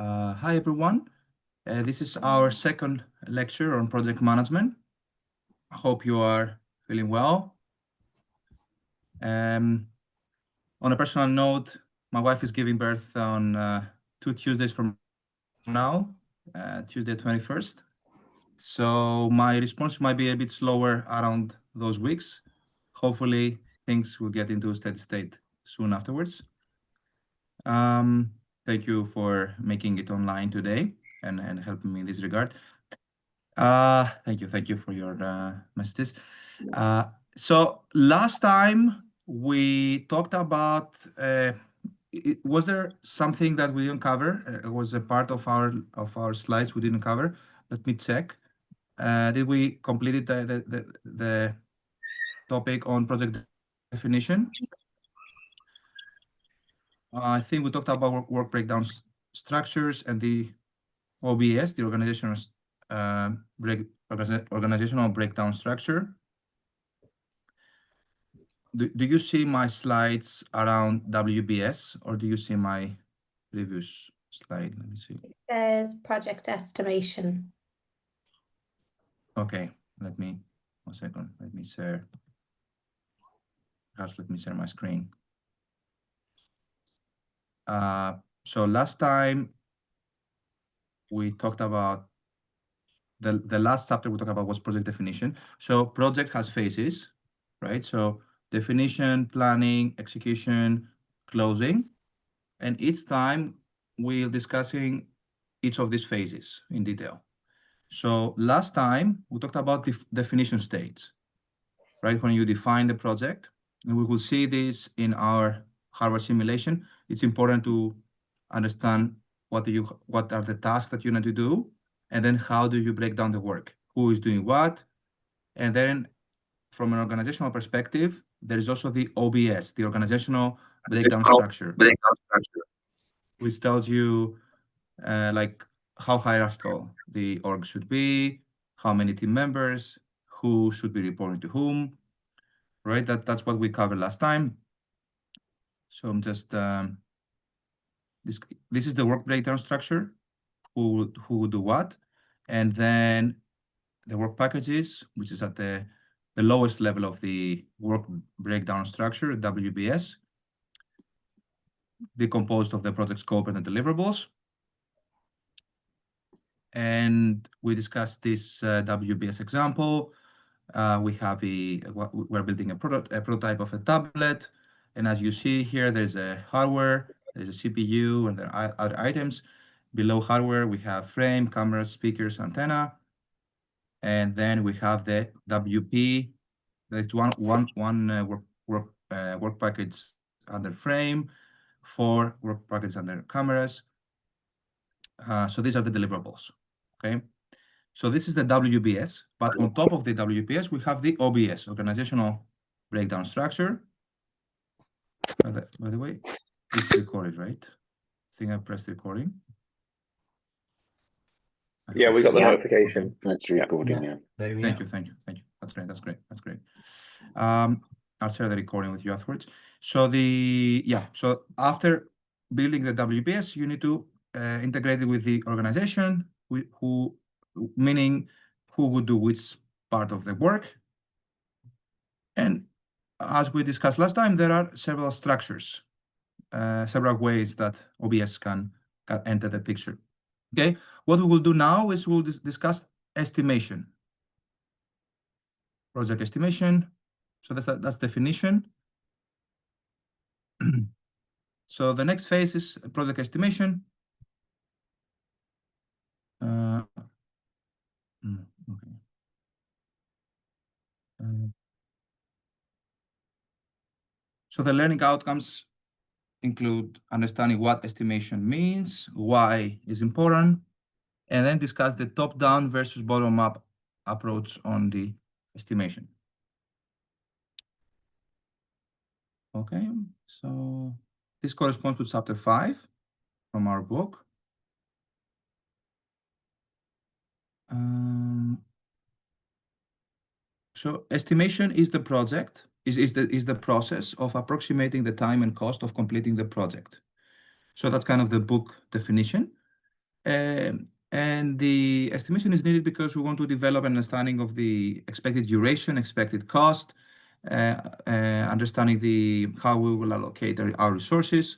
Hi everyone. This is our second lecture on project management. I hope you are feeling well. On a personal note, my wife is giving birth on 2 Tuesdays from now, Tuesday 21st. So my response might be a bit slower around those weeks. Hopefully things will get into a steady state soon afterwards. Thank you for making it online today and helping me in this regard. Thank you for your messages. So last time we talked about, was there something that we didn't cover? Was a part of our slides we didn't cover? Let me check. Did we complete the topic on project definition? I think we talked about work breakdowns structures and the OBS, the organizational breakdown structure. Do you see my slides around WBS, or do you see my previous slide? Let me see. There's project estimation. Okay, let me, 1 second, let me share. Perhaps let me share my screen. So last time we talked about the last chapter we talked about was project definition. So project has phases, right? So definition, planning, execution, closing. And each time we're discussing each of these phases in detail. So last time we talked about the definition stage, right? When you define the project, and we will see this in our hardware simulation. It's important to understand what are the tasks that you need to do, and then how do you break down the work? Who is doing what? And then from an organizational perspective, there is also the OBS, the organizational breakdown structure, which tells you like how hierarchical the org should be, how many team members, who should be reporting to whom, right? That's what we covered last time. So I'm just, this is the work breakdown structure, who will do what, and then the work packages, which is at the lowest level of the work breakdown structure, WBS, decomposed of the project scope and the deliverables. And we discussed this WBS example. We're building a prototype of a tablet. And as you see here, there's a hardware, there's a CPU, and there are other items. Below hardware, we have frame, cameras, speakers, antenna. And then we have the WP. There's one work package under frame, 4 work packages under cameras. So these are the deliverables, okay? So this is the WBS, but on top of the WBS, we have the OBS, organizational breakdown structure. By the way, it's recorded, right? I think I pressed recording. Yeah, we got the notification. Okay. That's recording, yeah. Thank you. That's great. I'll share the recording with you afterwards. So so after building the WBS, you need to integrate it with the organization, meaning who would do which part of the work. And as we discussed last time, there are several structures, several ways that OBS can enter the picture. Okay, what we will do now is we'll discuss estimation, project estimation. So that's definition. So the next phase is project estimation. Okay. So the learning outcomes include understanding what estimation means, why is important, and then discuss the top-down versus bottom-up approach on the estimation. Okay, so this corresponds to chapter 5 from our book. So estimation is the project, is the process of approximating the time and cost of completing the project. So that's kind of the book definition. And the estimation is needed because we want to develop an understanding of the expected duration, expected cost, understanding how we will allocate our resources,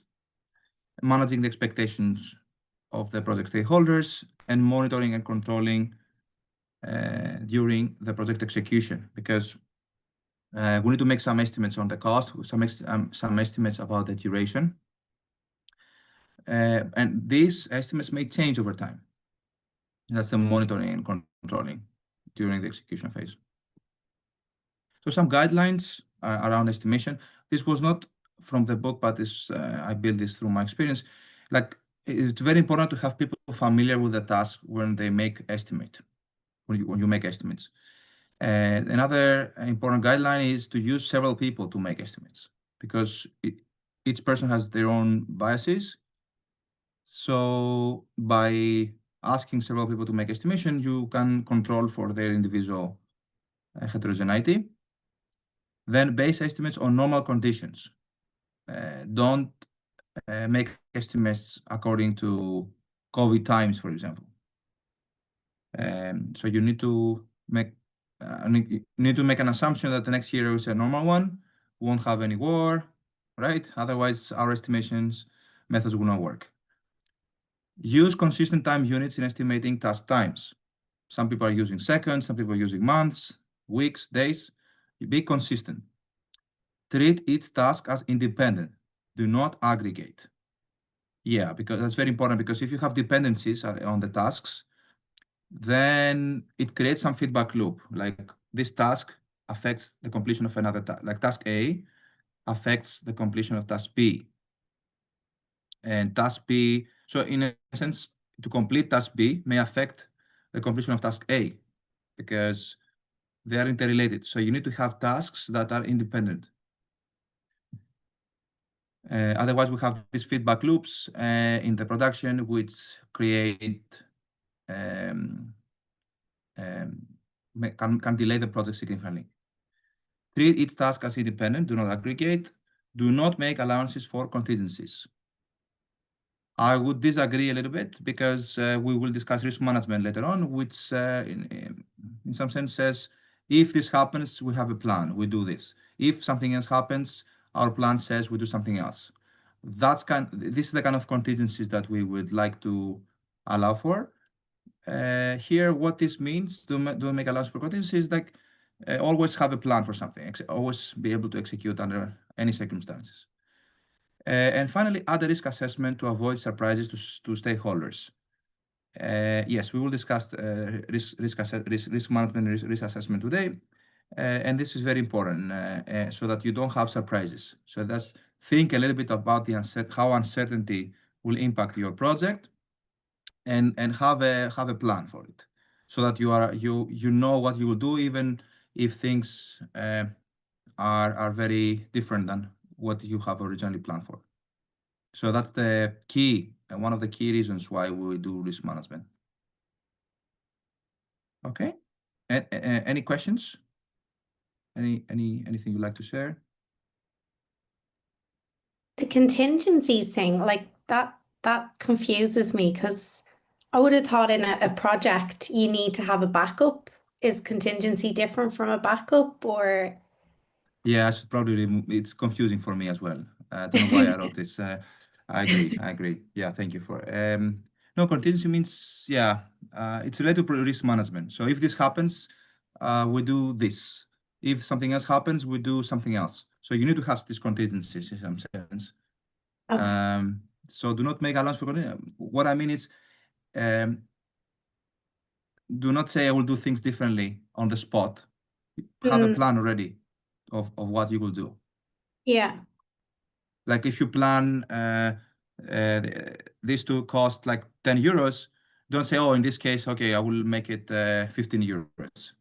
managing the expectations of the project stakeholders, and monitoring and controlling during the project execution, because we need to make some estimates on the cost, some estimates about the duration. And these estimates may change over time. That's the monitoring and controlling during the execution phase. So some guidelines around estimation. This was not from the book, but I built this through my experience. Like, it's very important to have people familiar with the task when they make estimate, when you make estimates. Another important guideline is to use several people to make estimates, because each person has their own biases. So by asking several people to make estimation, you can control for their individual heterogeneity. Then base estimates on normal conditions. Don't make estimates according to COVID times, for example. So you need to make an assumption that the next year is a normal one, won't have any war, right? Otherwise, our estimations methods will not work. Use consistent time units in estimating task times. Some people are using seconds, some people are using months, weeks, days. Be consistent. Treat each task as independent. Do not aggregate. Yeah, because that's very important, because if you have dependencies on the tasks, then it creates some feedback loop. Like, this task affects the completion of another task. Like, task A affects the completion of task B. And task B, so in a sense, to complete task B may affect the completion of task A, because they are interrelated. So you need to have tasks that are independent. Otherwise, we have these feedback loops in the production, which create can delay the project significantly. Treat each task as independent. Do not aggregate. Do not make allowances for contingencies. I would disagree a little bit, because we will discuss risk management later on, which in some sense says, if this happens, we have a plan, we do this. If something else happens, our plan says we do something else. This is the kind of contingencies that we would like to allow for. Here, what this means, do make allowance for contingencies, like always have a plan for something, always be able to execute under any circumstances. And finally, add a risk assessment to avoid surprises to stakeholders. Yes, we will discuss risk management, risk assessment today. And this is very important, so that you don't have surprises. So that's, think a little bit about how uncertainty will impact your project, and have a plan for it, so that you know what you will do, even if things are very different than what you have originally planned for. So that's the key, and one of the key reasons why we do risk management. Okay. Any questions? Anything you'd like to share? The contingencies thing, like that confuses me, because I would have thought in a project you need to have a backup. Is contingency different from a backup, or? Yeah, I should probably it's confusing for me as well. I don't know why I wrote this. I agree. Yeah, thank you for no, contingency means, yeah, it's related to risk management. So if this happens, we do this. If something else happens, we do something else. So you need to have these contingencies in some sense. Okay. So do not make allowance for contingency. What I mean is, do not say I will do things differently on the spot. Have a plan already of what you will do. Yeah. Like, if you plan this to cost like 10 euros, don't say, oh, in this case, okay, I will make it 15 euros.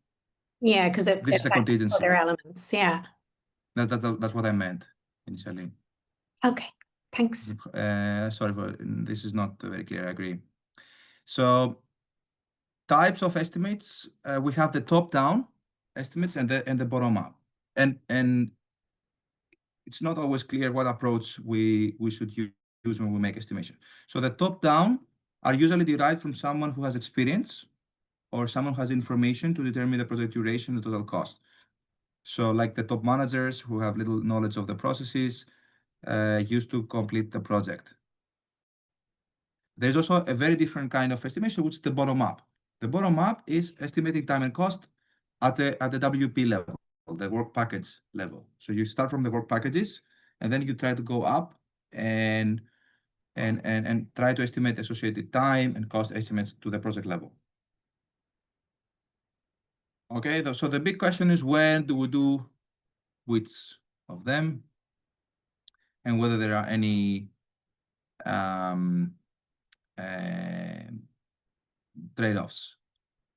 Yeah, because it This is a affects contingency. other elements. Yeah. That's what I meant initially. Okay, thanks. Sorry for this is not very clear. I agree. So types of estimates, we have the top-down estimates and the bottom-up, and it's not always clear what approach we should use when we make estimation. So the top-down are usually derived from someone who has experience or someone who has information to determine the project duration and the total cost. So like the top managers who have little knowledge of the processes used to complete the project. There's also a very different kind of estimation, which is the bottom-up. The bottom-up is estimating time and cost at the WP level, the work package level. So you start from the work packages, and then you try to go up and try to estimate associated time and cost estimates to the project level. Okay, so the big question is, when do we do which of them, and whether there are any trade-offs.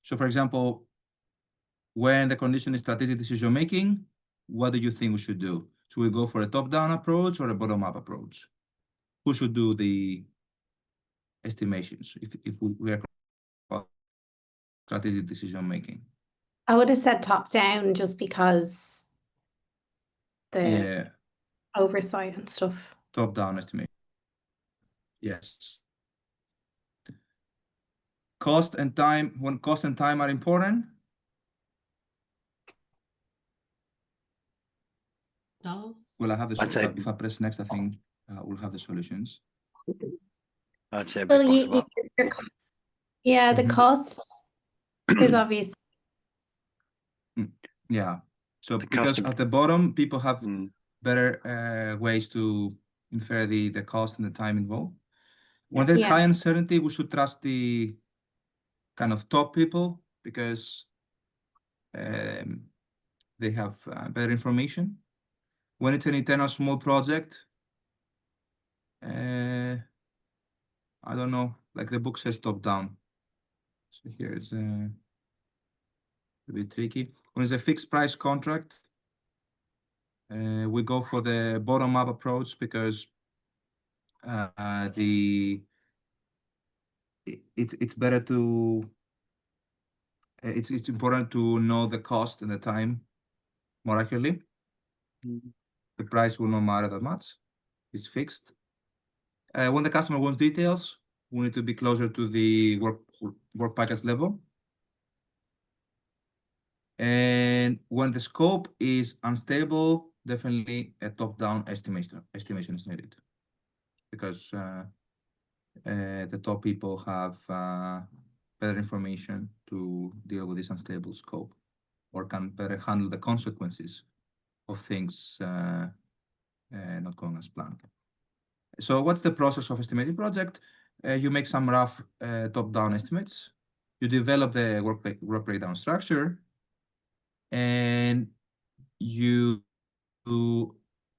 So for example, when the condition is strategic decision making, what do you think we should do? Should we go for a top-down approach or a bottom-up approach? Who should do the estimations if we are strategic decision making? I would have said top down just because the oversight and stuff. Top-down estimation. Yes. Cost and time, when cost and time are important. No. Well, I have the if I press next, I think we'll have the solutions. I'd say Well, the Mhm. cost is obvious. Yeah. So The because cost at the bottom, people have Mm. better ways to infer the cost and the time involved. When there's high uncertainty, we should trust the kind of top people because they have better information. When it's an internal small project, I don't know, like the book says top down. So here it's a bit tricky. When it's a fixed price contract, we go for the bottom up approach because it's better to it's important to know the cost and the time more accurately. The price will not matter that much. It's fixed. When the customer wants details, we need to be closer to the work package level. And when the scope is unstable, definitely a top-down estimation is needed because the top people have better information to deal with this unstable scope or can better handle the consequences of things not going as planned. So what's the process of estimating project? You make some rough top-down estimates. You develop the work breakdown structure, and you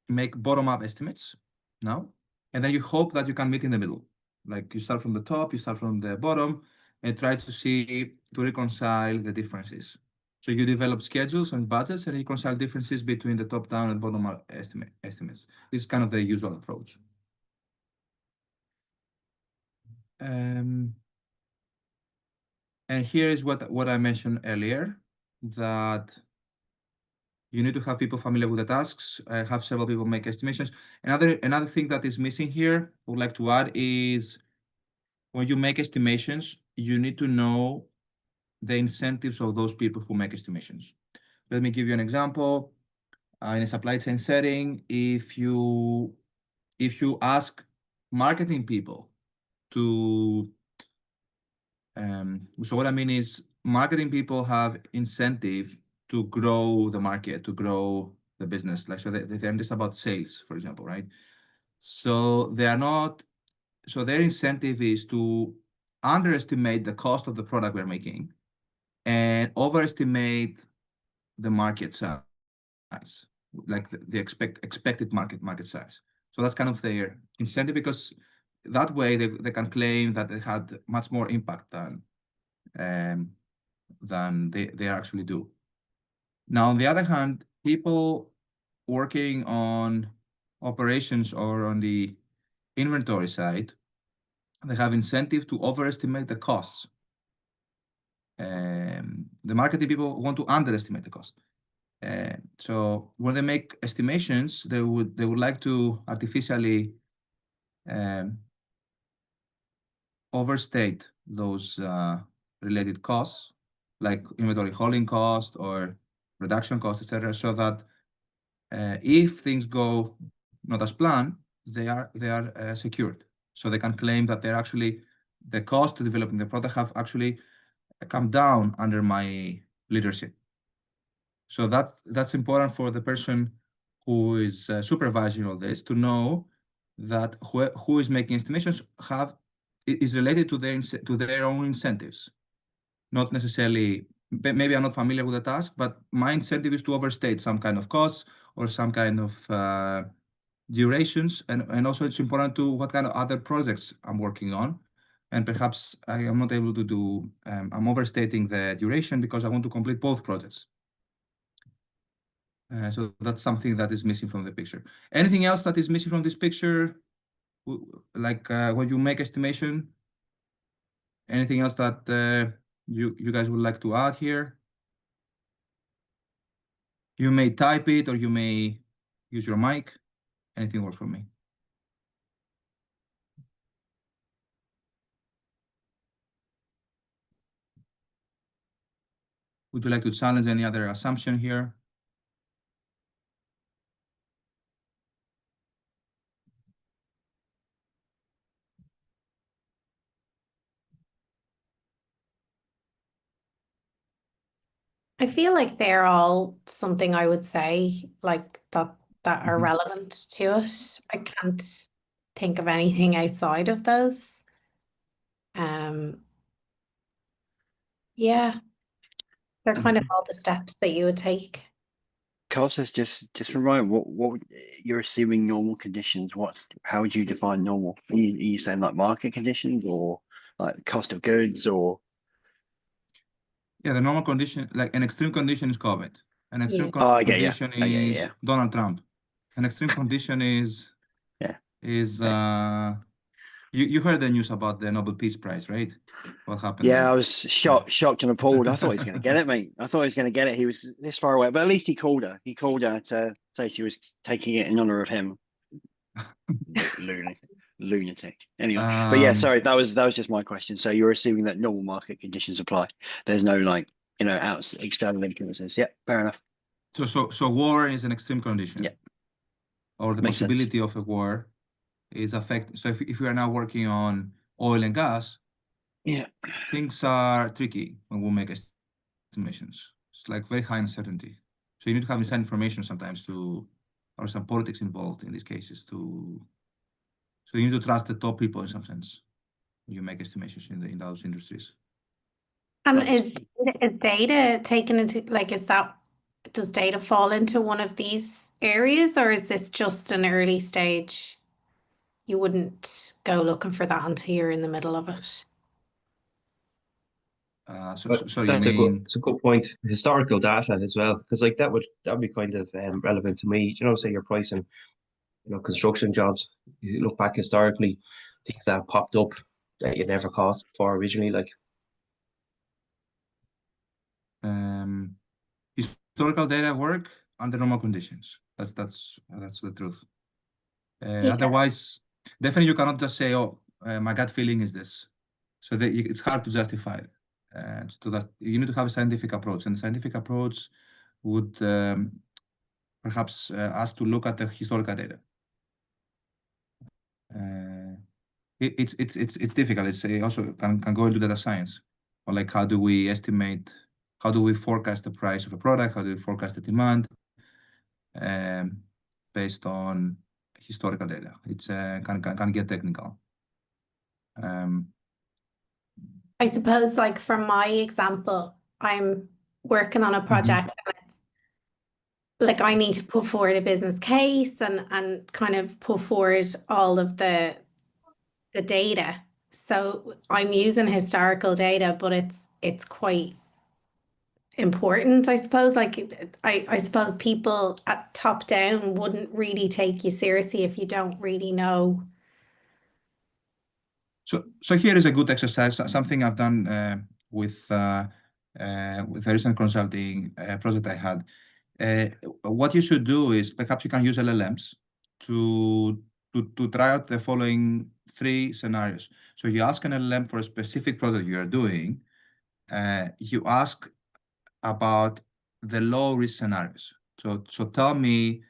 make bottom-up estimates now, and then you hope that you can meet in the middle. Like you start from the top, you start from the bottom, and try to reconcile the differences. So you develop schedules and budgets and reconcile differences between the top-down and bottom-up estimates. This is kind of the usual approach. And here is what I mentioned earlier, that you need to have people familiar with the tasks, have several people make estimations. Another thing that is missing here, I would like to add, is when you make estimations, you need to know the incentives of those people who make estimations. Let me give you an example. In a supply chain setting, if you ask marketing people to so what I mean is marketing people have incentive to grow the market, to grow the business. Like, so they're just about sales, for example, right? So they are not, so their incentive is to underestimate the cost of the product we're making and overestimate the market size, like the expected market size. So that's kind of their incentive, because that way they can claim that they had much more impact than they actually do. Now, on the other hand, people working on operations or on the inventory side, they have incentive to overestimate the costs. The marketing people want to underestimate the cost. So when they make estimations, they would like to artificially overstate those related costs, like inventory holding cost or reduction cost, etc., so that if things go not as planned, they are secured. So they can claim that they're actually the cost to developing the product have actually come down under my leadership. So that's important for the person who is supervising all this to know that who is making estimations is related to their own incentives, not necessarily. Maybe I'm not familiar with the task, but my incentive is to overstate some kind of costs or some kind of durations, and also it's important to what kind of other projects I'm working on. And perhaps I am not able to do, I'm overstating the duration because I want to complete both projects. So that's something that is missing from the picture. Anything else that is missing from this picture, like when you make estimation? Anything else that you guys would like to add here? You may type it or you may use your mic. Anything works for me. Would you like to challenge any other assumption here? I feel like they're all something I would say like that are relevant to it. I can't think of anything outside of those. Yeah, they're kind of all the steps that you would take. Carl says just remind what you're assuming normal conditions. How would you define normal? Are you saying like market conditions or like cost of goods or? Yeah, the normal condition, like an extreme condition is COVID. An extreme Yeah. Oh, I get ya. condition I get ya, is yeah. Donald Trump. An extreme condition is you heard the news about the Nobel Peace Prize, right? What happened Yeah, I there? was shocked and appalled. I thought he was going to get it, mate. I thought he was going to get it. He was this far away, but at least he called her. He called her to say she was taking it in honor of him. Lunatic. Anyway, but yeah, sorry, that was just my question. So you're assuming that normal market conditions apply. There's no like external influences. Yeah, fair enough. So war is an extreme condition. Yeah. Or the Makes sense. possibility of a war is affected. So if we are now working on oil and gas, yeah, things are tricky when we make estimations. It's like very high uncertainty. So you need to have inside information sometimes or some politics involved in these cases so you need to trust the top people in some sense when you make estimations in those industries. And is data taken into does data fall into one of these areas, or is this just an early stage? You wouldn't go looking for that until you're in the middle of it. So you mean it's a good point. Historical data as well, because like that would be kind of relevant to me. Say you're pricing, construction jobs. You look back historically, things that popped up that you never cost for originally, like. Historical data work under normal conditions. That's the truth. Yeah. Otherwise, definitely you cannot just say, "Oh, my gut feeling is this." So it's hard to justify it. To that, you need to have a scientific approach, and the scientific approach would perhaps ask to look at the historical data. It's difficult. It's also can go into data science, or like how do we estimate, how do we forecast the price of a product, how do we forecast the demand based on historical data. It's can get technical. I suppose, like from my example, I'm working on a project and it's like I need to put forward a business case and kind of put forward all of the data. So I'm using historical data, but it's quite important, I suppose. Like I suppose people at top down wouldn't really take you seriously if you don't really know. So here is a good exercise, something I've done with a recent consulting project I had. What you should do is perhaps you can use LLMs to try out the following three scenarios. So you ask an LLM for a specific project you are doing. You ask about the low risk scenarios. So tell me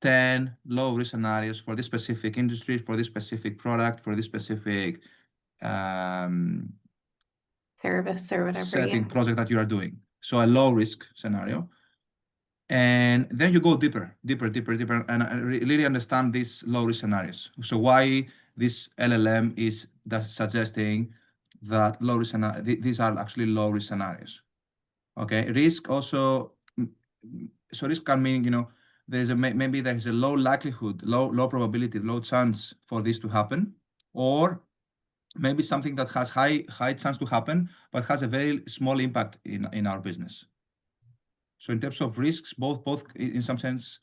10 low risk scenarios for this specific industry, for this specific product, for this specific Service or whatever. setting Yeah. project that you are doing. So a low risk scenario. And then you go deeper, and really understand these low risk scenarios. So why this LLM is suggesting that low risk these are actually low risk scenarios. Okay, risk also. So risk can mean, you know, there's maybe there's a low likelihood, low probability, low chance for this to happen, or maybe something that has high chance to happen but has a very small impact in our business. So in terms of risks, both in some sense,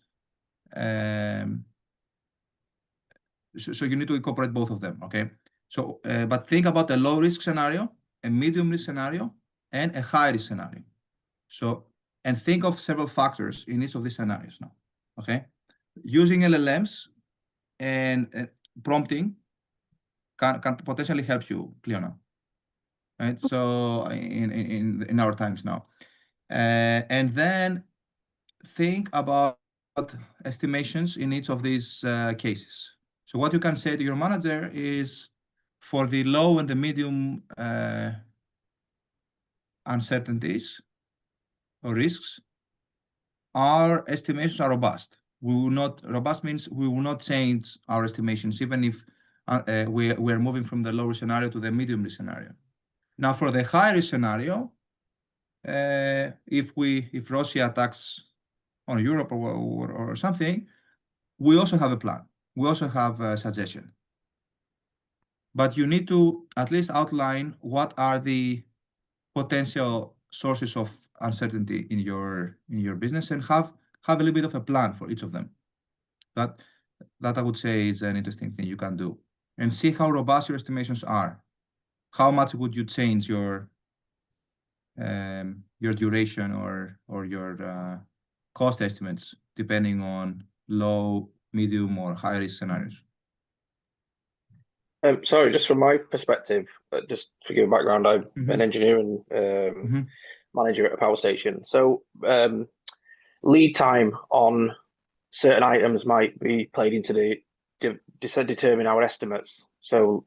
so you need to incorporate both of them, okay? So, but think about a low risk scenario, a medium risk scenario, and a high risk scenario. So, and think of several factors in each of these scenarios now, okay? Using LLMs and prompting can potentially help you, Cleona, right? So in our times now. And then think about estimations in each of these cases. So what you can say to your manager is, for the low and the medium uncertainties or risks, our estimations are robust. Robust means we will not change our estimations, even if we're moving from the lower scenario to the medium risk scenario. Now, for the high risk scenario, if Russia attacks on Europe or something, we also have a plan. We also have a suggestion. But you need to at least outline what are the potential sources of uncertainty in your business, and have a little bit of a plan for each of them. That I would say is an interesting thing you can do, and see how robust your estimations are. How much would you change your duration or your cost estimates depending on low, medium, or high risk scenarios? Sorry, just from my perspective, just to give a background, I'm an engineer and manager at a power station. So lead time on certain items might be played into determine our estimates. So,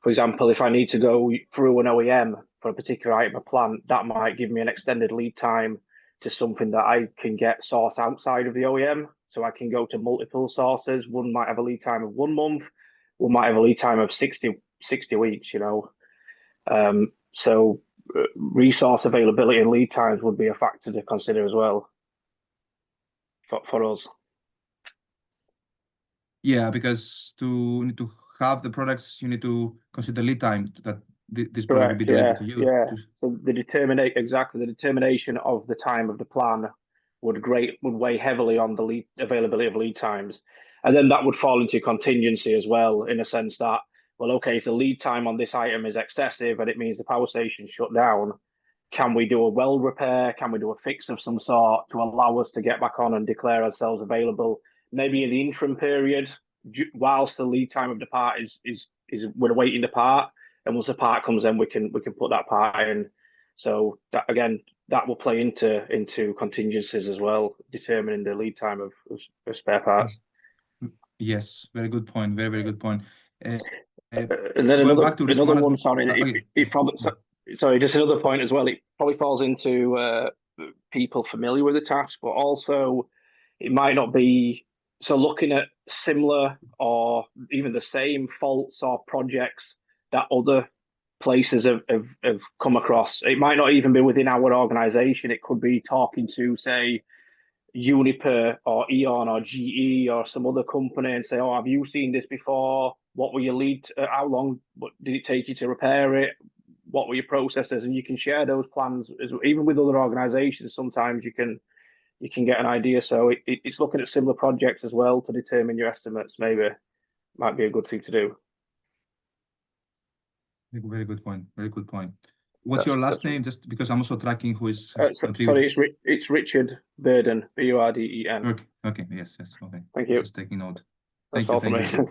for example, if I need to go through an OEM for a particular item of plant, that might give me an extended lead time to something that I can get sourced outside of the OEM. So I can go to multiple sources. One might have a lead time of 1 month. One might have a lead time of 60 weeks, you know. So resource availability and lead times would be a factor to consider as well for us. Yeah, because to have the products, you need to consider lead time that this product will be delivered to you. Yeah. So the determination of the time of the plan would weigh heavily on the availability of lead times. And then that would fall into contingency as well, in a sense that, well, okay, if the lead time on this item is excessive and it means the power station shut down, can we do a well repair? Can we do a fix of some sort to allow us to get back on and declare ourselves available? Maybe in the interim period, whilst the lead time of the part is we're awaiting the part, and once the part comes in, we can put that part in. So that, again, that will play into contingencies as well, determining the lead time of spare parts. Yes, very good point. Very good point. And then another one. Sorry, sorry, just another point as well. It probably falls into people familiar with the task, but also it might not be. So looking at similar or even the same faults or projects that other places have come across. It might not even be within our organization. It could be talking to, say, Uniper or Eon or GE or some other company and say, oh, have you seen this before? What were your lead? How long did it take you to repair it? What were your processes? And you can share those plans even with other organizations. Sometimes you can get an idea. So it's looking at similar projects as well to determine your estimates. Maybe might be a good thing to do. Very good point. Very good point. What's your last name? Just because I'm also tracking who is sorry, it's Richard Burden, Burden. Okay. Yes. Okay. Thank you. Just taking note. Thank you.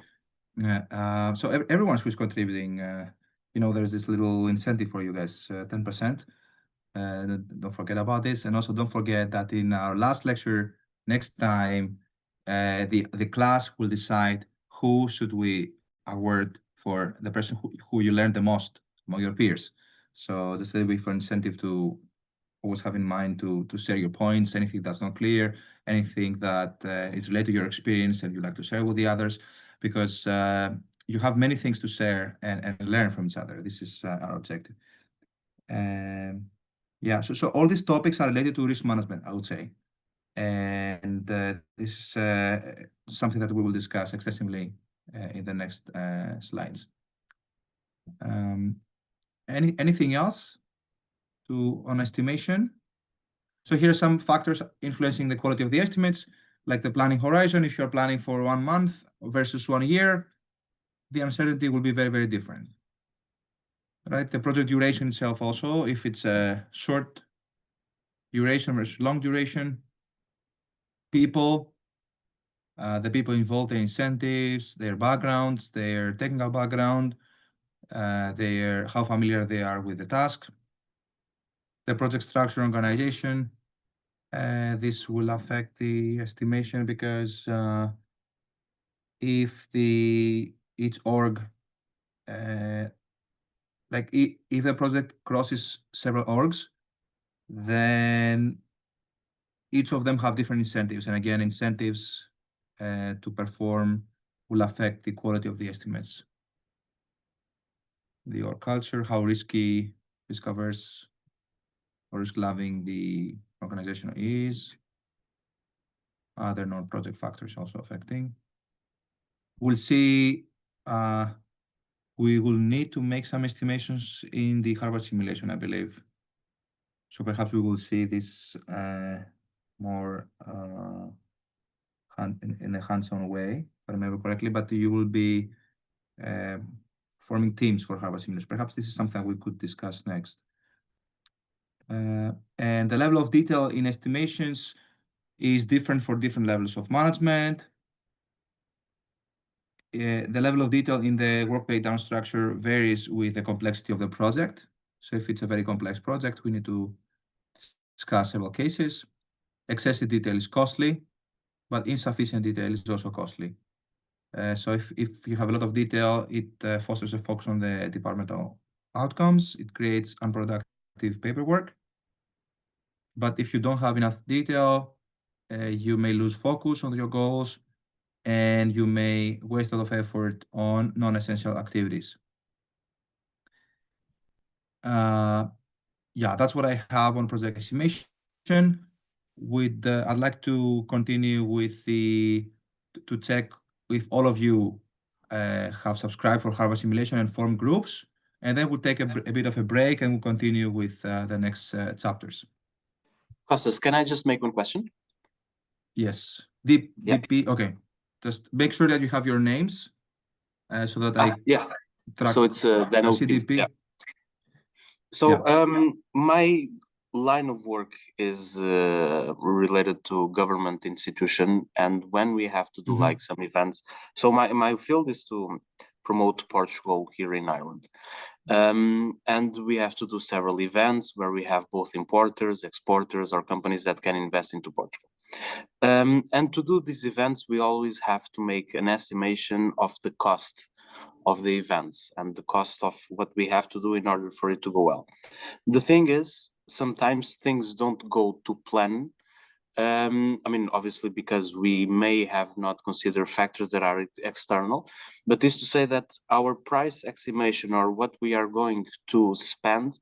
So everyone who's contributing, there's this little incentive for you guys, 10%. Don't forget about this, and also don't forget that in our last lecture next time, the class will decide who should we award for the person who you learned the most among your peers. So this will be for incentive to always have in mind to share your points, anything that's not clear, anything that is related to your experience and you'd like to share with the others, because you have many things to share and learn from each other. This is our objective. Yeah, so all these topics are related to risk management, I would say. And this is something that we will discuss extensively in the next slides. Anything else on estimation? So here are some factors influencing the quality of the estimates, like the planning horizon. If you're planning for 1 month versus 1 year, the uncertainty will be very, very different. Right? The project duration itself also, if it's a short duration versus long duration, people, the people involved, their incentives, their backgrounds, their technical background, how familiar they are with the task, the project structure organization. This will affect the estimation because if each org, if the project crosses several orgs, then each of them have different incentives. And again, incentives to perform will affect the quality of the estimates. The org culture, how risky, risk averse, or risk loving the organization is. Other non-project factors also affecting. We'll see, we will need to make some estimations in the Harvard simulation, I believe. So perhaps we will see this more in a hands-on way, if I remember correctly, but you will be forming teams for Harvard simulation. Perhaps this is something we could discuss next. And the level of detail in estimations is different for different levels of management. The level of detail in the work breakdown structure varies with the complexity of the project. So if it's a very complex project, we need to discuss several cases. Excessive detail is costly, but insufficient detail is also costly. So if you have a lot of detail, it fosters a focus on the departmental outcomes. It creates unproductive paperwork. But if you don't have enough detail, you may lose focus on your goals, and you may waste a lot of effort on non-essential activities. Yeah, that's what I have on project estimation. I'd like to continue with to check if all of you have subscribed for Harvard simulation and form groups, and then we'll take a bit of a break and we'll continue with the next chapters. Kostas, can I just make one question? Yes. DP, okay. Just make sure that you have your names so that I track. So it's then CDP. Yeah. So my line of work is related to government institution, and when we have to do like some events, so my field is to promote Portugal here in Ireland. And we have to do several events where we have both importers, exporters, or companies that can invest into Portugal. And to do these events, we always have to make an estimation of the cost of the events and the cost of what we have to do in order for it to go well. The thing is, sometimes things don't go to plan. I mean, obviously, because we may have not considered factors that are external, but this to say that our price estimation or what we are going to spend,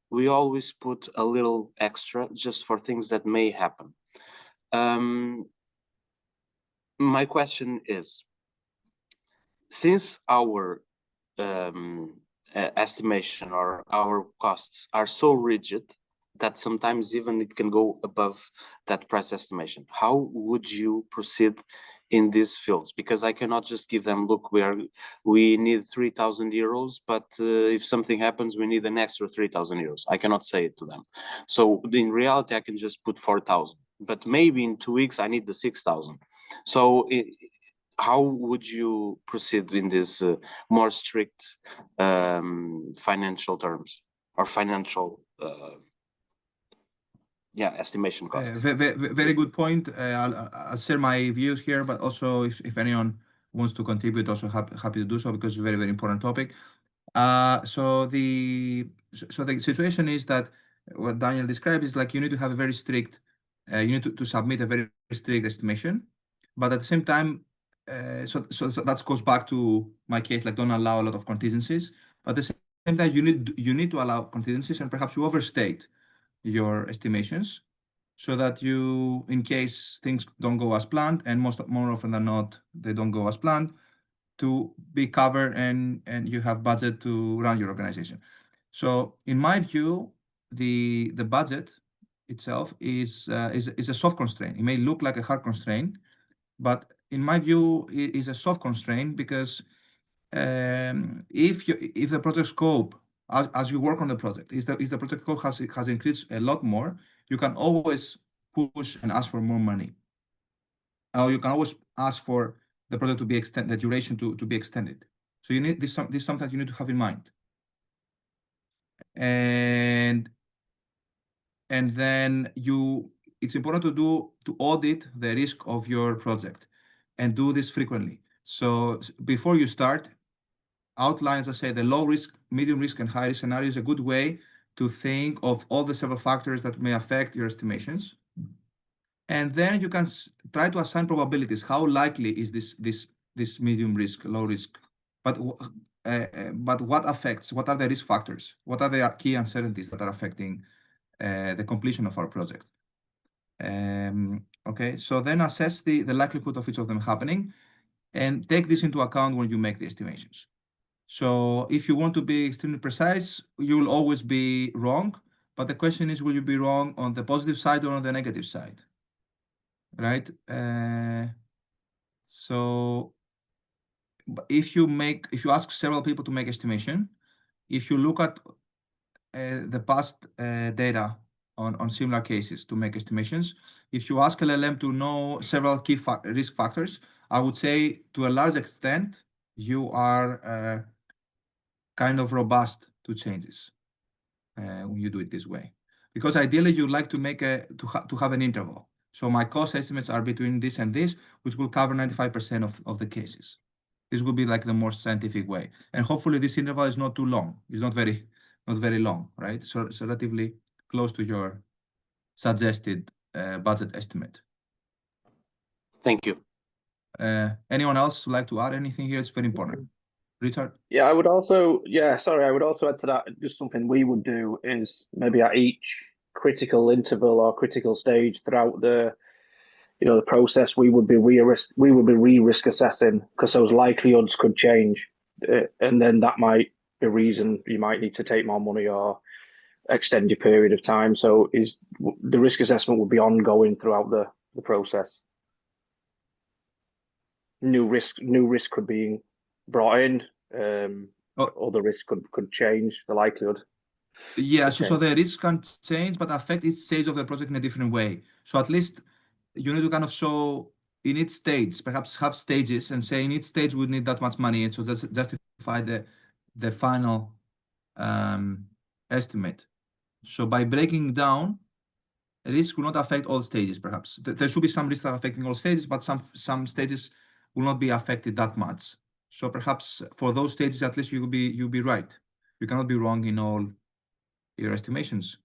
we always put a little extra just for things that may happen. My question is, since our estimation or our costs are so rigid that sometimes even it can go above that price estimation, how would you proceed in these fields? Because I cannot just give them, look, we need 3,000 euros, but if something happens, we need an extra 3,000 euros. I cannot say it to them. So in reality, I can just put 4,000, but maybe in 2 weeks, I need the 6,000. So how would you proceed in this more strict financial terms or financial estimation costs? Very good point. I'll share my views here, but also if anyone wants to contribute, also happy to do so, because it's a very, very important topic. So the situation is that what Daniel described is like you need to have a very strict, you need to submit a very strict estimation, but at the same time, so that goes back to my case, like don't allow a lot of contingencies, but at the same time you need to allow contingencies, and perhaps you overstate your estimations, so that you, in case things don't go as planned, and more often than not they don't go as planned, to be covered and you have budget to run your organization. So in my view, the budget itself is a soft constraint. It may look like a hard constraint, but in my view, it is a soft constraint, because if the project scope, as you work on the project, is the project scope has increased a lot more, you can always push and ask for more money, or you can always ask for the project to be extended, the duration to be extended. So you need this sometimes you need to have in mind. And then it's important to audit the risk of your project, and do this frequently. So before you start, outline, as I say, the low risk, medium risk, and high risk scenario is a good way to think of all the several factors that may affect your estimations. And then you can try to assign probabilities. How likely is this medium risk, low risk? But what are the risk factors? What are the key uncertainties that are affecting the completion of our project? Okay, so then assess the likelihood of each of them happening, and take this into account when you make the estimations. So if you want to be extremely precise, you will always be wrong. But the question is, will you be wrong on the positive side or on the negative side? Right? So if you ask several people to make estimation, if you look at the past data on similar cases to make estimations, if you ask LLM to know several key risk factors, I would say to a large extent you are kind of robust to changes when you do it this way, because ideally you'd like to make to have an interval. So my cost estimates are between this and this, which will cover 95% of the cases. This will be like the more scientific way, and hopefully this interval is not too long. It's not very long, right? So it's relatively close to your suggested budget estimate. Thank you. Anyone else would like to add anything here? It's very important. Richard? Yeah, I would also add to that, just something we would do is maybe at each critical interval or critical stage throughout the process, we would be re-risk assessing, because those likelihoods could change, and then that might be a reason you might need to take more money or extend your period of time. So the risk assessment would be ongoing throughout the process. New risk could be brought in, or the risk could change the likelihood. Yeah, so the risk can change, but affect each stage of the project in a different way. So at least you need to kind of show in each stage, perhaps have stages, and say in each stage we need that much money, and so that's justify the final estimate. So by breaking down, risk will not affect all stages. Perhaps there should be some risks that are affecting all stages, but some stages will not be affected that much. So perhaps for those stages, at least you'll be right. You cannot be wrong in all your estimations.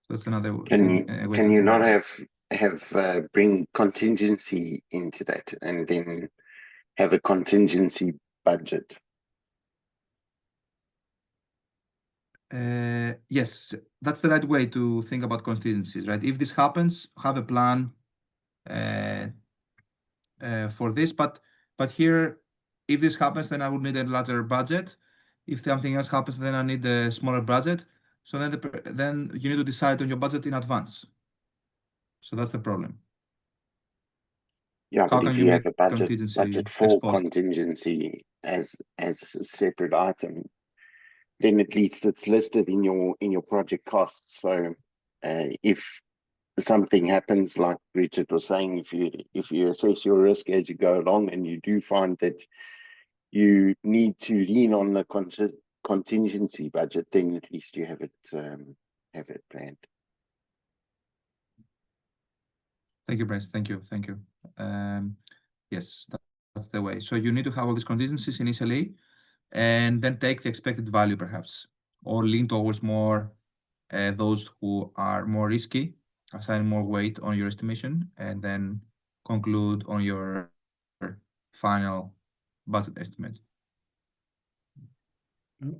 That's another thing. Can you not have bring contingency into that, and then have a contingency budget? Yes, that's the right way to think about contingencies, right? If this happens, have a plan for this. But here, if this happens, then I would need a larger budget. If something else happens, then I need a smaller budget. So then you need to decide on your budget in advance. So that's the problem. Yeah, but if you have a budget for exposed contingency as a separate item, then at least it's listed in your project costs. So if something happens, like Richard was saying, if you assess your risk as you go along, and you do find that you need to lean on the contingency budget, then at least you have it planned. Thank you, Brent. Thank you. Yes, that's the way. So you need to have all these contingencies initially, and then take the expected value, perhaps, or lean towards more those who are more risky, assign more weight on your estimation, and then conclude on your final budget estimate.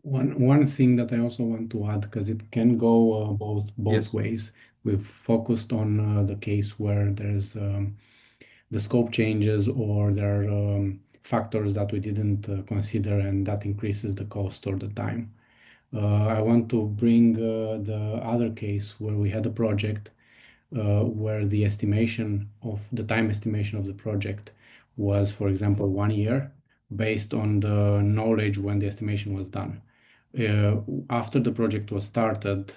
One thing that I also want to add, because it can go both Yes. ways. We've focused on the case where there's the scope changes, or there are factors that we didn't consider, and that increases the cost or the time. I want to bring the other case where we had a project where the estimation of the time estimation of the project was, for example, 1 year, based on the knowledge when the estimation was done. After the project was started,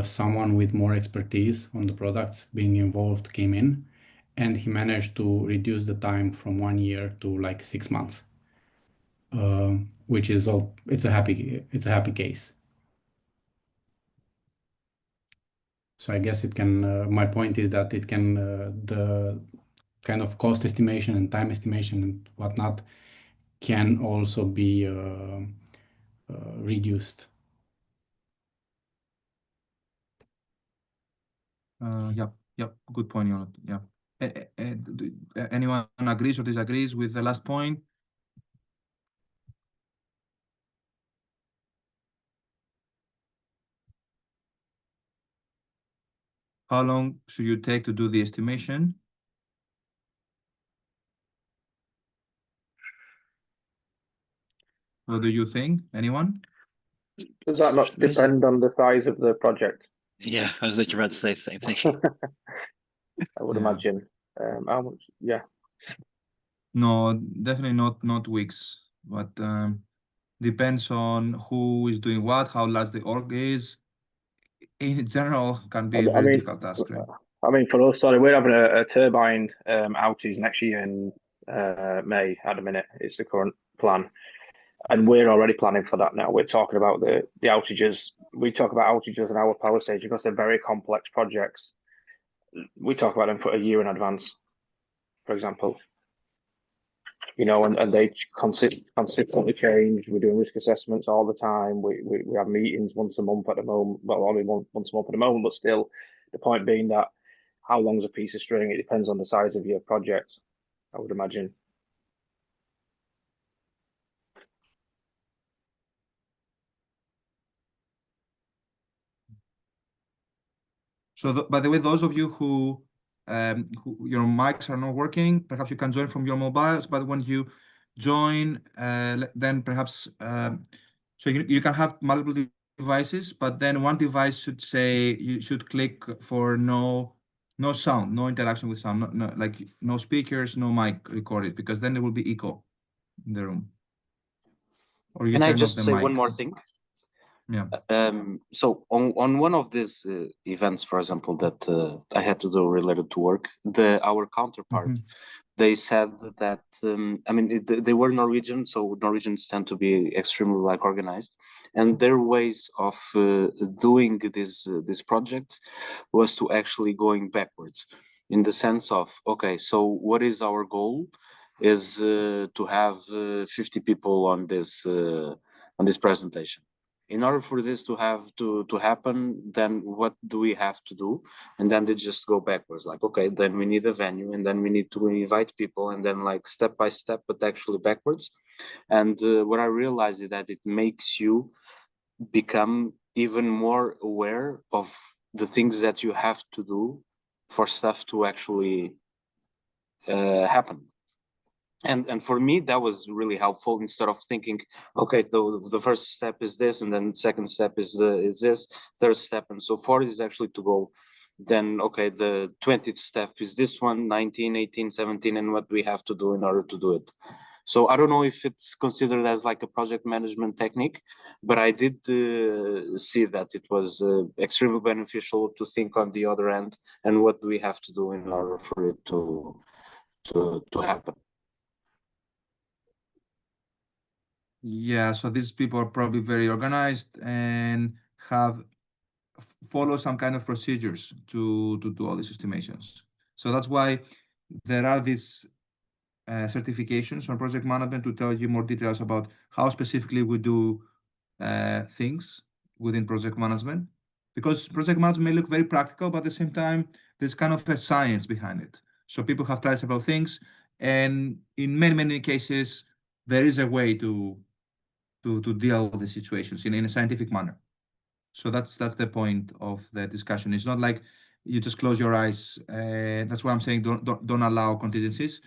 someone with more expertise on the products being involved came in, and he managed to reduce the time from 1 year to like 6 months, which is it's a happy case. So I guess it can. My point is that it can the kind of cost estimation and time estimation and whatnot can also be reduced. Yep. Good point, Jonathan. Yeah. Anyone agrees or disagrees with the last point? How long should you take to do the estimation? What do you think? Anyone? Does that not depend on the size of the project? Yeah, I was literally about to say the same thing. I would imagine. How much? Yeah. No, definitely not weeks, but depends on who is doing what, how large the org is. In general, can be a very difficult task, right? I mean, for us, sorry, we're having a turbine outage next year in May. At the minute, it's the current plan, and we're already planning for that now. We're talking about the outages. We talk about outages in our power station because they're very complex projects. We talk about them for a year in advance, for example. You know, and they consistently change. We're doing risk assessments all the time. We have meetings once a month at the moment. Well, only once a month at the moment, but still, the point being that how long's a piece of string? It depends on the size of your project, I would imagine. So, by the way, those of you who your mics are not working, perhaps you can join from your mobiles. But when you join, then perhaps so you can have multiple devices, but then one device should say you should click for no sound, no interaction with sound, like no speakers, no mic recorded, because then there will be echo in the room. Or you Can turn I just off the say mic. one more thing? Yeah. So on one of these events, for example, that I had to do related to work, our counterpart, they said that I mean they were Norwegian, so Norwegians tend to be extremely like organized, and their ways of doing this project was to actually going backwards, in the sense of, okay, so what is our goal? Is to have 50 people on this presentation. In order for this to happen, then what do we have to do? And then they just go backwards, like, okay, then we need a venue, and then we need to invite people, and then like step by step, but actually backwards. And what I realized is that it makes you become even more aware of the things that you have to do for stuff to actually happen. And for me, that was really helpful. Instead of thinking, okay, the first step is this, and then the second step is this, third step, and so forth, is actually to go, then, okay, the 20th step is this one, 19, 18, 17, and what we have to do in order to do it. So I don't know if it's considered as like a project management technique, but I did see that it was extremely beneficial to think on the other end and what do we have to do in order for it to happen. Yeah, so these people are probably very organized and have follow some kind of procedures to do all these estimations. So that's why there are these certifications on project management to tell you more details about how specifically we do things within project management. Because project management may look very practical, but at the same time, there's kind of a science behind it. So people have tried several things, and in many cases, there is a way to deal with the situations in a scientific manner. So that's the point of the discussion. It's not like you just close your eyes. That's why I'm saying don't allow contingencies.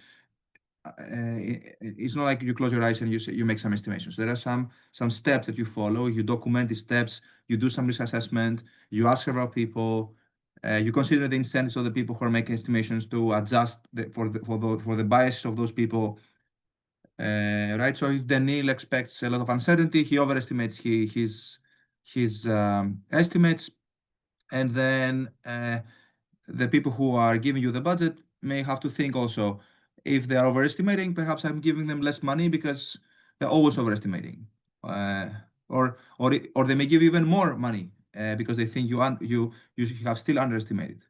It's not like you close your eyes and you make some estimations. There are some steps that you follow. You document the steps. You do some risk assessment. You ask several people. You consider the incentives of the people who are making estimations to adjust for the bias of those people. Right. So if Daniil expects a lot of uncertainty, he overestimates his estimates, and then the people who are giving you the budget may have to think also, if they are overestimating, perhaps I'm giving them less money because they're always overestimating, or they may give even more money because they think you have still underestimated.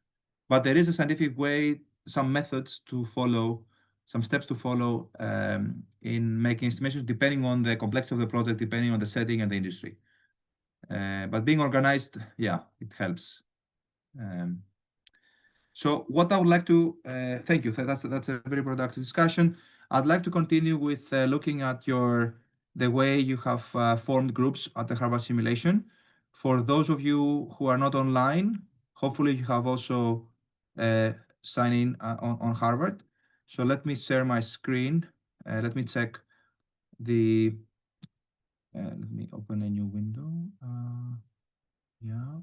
But there is a scientific way, some methods to follow, some steps to follow in making estimations, depending on the complexity of the project, depending on the setting and the industry. But being organized, yeah, it helps. So what I would like to thank you. That's a very productive discussion. I'd like to continue with looking at the way you have formed groups at the Harvard simulation. For those of you who are not online, hopefully you have also signed in on Harvard. So let me share my screen. Let me check the. Let me open a new window. Yeah.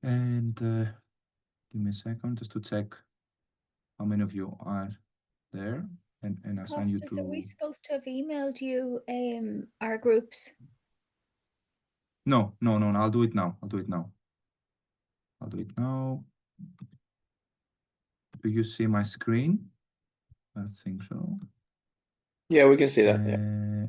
And give me a second just to check how many of you are there and assign you to. Are we supposed to have emailed you our groups? No. I'll do it now. I'll do it now. Do you see my screen? I think so. Yeah, we can see that. Yeah.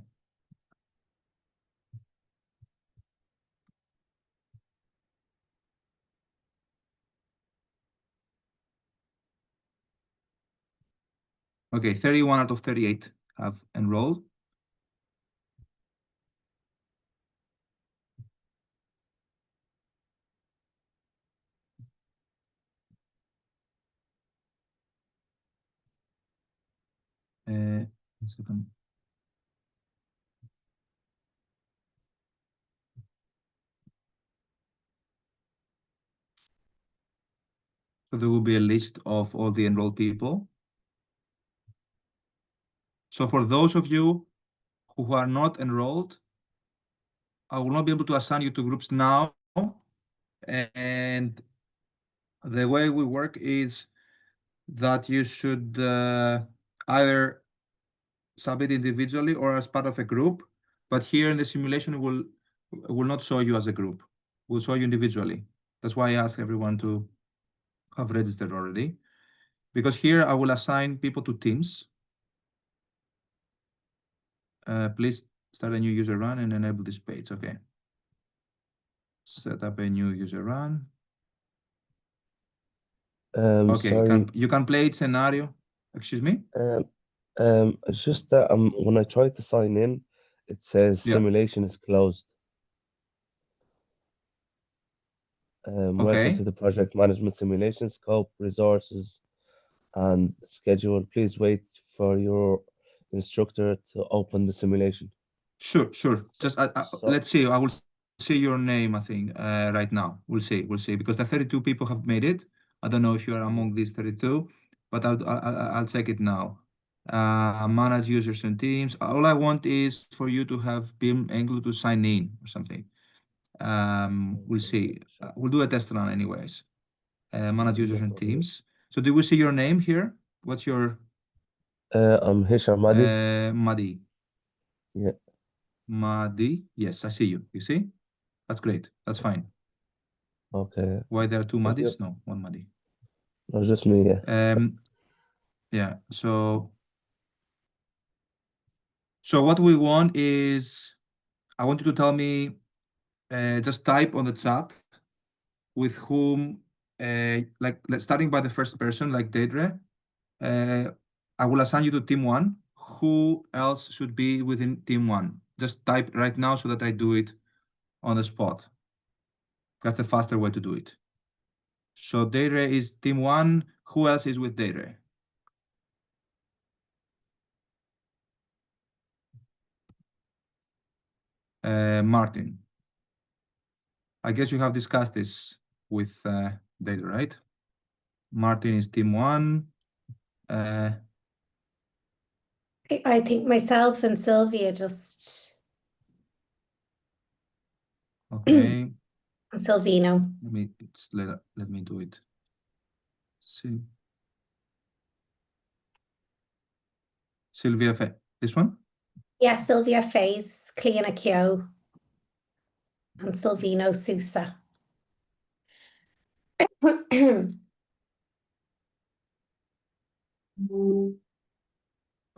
Okay, 31 out of 38 have enrolled. One second. So there will be a list of all the enrolled people. So for those of you who are not enrolled, I will not be able to assign you to groups now. And the way we work is that you should either submit individually or as part of a group. But here in the simulation, it will not show you as a group. It will show you individually. That's why I ask everyone to have registered already. Because here I will assign people to teams. Please start a new user run and enable this page. Okay. Set up a new user run. Okay, Sorry. you can play it scenario. Excuse me? It's just that when I try to sign in, it says simulation is closed. Welcome to the project management simulation scope, resources, and schedule. Please wait for your instructor to open the simulation. Sure. Just let's see. I will see your name, I think, right now. We'll see, because the 32 people have made it. I don't know if you are among these 32, but I'll check it now. Manage users and teams. All I want is for you to have been able to sign in or something. We'll see. We'll do a test run anyways. Manage users and teams. So do we see your name here? What's your I'm Hisham Madi. Madi. Yeah. Madi. Yes, I see you. You see? That's great. That's fine. Okay. Why there are two Thank you. Madis? No, one Madi. No, just me. Yeah. Yeah. So what we want is, I want you to tell me, just type on the chat with whom, like starting by the first person, like Deidre. I will assign you to team 1. Who else should be within team 1? Just type right now so that I do it on the spot. That's the faster way to do it. So Deidre is team 1. Who else is with Deidre? Martin. I guess you have discussed this with Deidre, right? Martin is team 1. I think myself and Sylvia just Okay. and Silvino. Let me do it. See. Sylvia, this one? Yeah, Sylvia Fays, Cleana Kyo, and Silvino Sousa.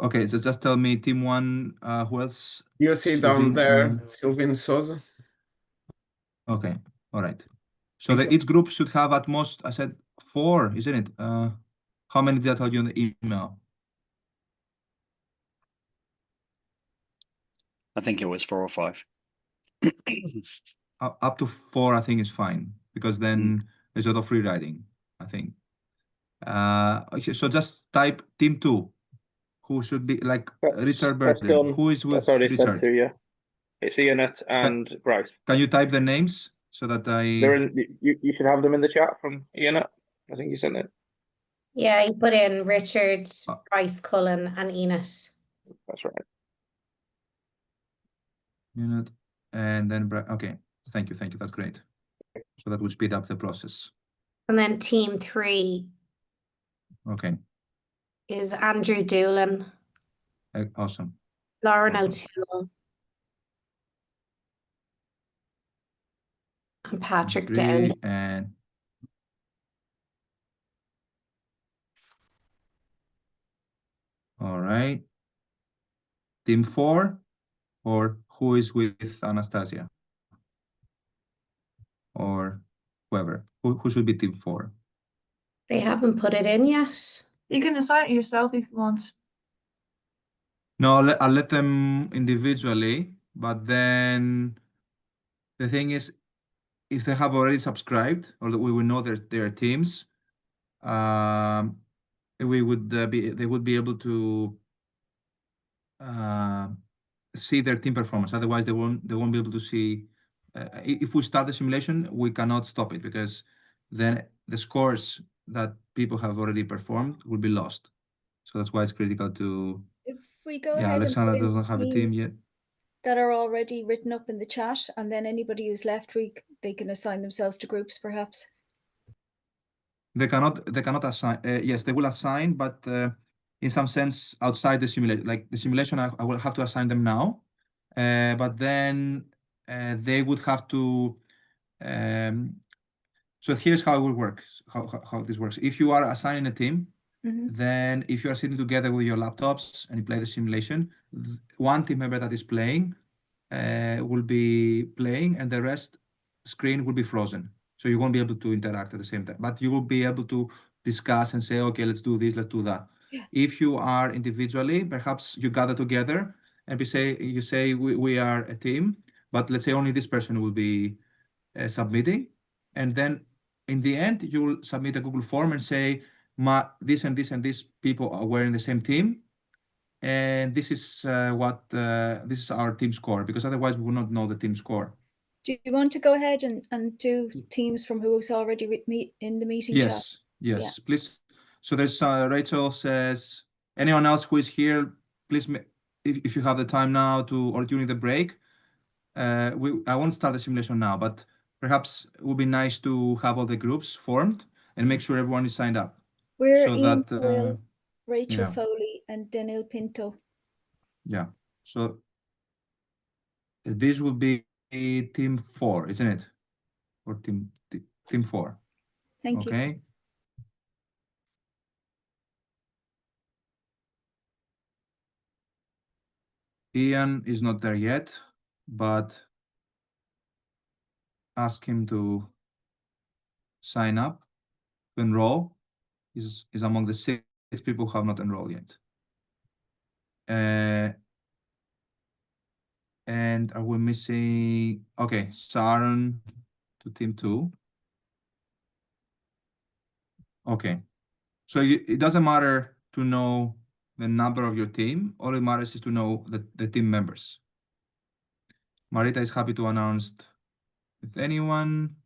Okay, so just tell me team 1, who else? You see down there, Sylvain Souza. Okay, all right. So each group should have at most, I said 4, isn't it? How many did I tell you in the email? I think it was 4 or 5. Up to 4, I think is fine, because then there's a lot of free riding, I think. Okay, so just type team 2. Who should be like Richard Burden? Who is with That's already Richard? sent to you. It's Ianette and Bryce. Can you type the names so that They're in. You should have them in the chat from Ianette. I think you sent it. Yeah, you put in Richard, Bryce, Cullen, and Enid. That's right. Unit, and then okay. Thank you. That's great. So that will speed up the process. And then team 3. Okay. Is Andrew Doolan. Awesome. Lauren O'Toole. And Patrick 3 Downey. and all right. Team 4, or who is with Anastasia? Or whoever. Who should be team 4? They haven't put it in yet. You can assign it yourself if you want. No, I'll let them individually, but then the thing is, if they have already subscribed, or that we will know their teams, they would be able to see their team performance. Otherwise, they won't be able to see. If we start the simulation, we cannot stop it, because then the scores that people have already performed will be lost. So that's why it's critical to. If we go Yeah, ahead Alexandra and put in doesn't have a team yet. that are already written up in the chat, and then anybody who's left, they can assign themselves to groups, perhaps. They cannot assign. Yes, they will assign, but in some sense outside the simulation. Like the simulation, I will have to assign them now, but then they would have to. So here's how it will work. How this works. If you are assigning a team, then if you are sitting together with your laptops and you play the simulation, one team member that is playing will be playing, and the rest screen will be frozen. So you won't be able to interact at the same time, but you will be able to discuss and say, okay, let's do this, let's do that. Yeah. If you are individually, perhaps you gather together and you say we are a team, but let's say only this person will be submitting. And then in the end, you will submit a Google form and say, this and this and these people were in the same team. And this is this is our team score, because otherwise we will not know the team score. Do you want to go ahead and do teams from who's already in the meeting chat? Yes, Yeah. please. So there's Rachel says, anyone else who is here, please, if you have the time now or during the break, I won't start the simulation now, but perhaps it would be nice to have all the groups formed and make sure everyone is signed up. We're so Ian that Will, Rachel yeah. Foley, and Daniel Pinto. Yeah. So this will be team 4, isn't it? Or team 4. Thank you. Okay. Ian is not there yet, but ask him to sign up, to enroll. Is among the 6 people who have not enrolled yet. And are we missing? Okay, Sharon to team 2. Okay, so it doesn't matter to know the number of your team. All it matters is to know the team members. Marita is happy to announce with anyone.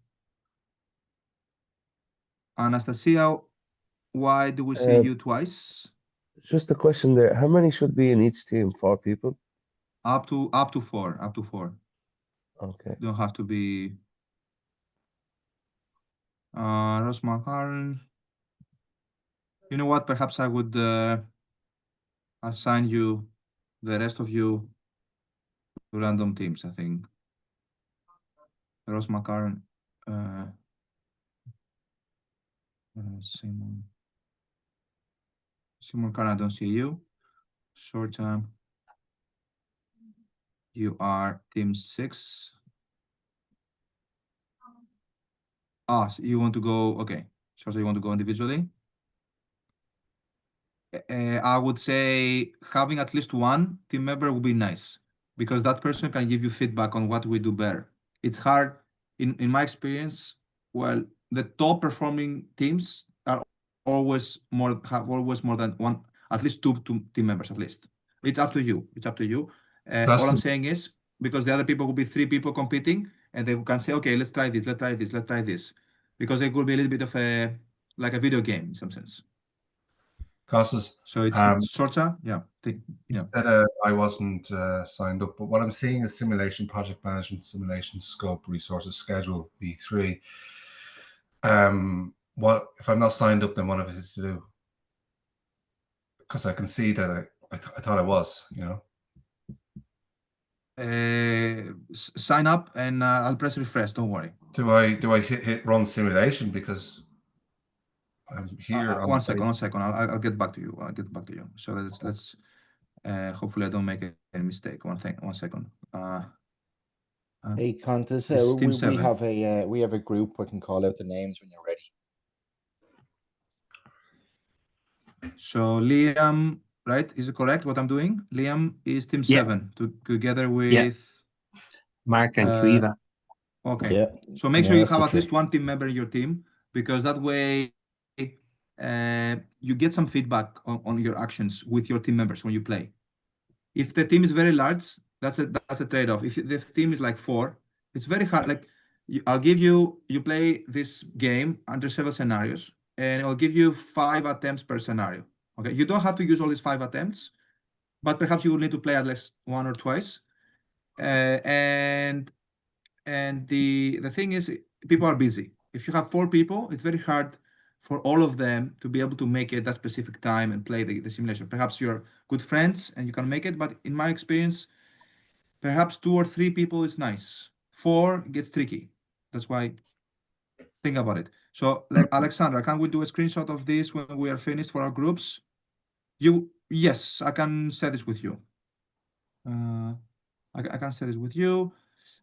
Anastasia, why do we see you twice? Just a question there. How many should be in each team? 4 people? Up to 4. Up to 4. Okay. You don't have to be. Rosma Karen. You know what? Perhaps I would assign you, the rest of you, to random teams. I think. Rosma Karen. Simon Karen, I don't see you. Short term. You are team 6. So you want to go, okay. So you want to go individually? I would say having at least one team member would be nice, because that person can give you feedback on what we do better. It's hard, in my experience, well, the top performing teams are have always more than one, at least two team members at least. It's up to you. It's up to you. All I'm saying is, because the other people will be 3 people competing, and they can say, okay, let's try this, let's try this, let's try this, because it could be a little bit of like a video game in some sense. Costas, So it's shorter, yeah. You said I wasn't signed up, but what I'm seeing is simulation, project management, simulation, scope, resources, schedule, B3. What if I'm not signed up? Then what have I to do? Because I can see that I thought I was, you know. Sign up and I'll press refresh. Don't worry. Do I hit run simulation because I'm here? One second. I'll get back to you. So let's hopefully I don't make a mistake. One second. Hey, Contas, we have a group. We can call out the names when you're ready. So Liam, right? Is it correct what I'm doing? Liam is team 7 together with Mark and Kriva. Okay. Yeah. So make sure you have at least one team member in your team, because that way you get some feedback on your actions with your team members when you play. If the team is very large, that's a trade-off. If the team is like 4, it's very hard. Like I'll give you play this game under several scenarios, and I'll give you 5 attempts per scenario. Okay, you don't have to use all these 5 attempts, but perhaps you will need to play at least 1 or twice. And the thing is, people are busy. If you have 4 people, it's very hard for all of them to be able to make it that specific time and play the simulation. Perhaps you're good friends and you can make it, but in my experience, perhaps 2 or 3 people is nice. 4 gets tricky. That's why, think about it. So, like Alexandra, can we do a screenshot of this when we are finished for our groups? Yes, I can share this with you. I can share this with you.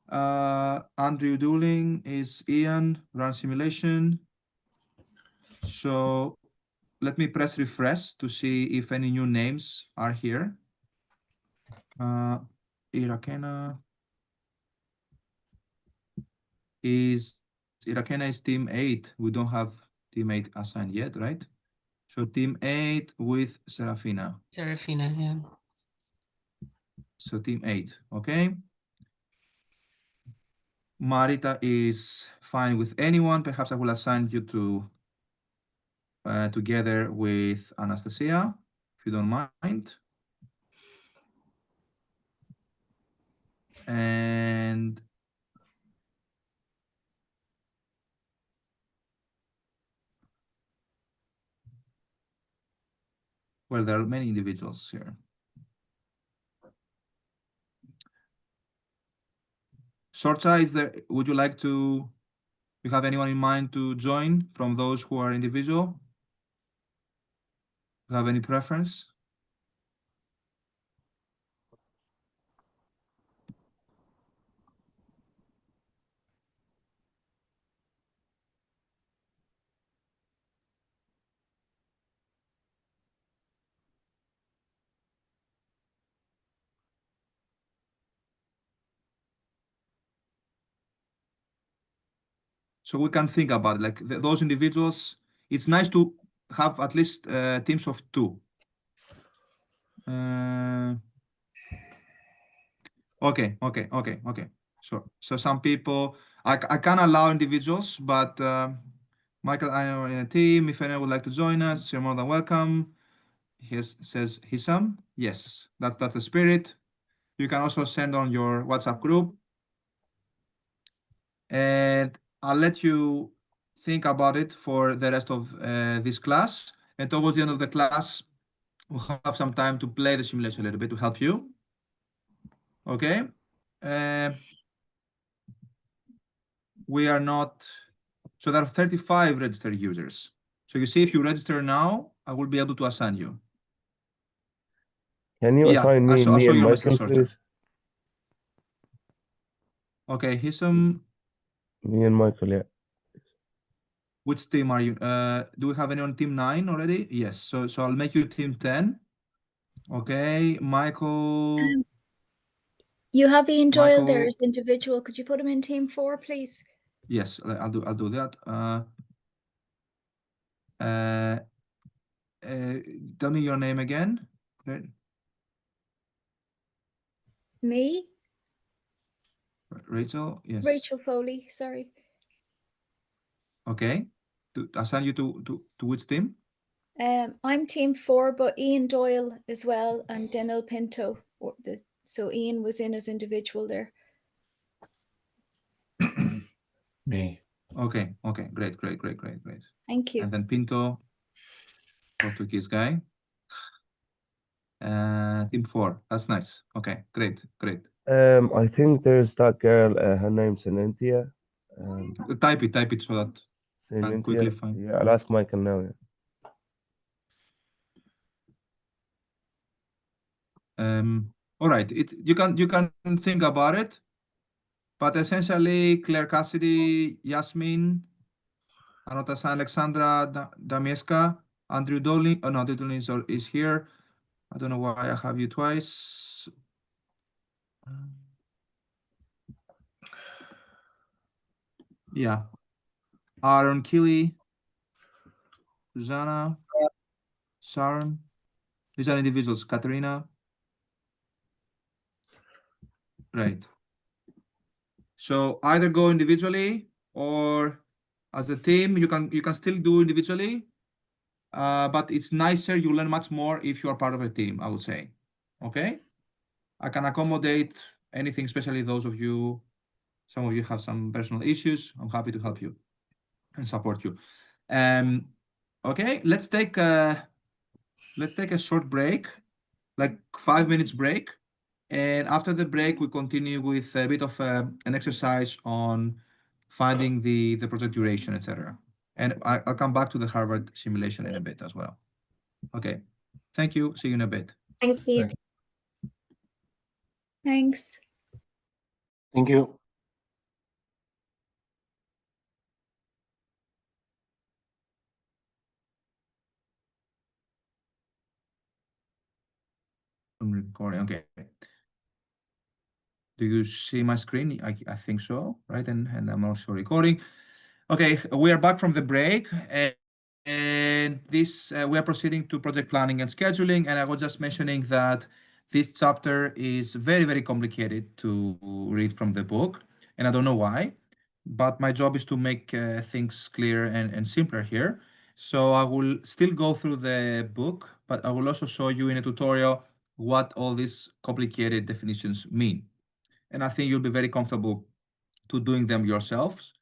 Andrew Dooling is Ian, run simulation. So let me press refresh to see if any new names are here. Irakena is team 8. We don't have team 8 assigned yet, right? So team 8 with Serafina. Serafina, yeah. So team 8, okay. Marita is fine with anyone. Perhaps I will assign you to together with Anastasia, if you don't mind. And Well, there are many individuals here. Sorcha, would you like to, you have anyone in mind to join from those who are individual? You have any preference? So we can think about it, like those individuals. It's nice to have at least teams of 2. Okay. So some people, I can allow individuals, but Michael, I know in a team. If anyone would like to join us, you're more than welcome. He says Hisam. Yes, that's the spirit. You can also send on your WhatsApp group, and I'll let you think about it for the rest of this class. And towards the end of the class, we'll have some time to play the simulation a little bit to help you. Okay. We are not, so there are 35 registered users. So you see, if you register now, I will be able to assign you. Can you assign me I'll show and you Michael, please? Okay, here's some. Me and Michael, yeah. Which team are you? Do we have anyone team 9 already? Yes. So I'll make you team 10. Okay, Michael. You have Ian Doyle there as individual. Could you put him in team 4, please? Yes, I'll do that. Tell me your name again. Me? Rachel. Yes. Rachel Foley. Sorry. Okay. To assign you to which team? I'm team 4, but Ian Doyle as well, and Denil Pinto. So Ian was in as individual there. Me. Okay. Great. Thank you. And then Pinto, Portuguese guy. Team 4. That's nice. Okay, great. I think there's that girl, her name's Cynthia. Type it so that I can quickly find. Yeah, I'll ask Michael now. Yeah. All right. You can think about it, but essentially Claire Cassidy, Yasmin, Anotas Alexandra Damieska, Andrew Dolin. Oh no, Andrew Dolin is here. I don't know why I have you twice. Yeah. Aaron Kelly, Susanna, Sharon. These are individuals. Katerina. Right. So either go individually or as a team. You can still do individually, but it's nicer. You learn much more if you are part of a team, I would say. Okay. I can accommodate anything, especially those of you. Some of you have some personal issues. I'm happy to help you and support you. Okay. Let's take a short break, like 5 minutes break. And after the break, we continue with a bit of an exercise on finding the project duration, etc. And I'll come back to the Harvard simulation in a bit as well. Okay. Thank you. See you in a bit. Thank you. Thanks. Thank you. I'm recording. Okay. Do you see my screen? I think so, right? And I'm also recording. Okay, we are back from the break, and this we are proceeding to project planning and scheduling. And I was just mentioning that this chapter is very, very complicated to read from the book, and I don't know why, but my job is to make things clear and simpler here. So I will still go through the book, but I will also show you in a tutorial what all these complicated definitions mean. And I think you'll be very comfortable to doing them yourselves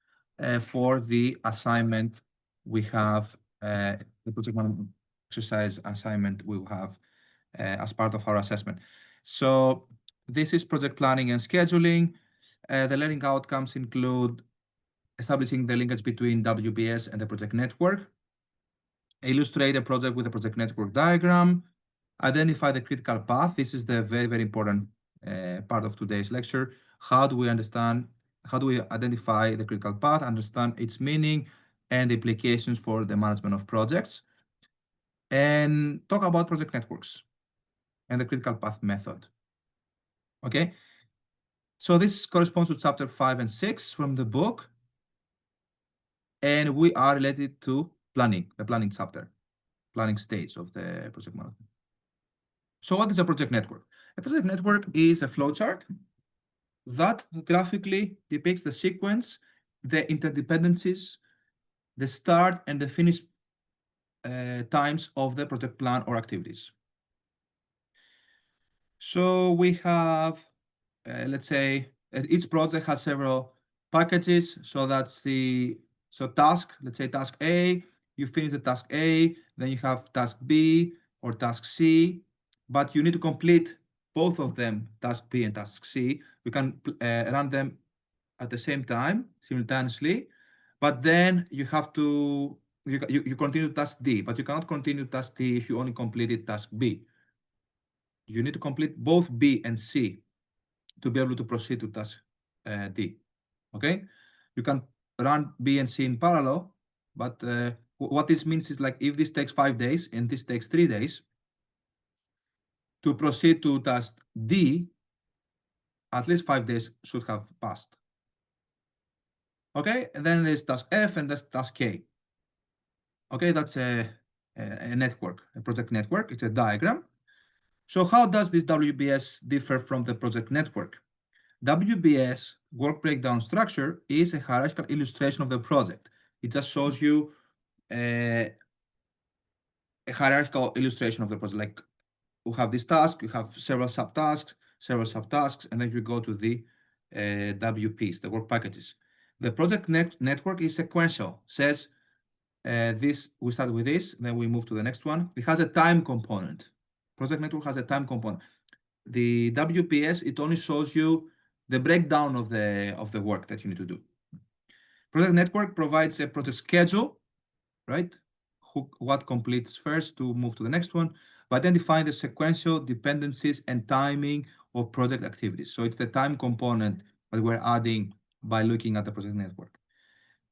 for the assignment we have, the project management exercise assignment we will have as part of our assessment. So this is project planning and scheduling. The learning outcomes include establishing the linkage between WBS and the project network, illustrate a project with a project network diagram, identify the critical path. This is the very, very important part of today's lecture. How do we identify the critical path, understand its meaning and the implications for the management of projects, and talk about project networks and the critical path method. Okay, so this corresponds to chapter 5 and 6 from the book, and we are related to planning, the planning chapter, planning stage of the project management. So what is a project network? A project network is a flowchart that graphically depicts the sequence, the interdependencies, the start and the finish times of the project plan or activities. So we have, let's say, each project has several packages. So that's task, let's say task A, you finish the task A, then you have task B or task C, but you need to complete both of them, task B and task C. You can run them at the same time, simultaneously, but then you have to, you continue task D, but you cannot continue task D if you only completed task B. You need to complete both B and C to be able to proceed to task D, okay? You can run B and C in parallel, but what this means is like if this takes 5 days and this takes 3 days, to proceed to task D, at least 5 days should have passed. Okay, and then there's task F and there's task K. Okay, that's a network, a project network. It's a diagram. So how does this WBS differ from the project network? WBS, work breakdown structure, is a hierarchical illustration of the project. It just shows you a hierarchical illustration of the project. Like you have this task, you have several subtasks, and then you go to the WPs, the work packages. The project network is sequential, says we start with this, then we move to the next one. It has a time component. Project network has a time component. The WPS, it only shows you the breakdown of the work that you need to do. Project network provides a project schedule, right? What completes first to move to the next one, by identifying the sequential dependencies and timing of project activities. So it's the time component that we're adding by looking at the project network.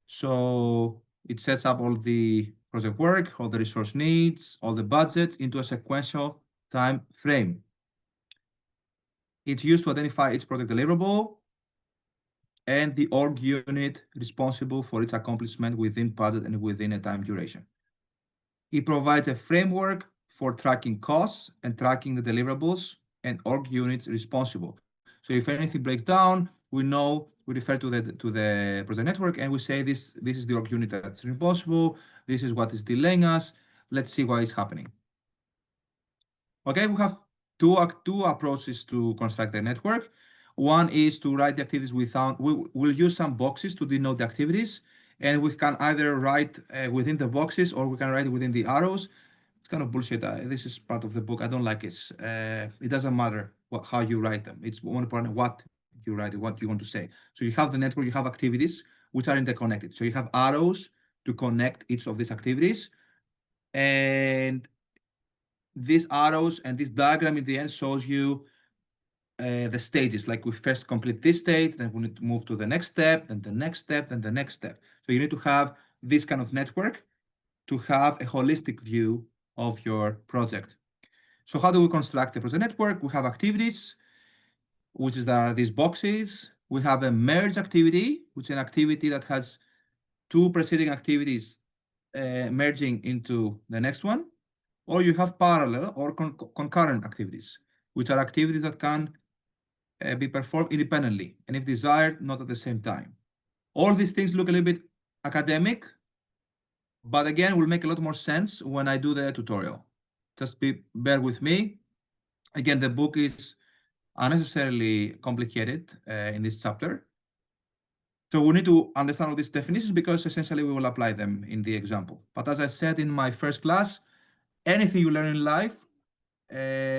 So it sets up all the project work, all the resource needs, all the budgets into a sequential time frame. It's used to identify each project deliverable and the org unit responsible for its accomplishment within budget and within a time duration. It provides a framework for tracking costs and tracking the deliverables and org units responsible. So if anything breaks down, we know, we refer to the project network and we say this is the org unit that's responsible, this is what is delaying us, let's see why it's happening. Okay, we have two approaches to construct the network. One is to write the activities we'll use some boxes to denote the activities, and we can either write within the boxes or we can write within the arrows. It's kind of bullshit. This is part of the book. I don't like it. It doesn't matter how you write them. It's more important what you write, what you want to say. So you have the network, you have activities which are interconnected. So you have arrows to connect each of these activities, and these arrows and this diagram in the end shows you the stages. Like we first complete this stage, then we need to move to the next step, then the next step, then the next step. So you need to have this kind of network to have a holistic view of your project. So how do we construct the project network? We have activities, which is there are these boxes. We have a merge activity, which is an activity that has two preceding activities merging into the next one. Or you have parallel or concurrent activities, which are activities that can be performed independently, and if desired, not at the same time. All these things look a little bit academic, but again, will make a lot more sense when I do the tutorial. Just bear with me. Again, the book is unnecessarily complicated in this chapter. So we need to understand all these definitions because essentially we will apply them in the example. But as I said in my first class, anything you learn in life,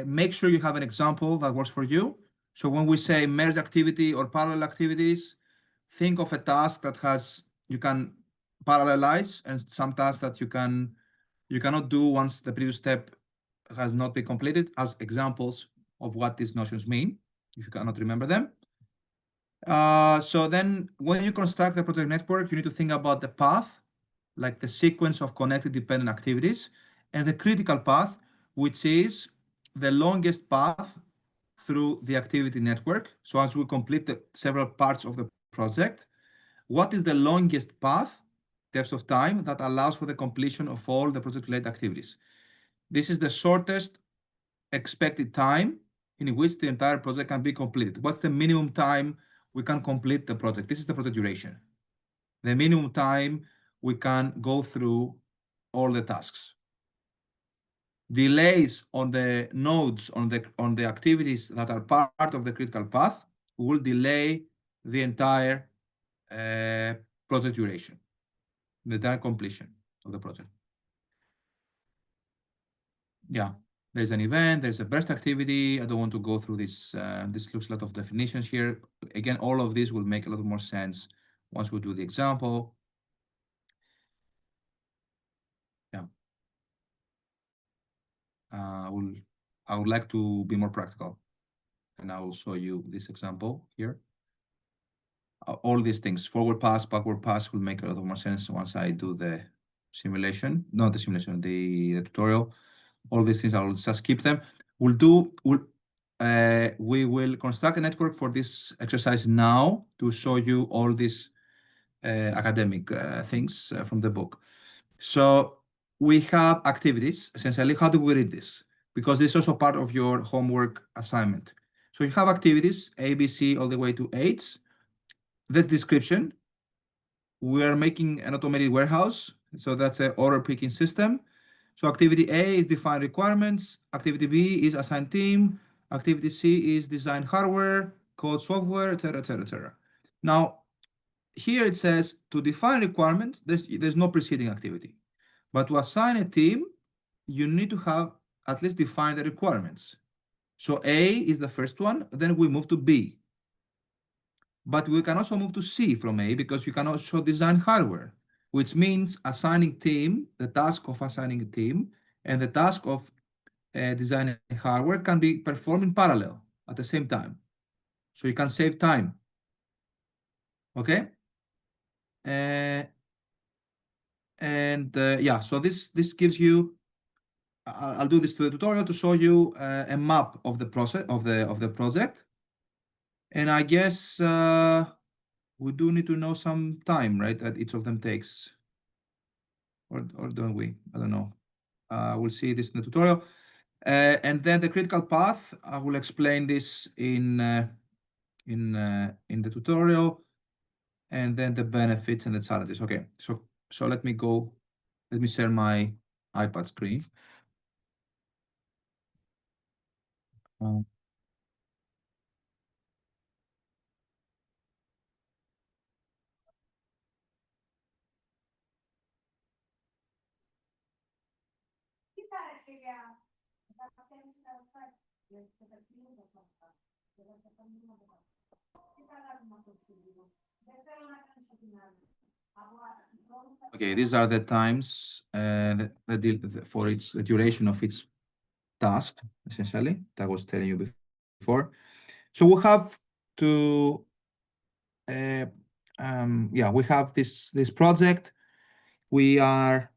make sure you have an example that works for you. So when we say merge activity or parallel activities, think of a task that you can parallelize, and some tasks that you cannot do once the previous step has not been completed, as examples of what these notions mean, if you cannot remember them. So then when you construct the project network, you need to think about the path, like the sequence of connected dependent activities, and the critical path, which is the longest path through the activity network. So as we complete the several parts of the project, what is the longest path, depth of time, that allows for the completion of all the project-related activities? This is the shortest expected time in which the entire project can be completed. What's the minimum time we can complete the project? This is the project duration. The minimum time we can go through all the tasks. Delays on the nodes, on the activities that are part of the critical path will delay the entire project duration, the entire completion of the project. Yeah, there's an event, there's a burst activity. I don't want to go through this. This looks a lot of definitions here. Again, all of this will make a lot more sense once we do the example. Yeah. I would like to be more practical, and I will show you this example here. All these things, forward pass, backward pass, will make a lot more sense once I do the simulation, not the simulation, the tutorial. All these things, I'll just skip them. We will construct a network for this exercise now to show you all these academic things from the book. So we have activities. Essentially, how do we read this? Because this is also part of your homework assignment. So you have activities, A, B, C, all the way to H. This description, we are making an automated warehouse. So that's an order picking system. So activity A is define requirements. Activity B is assign team. Activity C is design hardware, code software, etc., etc., etc. Now, here it says to define requirements, there's no preceding activity. But to assign a team, you need to have at least define the requirements. So A is the first one, then we move to B. But we can also move to C from A because you can also design hardware, which means assigning team, the task of assigning a team, and the task of designing hardware can be performed in parallel at the same time. So you can save time. Okay? Yeah, so this gives you, I'll do this to the tutorial to show you a map of the process of the project. And I guess we do need to know some time, right? That each of them takes, or don't we? I don't know. We'll see this in the tutorial. And then the critical path, I will explain this in the tutorial, and then the benefits and the challenges. Okay, so let me share my iPad screen. Okay, these are the times for the duration of each task, essentially, that I was telling you before. So we have to, we have this project. We have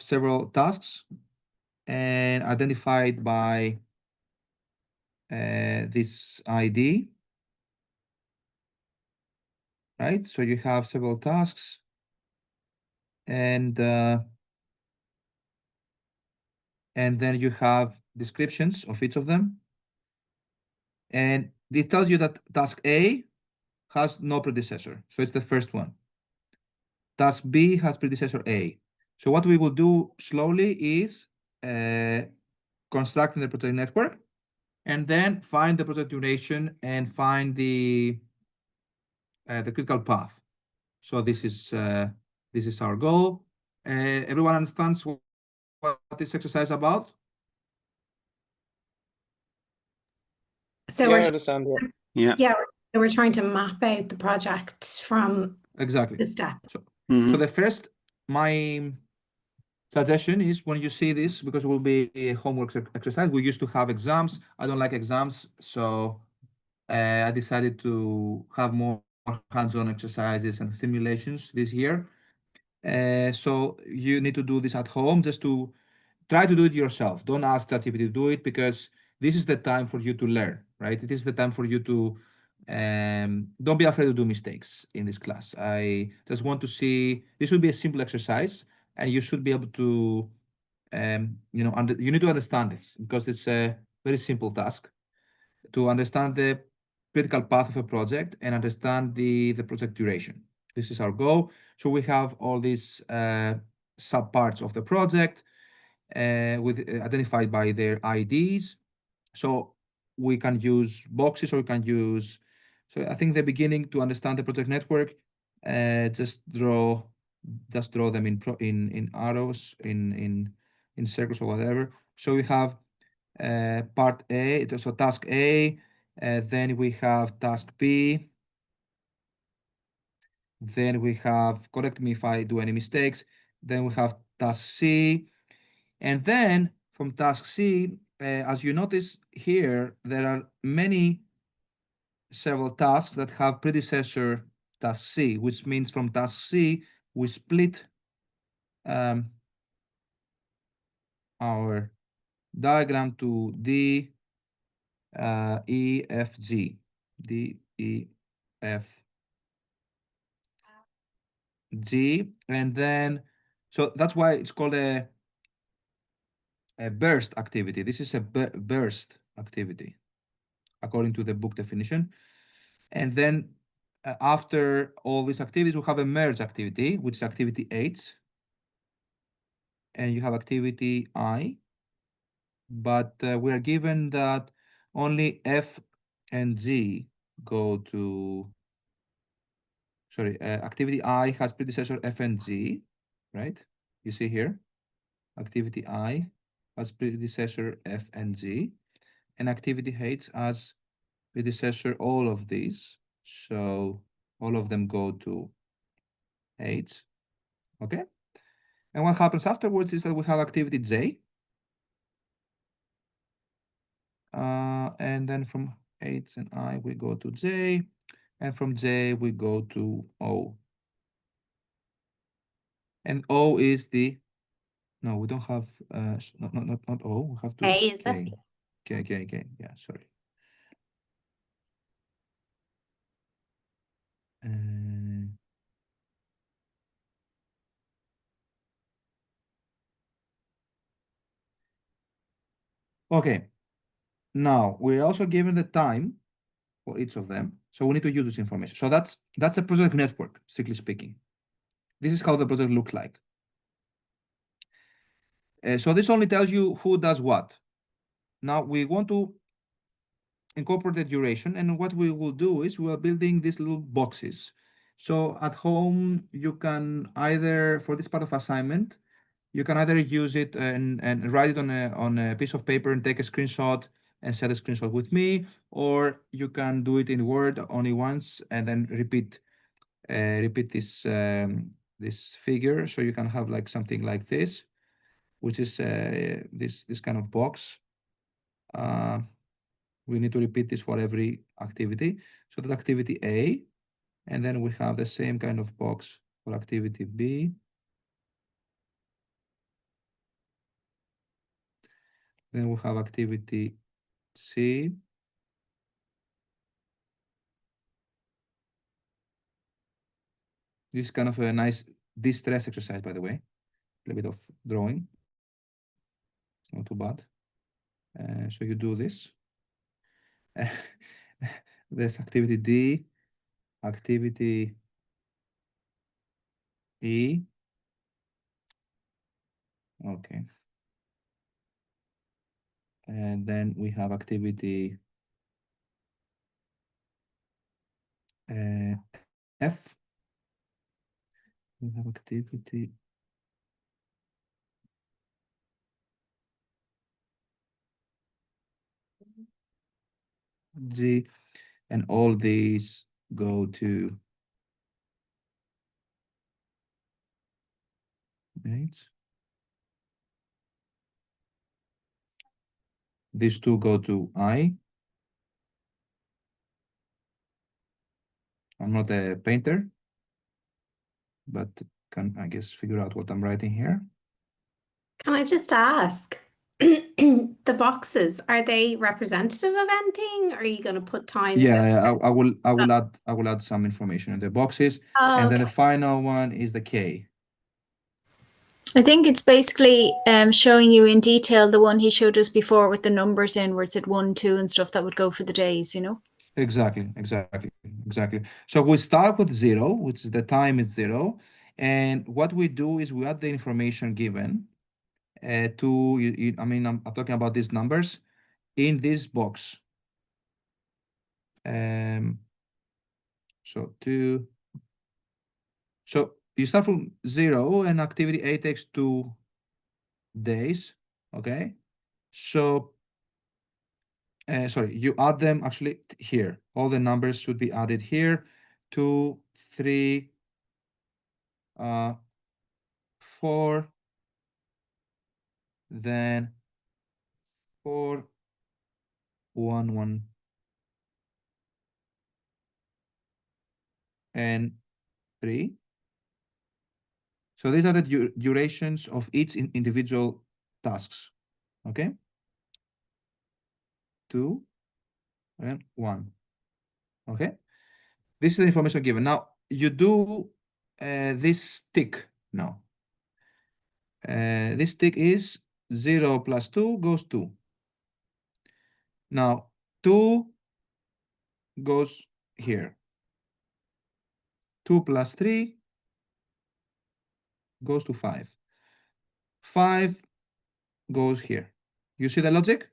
several tasks and identified by this ID, right? So you have several tasks, and then you have descriptions of each of them. And this tells you that task A has no predecessor. So it's the first one. Task B has predecessor A. So what we will do slowly is constructing the project network, and then find the project duration and find the critical path. So this is our goal. Everyone understands what this exercise about? So yeah, we're I understand. yeah, so we're trying to map out the project from exactly the step. So the first, my suggestion is when you see this, because it will be a homework exercise. We used to have exams. I don't like exams, so I decided to have more hands-on exercises and simulations this year. So you need to do this at home, just to try to do it yourself. Don't ask ChatGPT to do it, because this is the time for you to learn, right? It is the time for you to don't be afraid to do mistakes in this class. I just want to see, this will be a simple exercise, and you should be able to, you need to understand this, because it's a very simple task to understand the critical path of a project and understand the project duration. This is our goal. So we have all these subparts of the project with identified by their IDs. So we can use boxes, or we can use. So I think the beginning, to understand the project network, just draw them in arrows, in circles or whatever. So we have part A, so task A, then we have task B, then we have, correct me if I do any mistakes, then we have task C, and then from task C, as you notice here, there are several tasks that have predecessor task C, which means from task C, we split our diagram to D, E, F, G. D, E, F, G, and then, so that's why it's called a burst activity. This is a burst activity, according to the book definition. And then after all these activities, we have a merge activity, which is activity H. And you have activity I. But we are given that only F and G go to, sorry, activity I has predecessor F and G, right? You see here, activity I has predecessor F and G, and activity H has predecessor all of these. So all of them go to H, okay? And what happens afterwards is that we have activity J. And then from H and I, we go to J. And from J, we go to O. And O is the, no, we don't have, not O, we have to A, is K. it? K, yeah, sorry. Okay, now we're also given the time for each of them. So we need to use this information. So that's a project network, strictly speaking. This is how the project looks like. So this only tells you who does what. Now we want to incorporate the duration, and what we will do is we are building these little boxes. So at home, you can either, for this part of assignment, you can either use it and write it on a piece of paper and take a screenshot and share the screenshot with me, or you can do it in Word only once and then repeat this figure. So you can have like something like this, which is this kind of box. We need to repeat this for every activity. So that's activity A, and then we have the same kind of box for activity B. Then we have activity C. This is kind of a nice distress exercise, by the way. A little bit of drawing. Not too bad. So you do this. This activity D, activity E. Okay. And then we have activity F. We have activity G, and all these go to 8. These two go to I. I'm not a painter, but can, I guess, figure out what I'm writing here. Can I just ask, the boxes, are they representative of anything? Or are you going to put time? Yeah, I will add some information in the boxes. Oh, and then the final one is the K. I think it's basically showing you in detail the one he showed us before with the numbers in, where it's at 1, 2 and stuff that would go for the days, you know? Exactly. So we start with 0, which is the time is 0. And what we do is we add the information given to, I mean, I'm talking about these numbers in this box. So you start from 0 and activity A takes 2 days. Okay. So, sorry, you add them actually here. All the numbers should be added here. 2, 3, 4, then 4, 1, 1, and 3. So these are the durations of each individual tasks. Okay. 2 and 1. Okay. This is the information given. Now you do this tick now. This tick is 0 plus 2 goes 2. Now 2 goes here. 2 plus 3 goes to 5. 5 goes here. You see the logic?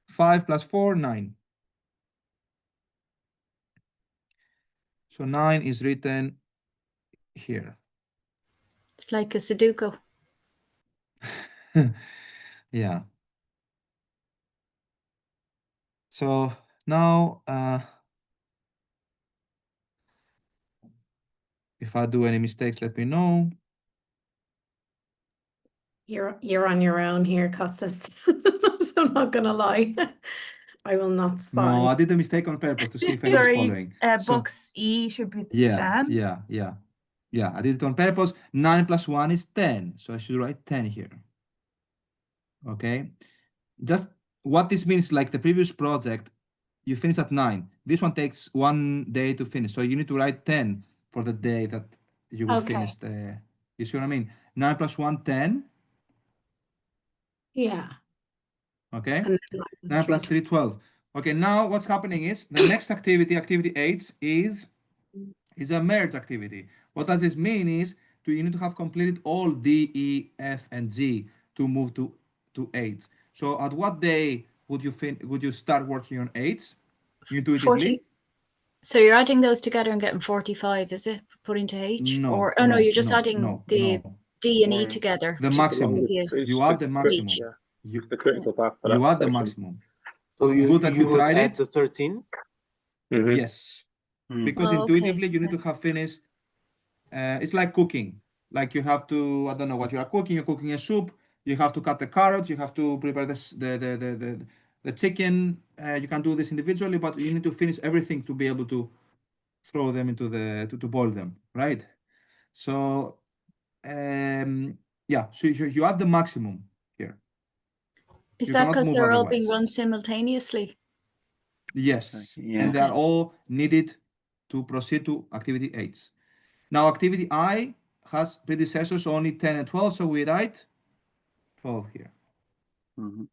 5 plus 4, 9. So 9 is written here. It's like a Sudoku. Yeah. So now, if I do any mistakes, let me know. You're on your own here, Costas. So I'm not gonna lie. I will not spy. No, I did a mistake on purpose to see if anyone's following. Box E should be 10. Yeah. I did it on purpose. 9 plus 1 is 10. So I should write 10 here. Okay. Just what this means, like the previous project, you finish at 9. This one takes 1 day to finish. So you need to write 10 for the day that you will finish the. You see what I mean? 9 plus 1, 10. Yeah. Okay. 9 plus 3, 12. Okay, now what's happening is the next activity, activity 8, is a merge activity. What does this mean is you need to have completed all D, E, F, and G to move to 8. So at what day would you start working on 8 intuitively? 40. So you're adding those together and getting 45, is it? Put into H? No. Or no, you're just adding the D and E No. together. The maximum. You add the maximum. The critical path for You that add the section. maximum. So Good that you would tried add it. the 13? Yes. Because intuitively you need to have finished. It's like cooking. Like you have to, I don't know what you are cooking. You're cooking a soup. You have to cut the carrots. You have to prepare the chicken. You can do this individually, but you need to finish everything to be able to throw them into to boil them, right? So, yeah. So you add the maximum here. Is You that cannot because move they're all being otherwise. run simultaneously? Yes, and they are all needed to proceed to activity 8. Now, activity I has predecessors only 10 and 12, so we write 12 here. And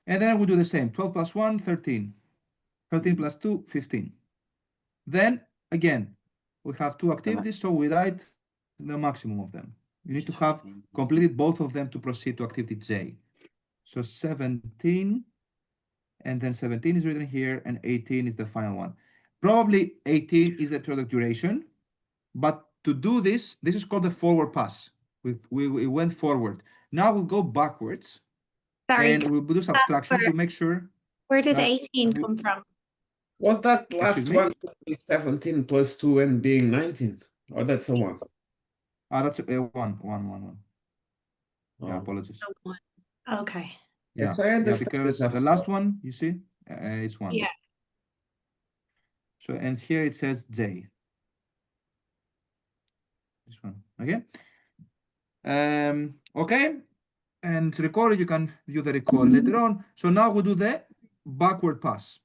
then we do the same. 12 plus 1, 13. 13 plus 2, 15. Then, again, we have 2 activities, so we write the maximum of them. You need to have completed both of them to proceed to activity J. So 17, and then 17 is written here, and 18 is the final one. Probably 18 is the product duration, but to do this, this is called the forward pass. We went forward. Now we'll go backwards. Sorry, and we'll do subtraction to make sure. Where did 18 come from? Was that Excuse last me? one 17 plus 2 and being 19? Or that's a 1? That's a 1. Yeah, Oh. apologies. Okay. Yeah, So I understand because this the last one, you see, is 1. Yeah. So, and here it says J. This one, okay? Okay, and record, you can view the record later on. So now we do the backward pass.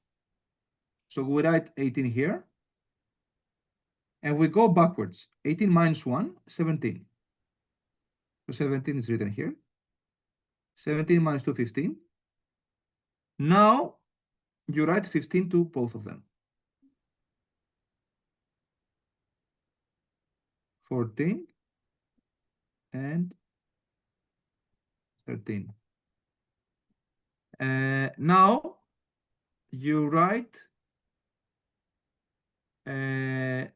So we write 18 here, and we go backwards. 18 minus 1, 17. So 17 is written here. 17 minus 2, 15. Now you write 15 to both of them. 14 and 13. Now you write the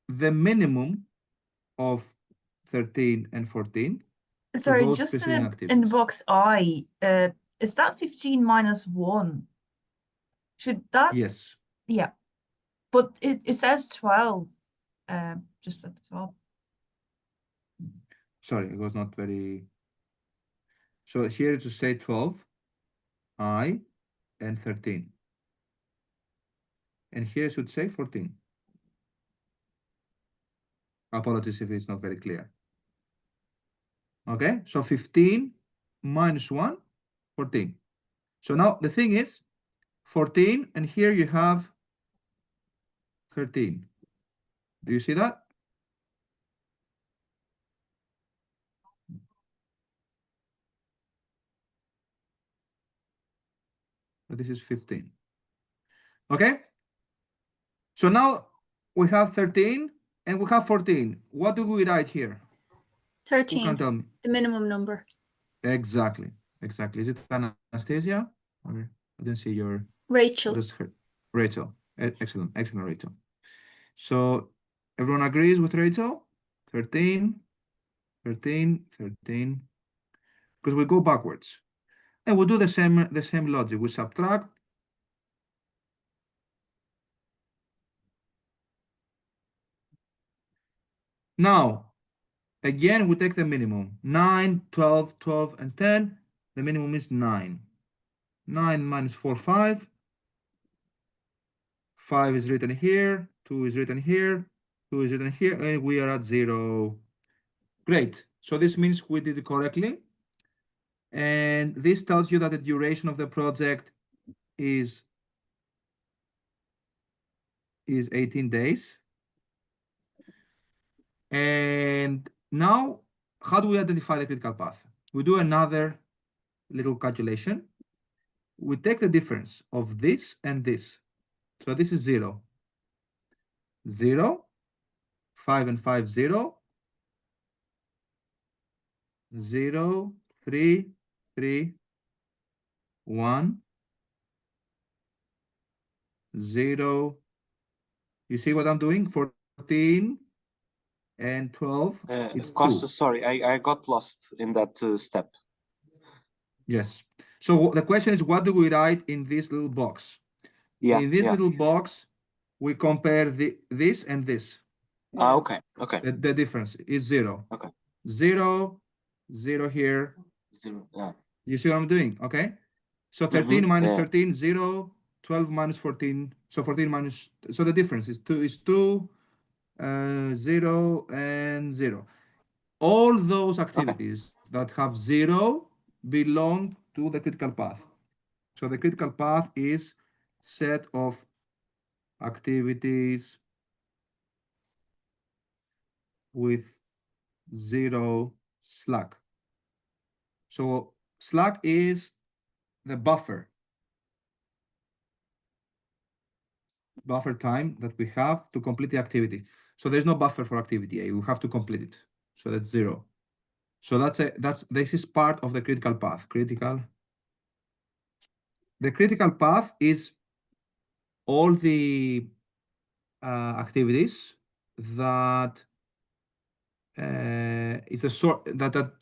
minimum of 13 and 14. Sorry, just in box I, is that 15 minus 1? Should that? Yes. Yeah. But it says 12 just at the top. Sorry, it was not very. So here to say 12, I, and 13. And here it should say 14. Apologies if it's not very clear. Okay, so 15 minus 1, 14. So now the thing is 14, and here you have 13. Do you see that? But this is 15. Okay, so now we have 13 and we have 14. What do we write here? 13. Who can tell me? The minimum number. Exactly. Is it Anastasia? Or I didn't see your. Rachel. Rachel. Excellent, Rachel. So everyone agrees with Rachel? 13, 13, 13. Because we go backwards. And we'll do the same logic. We subtract. Now, again, we take the minimum. 9, 12, 12, and 10. The minimum is 9. 9 minus 4, 5. 5 is written here. 2 is written here. 2 is written here. And we are at 0. Great. So this means we did it correctly. And this tells you that the duration of the project is 18 days. And now, how do we identify the critical path? We do another little calculation. We take the difference of this and this. So this is 0. 0, 5 and 5, 0. 0, 3, 3, 1, 0. You see what I'm doing? 14 and 12. It's Costa, 2. sorry, I got lost in that step. Yes. So the question is, what do we write in this little box? Yeah. In this little box, we compare this and this. Okay. The difference is 0. Okay. 0, 0 here. 0. Yeah. You see what I'm doing? Okay. So 13 minus 13, 0. 12 minus 14. So 14 minus. So the difference is 2. 0 and 0. All those activities that have 0 belong to the critical path. So the critical path is set of activities with 0 slack. So slack is the buffer time that we have to complete the activity. So there's no buffer for activity A. We have to complete it. So that's 0. So this is part of the critical path. The critical path is all the activities that is a sort that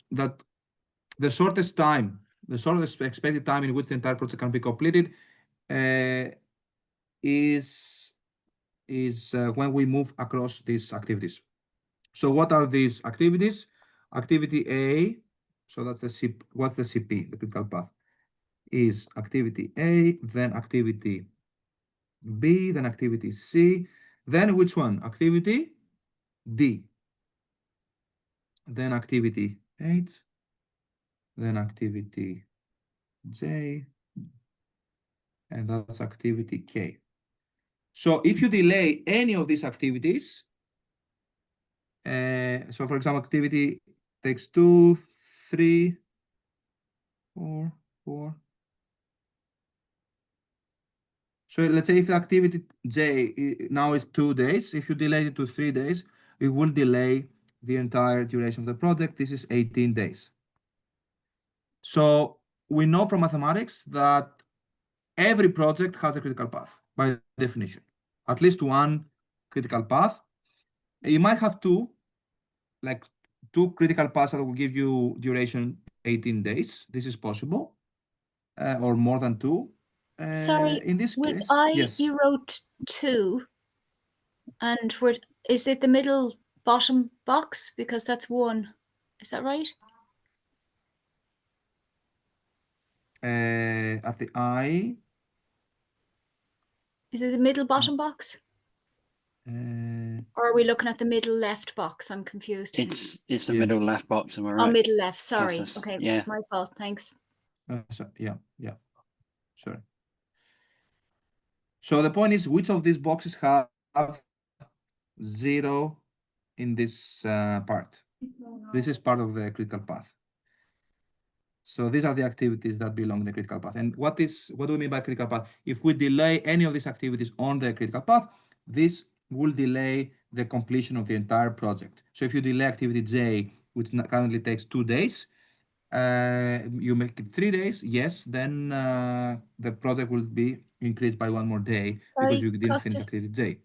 the shortest time the sort of expected time in which the entire project can be completed is when we move across these activities. So what are these activities? Activity A, so that's the CP, what's the CP, the critical path, is activity A, then activity B, then activity C, then which one? Activity D, then activity H, then activity J, and that's activity K. So if you delay any of these activities, so for example, activity takes 2, 3, 4, 4. So let's say if the activity J now is 2 days, if you delay it to 3 days, it will delay the entire duration of the project. This is 18 days. So we know from mathematics that every project has a critical path by definition, at least one critical path. You might have two, like 2 critical paths that will give you duration 18 days. This is possible, or more than 2. Sorry, in this with case, I, yes. you wrote 2, and is it the middle bottom box? Because that's 1. Is that right? At the I. Is it the middle bottom box? Or are we looking at the middle left box? I'm confused. It's the middle left box, am I right? Oh, middle left, sorry. Costas. Okay, Yeah. my fault, thanks. Yeah, sorry. So the point is, which of these boxes have 0 in this part? This is part of the critical path. So these are the activities that belong in the critical path. And what do we mean by critical path? If we delay any of these activities on the critical path, this will delay the completion of the entire project. So if you delay activity J, which currently takes 2 days, you make it 3 days, yes, then the project will be increased by 1 more day. Sorry, because you didn't finish Costas, activity J.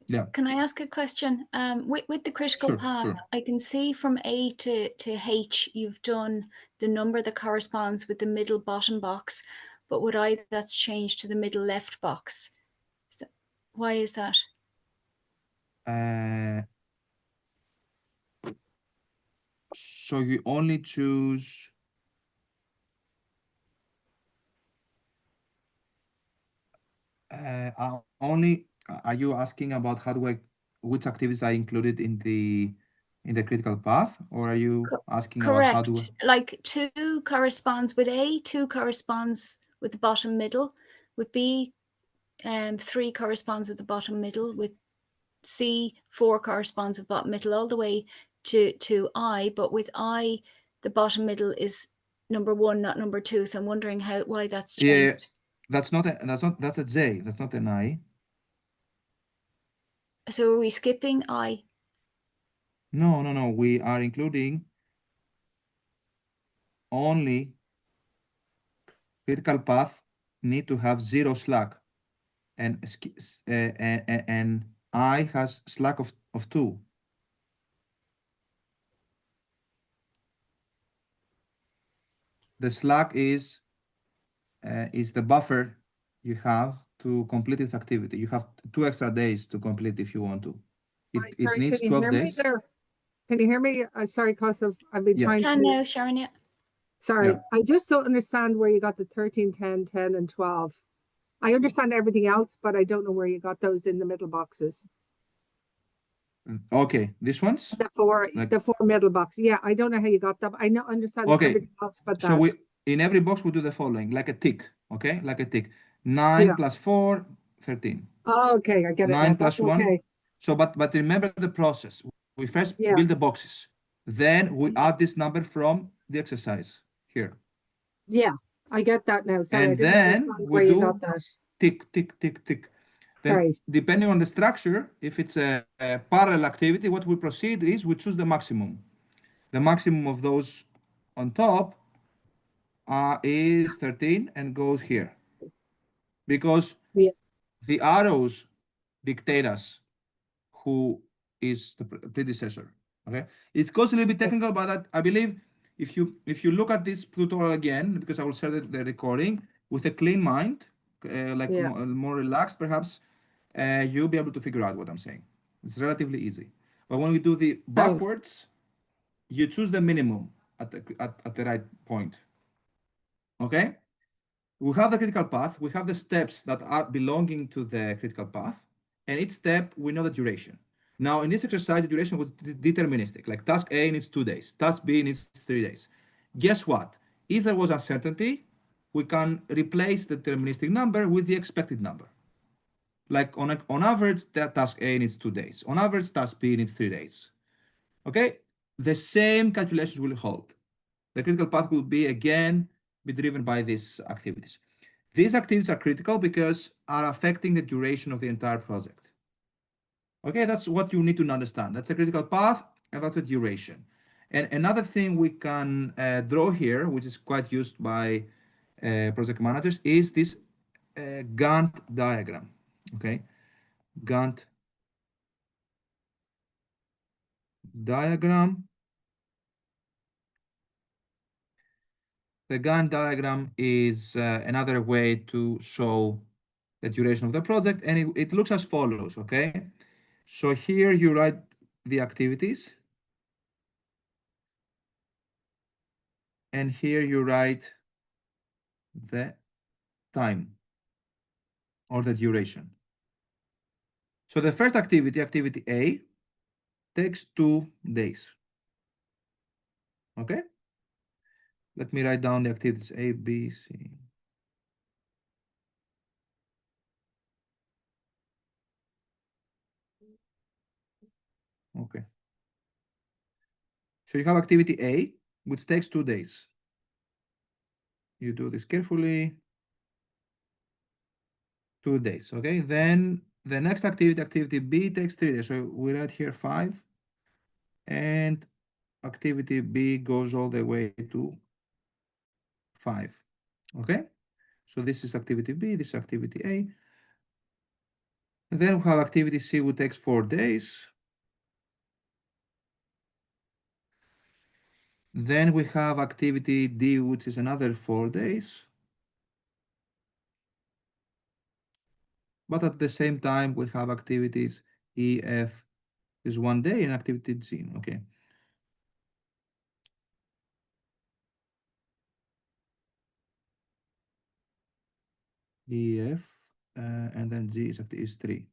Yeah. Can I ask a question? With the critical path, Sure. I can see from A to H, you've done the number that corresponds with the middle bottom box, but with I, that's changed to the middle left box. Why is that? So you only choose are you asking about which activities are included in the critical path, or are you asking about how do like 2 corresponds with A, 2 corresponds with the bottom middle, with B 3 corresponds with the bottom middle, with C 4 corresponds with bottom middle, all the way to I, but with I the bottom middle is number 1, not number 2. So I'm wondering why that's changed. Yeah, that's a J, that's not an I. So are we skipping I? No, we are including only critical path need to have 0 slack, and I has slack of 2. The slack is the buffer you have to complete this activity. You have 2 extra days to complete if you want to. It needs 12 days. Can you hear me? Sorry, Costa, I've been trying to. Now, Sharon, yeah. Sorry, I just don't understand where you got the 13, 10, 10, and 12. I understand everything else, but I don't know where you got those in the middle boxes. Okay, these ones? The 4 middle boxes. Yeah, I don't know how you got them. I understand everything else but that. So in every box we do the following, like a tick, okay? Like a tick. 9 plus 4, 13. Oh, okay, I get it. 9 plus 1. Okay. So, but remember the process. We first build the boxes. Then we add this number from the exercise here. Yeah, I get that now. Sorry, and then we do tick, tick, tick, tick. Then, depending on the structure, if it's a parallel activity, what we proceed is we choose the maximum. The maximum of those on top is 13 and goes here. Because the arrows dictate us who is the predecessor. Okay, it goes a little bit technical, but I believe if you look at this tutorial again, because I will share the recording with a clean mind, more relaxed, perhaps you'll be able to figure out what I'm saying. It's relatively easy. But when we do the backwards, you choose the minimum at the right point. Okay? We have the critical path. We have the steps that are belonging to the critical path. And each step, we know the duration. Now, in this exercise, the duration was deterministic. Like task A needs 2 days. Task B needs 3 days. Guess what? If there was uncertainty, we can replace the deterministic number with the expected number. Like on average, that task A needs 2 days. On average, task B needs 3 days. Okay? The same calculations will hold. The critical path will be driven by these activities. These activities are critical because are affecting the duration of the entire project. Okay, that's what you need to understand. That's a critical path, and that's a duration. And another thing we can draw here, which is quite used by project managers, is this Gantt diagram. Okay, Gantt diagram. The Gantt diagram is another way to show the duration of the project, and it looks as follows, okay? So here you write the activities, and here you write the time or the duration. So the first activity, activity A, takes 2 days, okay? Let me write down the activities A, B, C. Okay. So you have activity A, which takes 2 days. You do this carefully. 2 days, okay? Then the next activity, activity B, takes 3 days. So we write here 5. And activity B goes all the way to 5, okay? So this is activity B, this is activity A. And then we have activity C, which takes 4 days. Then we have activity D, which is another 4 days. But at the same time, we have activities E, F is 1 day, and activity G, okay? E, F, and then G is 3.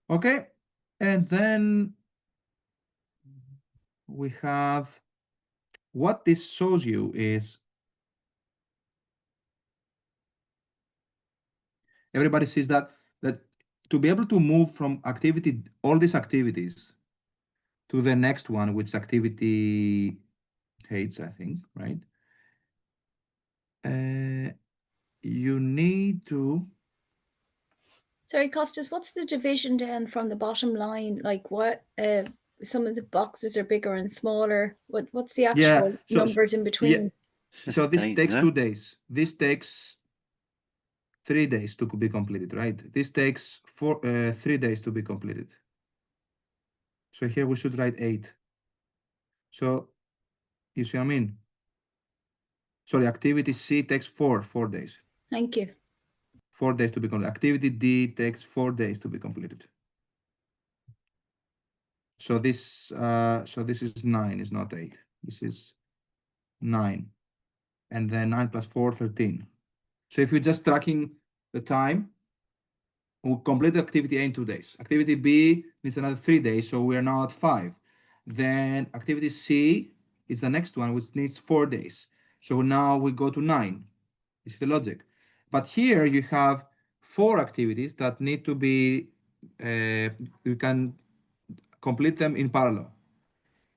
Okay, and then we have, what this shows you is, everybody sees that to be able to move from all these activities to the next one, which activity H, I think, right? You need to. Sorry, Costas, what's the division then from the bottom line? Like what? Some of the boxes are bigger and smaller. What's the actual numbers in between? Yeah. So this takes 2 days. This takes 3 days to be completed, right? This takes 3 days to be completed. So here we should write 8. So you see what I mean? Sorry, activity C takes 4 days. Thank you. 4 days to be completed. Activity D takes 4 days to be completed. So this is 9, it's not 8. This is 9. And then 9 plus 4, 13. So if you're just tracking the time, we'll complete activity A in 2 days. Activity B needs another 3 days, so we are now at 5. Then activity C is the next one, which needs 4 days. So now we go to 9. This is the logic. But here you have 4 activities that need to be, you can complete them in parallel.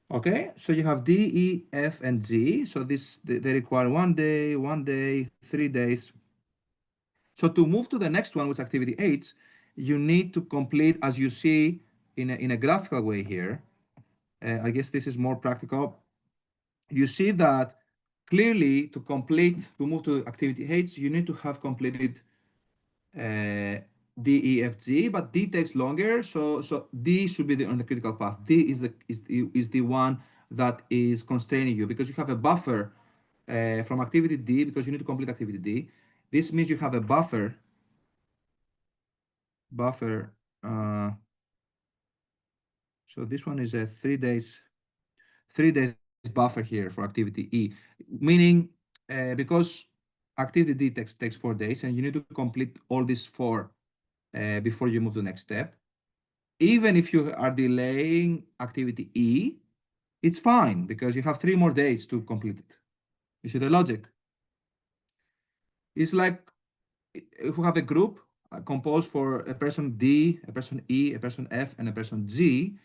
Okay, so you have D, E, F, and G. So they require 1 day, 3 days. So to move to the next one, which is activity H, you need to complete, as you see in a graphical way here. I guess this is more practical. You see that clearly to move to activity H, you need to have completed D, E, F, G, but D takes longer, so D should be on the critical path. D is the one that is constraining you because you have a buffer from activity D because you need to complete activity D. This means you have a buffer. So this one is a 3 days buffer here for activity E, meaning because activity D takes 4 days and you need to complete all these 4 before you move to the next step. Even if you are delaying activity E, it's fine because you have 3 more days to complete it. You see the logic? It's like if we have a group composed for a person D, a person E, a person F, and a person G,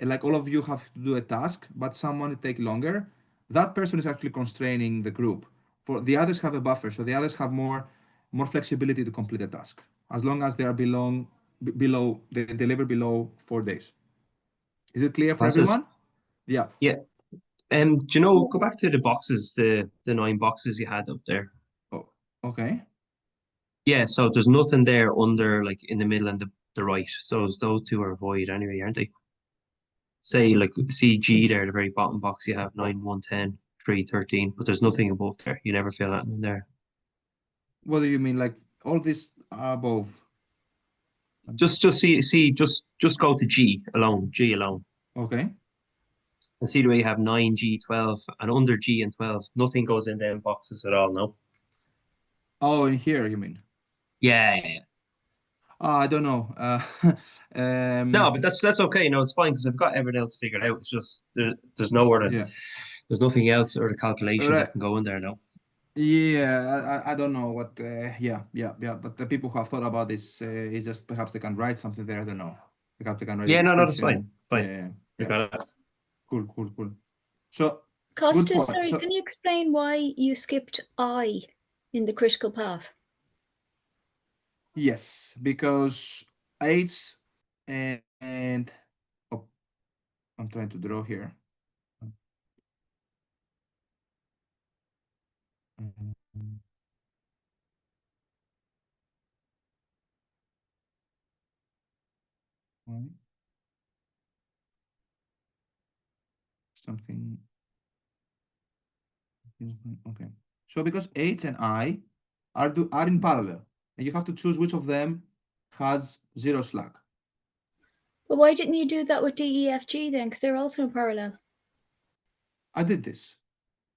like all of you have to do a task, but someone take longer. That person is actually constraining the group. For the others have a buffer, so the others have more flexibility to complete the task, as long as they are below they deliver below 4 days. Is it clear for everyone? Yeah. Yeah. Do you know, go back to the boxes, the 9 boxes you had up there. Oh, okay. Yeah, so there's nothing there under, like in the middle and the right. So those 2 are void anyway, aren't they? Say like CG there, the very bottom box you have 9, 1, 10, 3, 13, but there's nothing above there. You never fill that in there. What do you mean, like all this above? Just go to G alone, G alone. Okay. And see the way you have 9, G, 12, and under G and 12, nothing goes in them boxes at all, no? Oh, in here, you mean? Yeah. I don't know. No, but that's okay. No, it's fine because I've got everything else figured out. It's just there's nowhere to, there's nothing else or the calculations that can go in there now. Yeah, I don't know what. Yeah. But the people who have thought about this is just perhaps they can write something there. I don't know. Perhaps they can write a No, that's description. fine. Yeah. Got it. Cool. So, Costas, good point. sorry, can you explain why you skipped I in the critical path? Yes, because H and oh, I'm trying to draw here. Something. Okay. So because H and I are in parallel, and you have to choose which of them has 0 slack. But why didn't you do that with D, E, F, G then? Because they're also in parallel. I did this.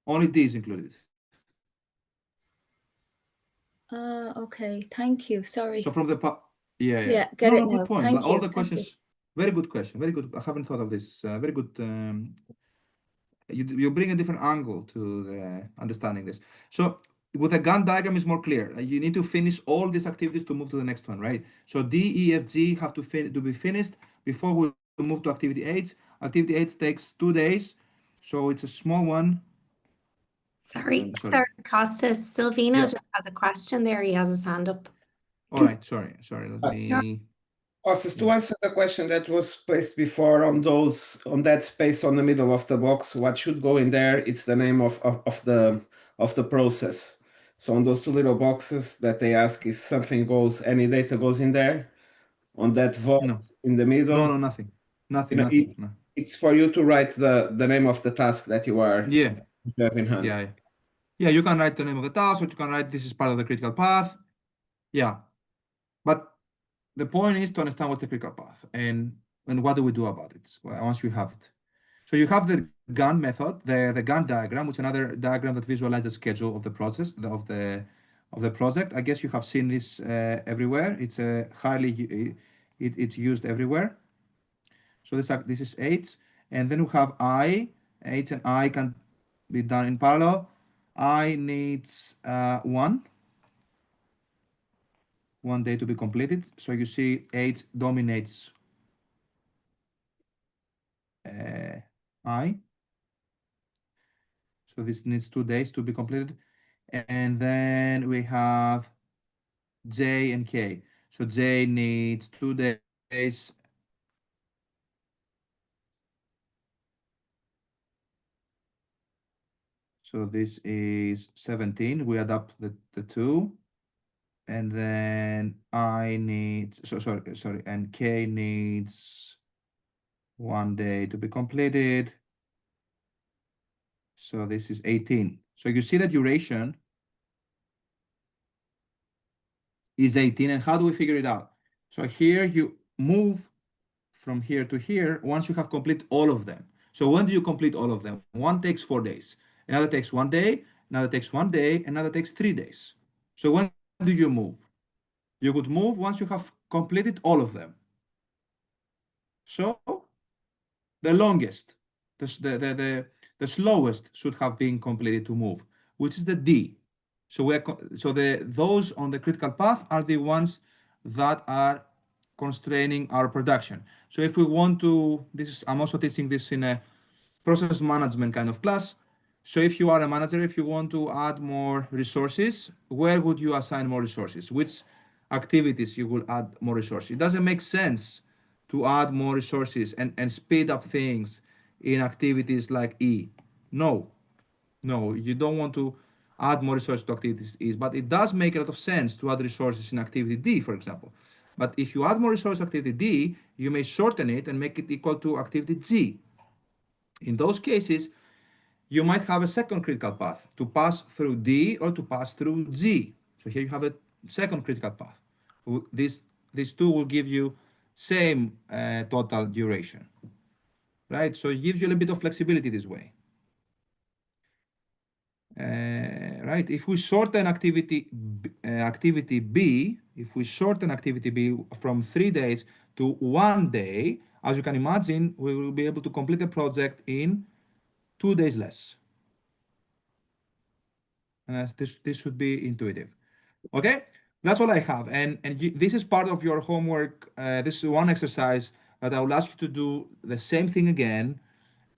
Only D is included. Okay. Thank you. Sorry. So from the Yeah, get it now. Good point. Thank All you. the questions. Very good question. Very good. I haven't thought of this. Very good. You bring a different angle to the understanding this. So with a Gantt diagram is more clear. You need to finish all these activities to move to the next one, right? So D, E, F, G have to be finished before we move to activity H. Activity H takes 2 days, so it's a small one. Sorry, Costas. Silvino just has a question there. He has his hand up. All right, sorry. Let me. Costas, to answer the question that was placed before on that space on the middle of the box, what should go in there? It's the name of the process. So on those 2 little boxes that they ask if something goes, any data goes in there, on that void in the middle. No, nothing. Nothing. No. It's for you to write the name of the task that you are have in hand. Yeah, you can write the name of the task, or you can write this is part of the critical path. Yeah. But the point is to understand what's the critical path and what do we do about it once you have it. So you have the Gantt method, the Gantt diagram, which is another diagram that visualizes the schedule of the process of the project. I guess you have seen this everywhere. It's it's used everywhere. So this is H, and then we have I. H and I can be done in parallel. I needs 1 day to be completed. So you see H dominates I. So this needs 2 days to be completed. And then we have J and K. So J needs 2 days. So this is 17. We adapt the 2. And then I need, sorry, and K needs 1 day to be completed. So this is 18. So you see the duration is 18. And how do we figure it out? So here you move from here to here once you have completed all of them. So when do you complete all of them? One takes 4 days, another takes 1 day, another takes 1 day, another takes 3 days. So when do you move? You would move once you have completed all of them. So the longest, the slowest should have been completed to move, which is the D. So those on the critical path are the ones that are constraining our production. So if we want to, I'm also teaching this in a process management kind of class. So if you are a manager, if you want to add more resources, where would you assign more resources? Which activities you will add more resources? It doesn't make sense to add more resources and speed up things in activities like E. No, you don't want to add more resources to activities E, but it does make a lot of sense to add resources in activity D, for example. But if you add more resources to activity D, you may shorten it and make it equal to activity G. In those cases, you might have a second critical path to pass through D or to pass through G. So here you have a second critical path. These two will give you same total duration, right? So it gives you a little bit of flexibility this way. Right? If we shorten activity B, from 3 days to 1 day, as you can imagine, we will be able to complete the project in 2 days less. And this should be intuitive. Okay, that's all I have. And this is part of your homework. This is one exercise that I will ask you to do the same thing again.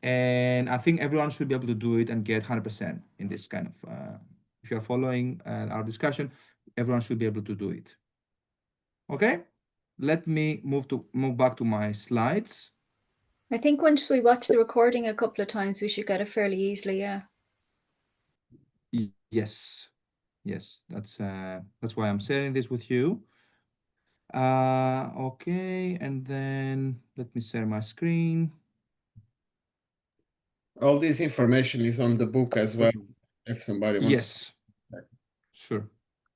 And I think everyone should be able to do it and get 100% in this kind of, if you're following our discussion, everyone should be able to do it. Okay, let me move back to my slides. I think once we watch the recording a couple of times, we should get it fairly easily, yeah. Yes, that's why I'm sharing this with you. Okay, and then let me share my screen. All this information is on the book as well, if somebody wants. Yes, sure.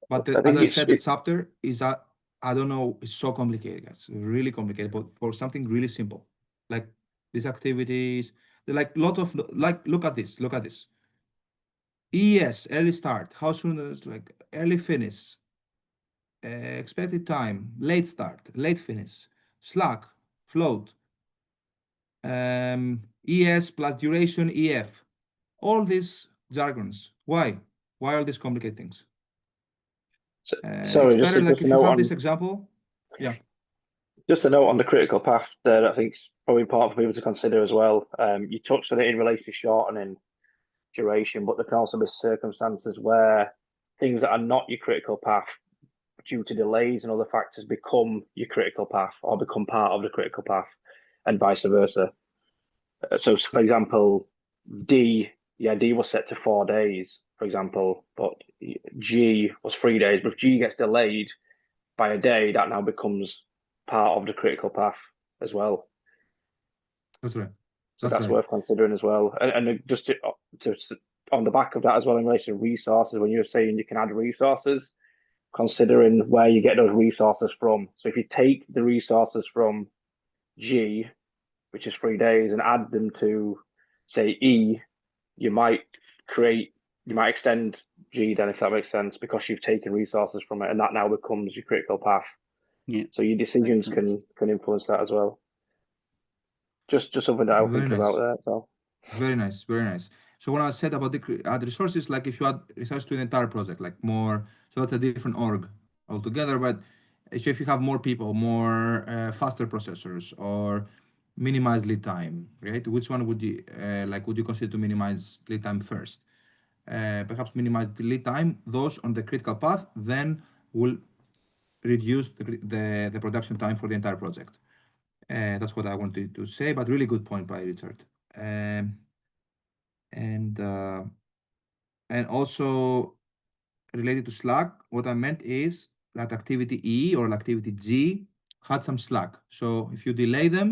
But as I said, the chapter is, I don't know, it's so complicated, guys. Really complicated, but for something really simple, like these activities, they're like look at this. ES, early start, how soon is like early finish, expected time, late start, late finish, slack, float, ES plus duration, EF, all these jargons. Why all these complicated things? Sorry, it's better like if you have this example. Yeah. Just a note on the critical path that I think is probably important for people to consider as well. You touched on it in relation to shortening duration, but there can also be circumstances where things that are not your critical path due to delays and other factors become your critical path or become part of the critical path and vice versa. So for example, D was set to 4 days, for example, but G was 3 days. But if G gets delayed by a day, that now becomes part of the critical path as well. That's right. So that's worth considering as well. And just to on the back of that as well, in relation to resources, when you're saying you can add resources, considering where you get those resources from. So if you take the resources from G, which is 3 days, and add them to, say, E, you might extend G then, if that makes sense, because you've taken resources from it, and that now becomes your critical path. Yeah. So your decisions can influence that as well. Just something that I'm thinking about there. So very nice. So when I said about the add resources, like if you add resources to the entire project, like more, so that's a different org altogether. But if you have more people, more faster processors, or minimize lead time, right? Which one would you would you consider to minimize lead time first? Perhaps minimize the lead time. Those on the critical path then will reduce the production time for the entire project. That's what I wanted to say, but really good point by Richard. And also related to Slack, what I meant is that activity E or activity G had some slack. So if you delay them,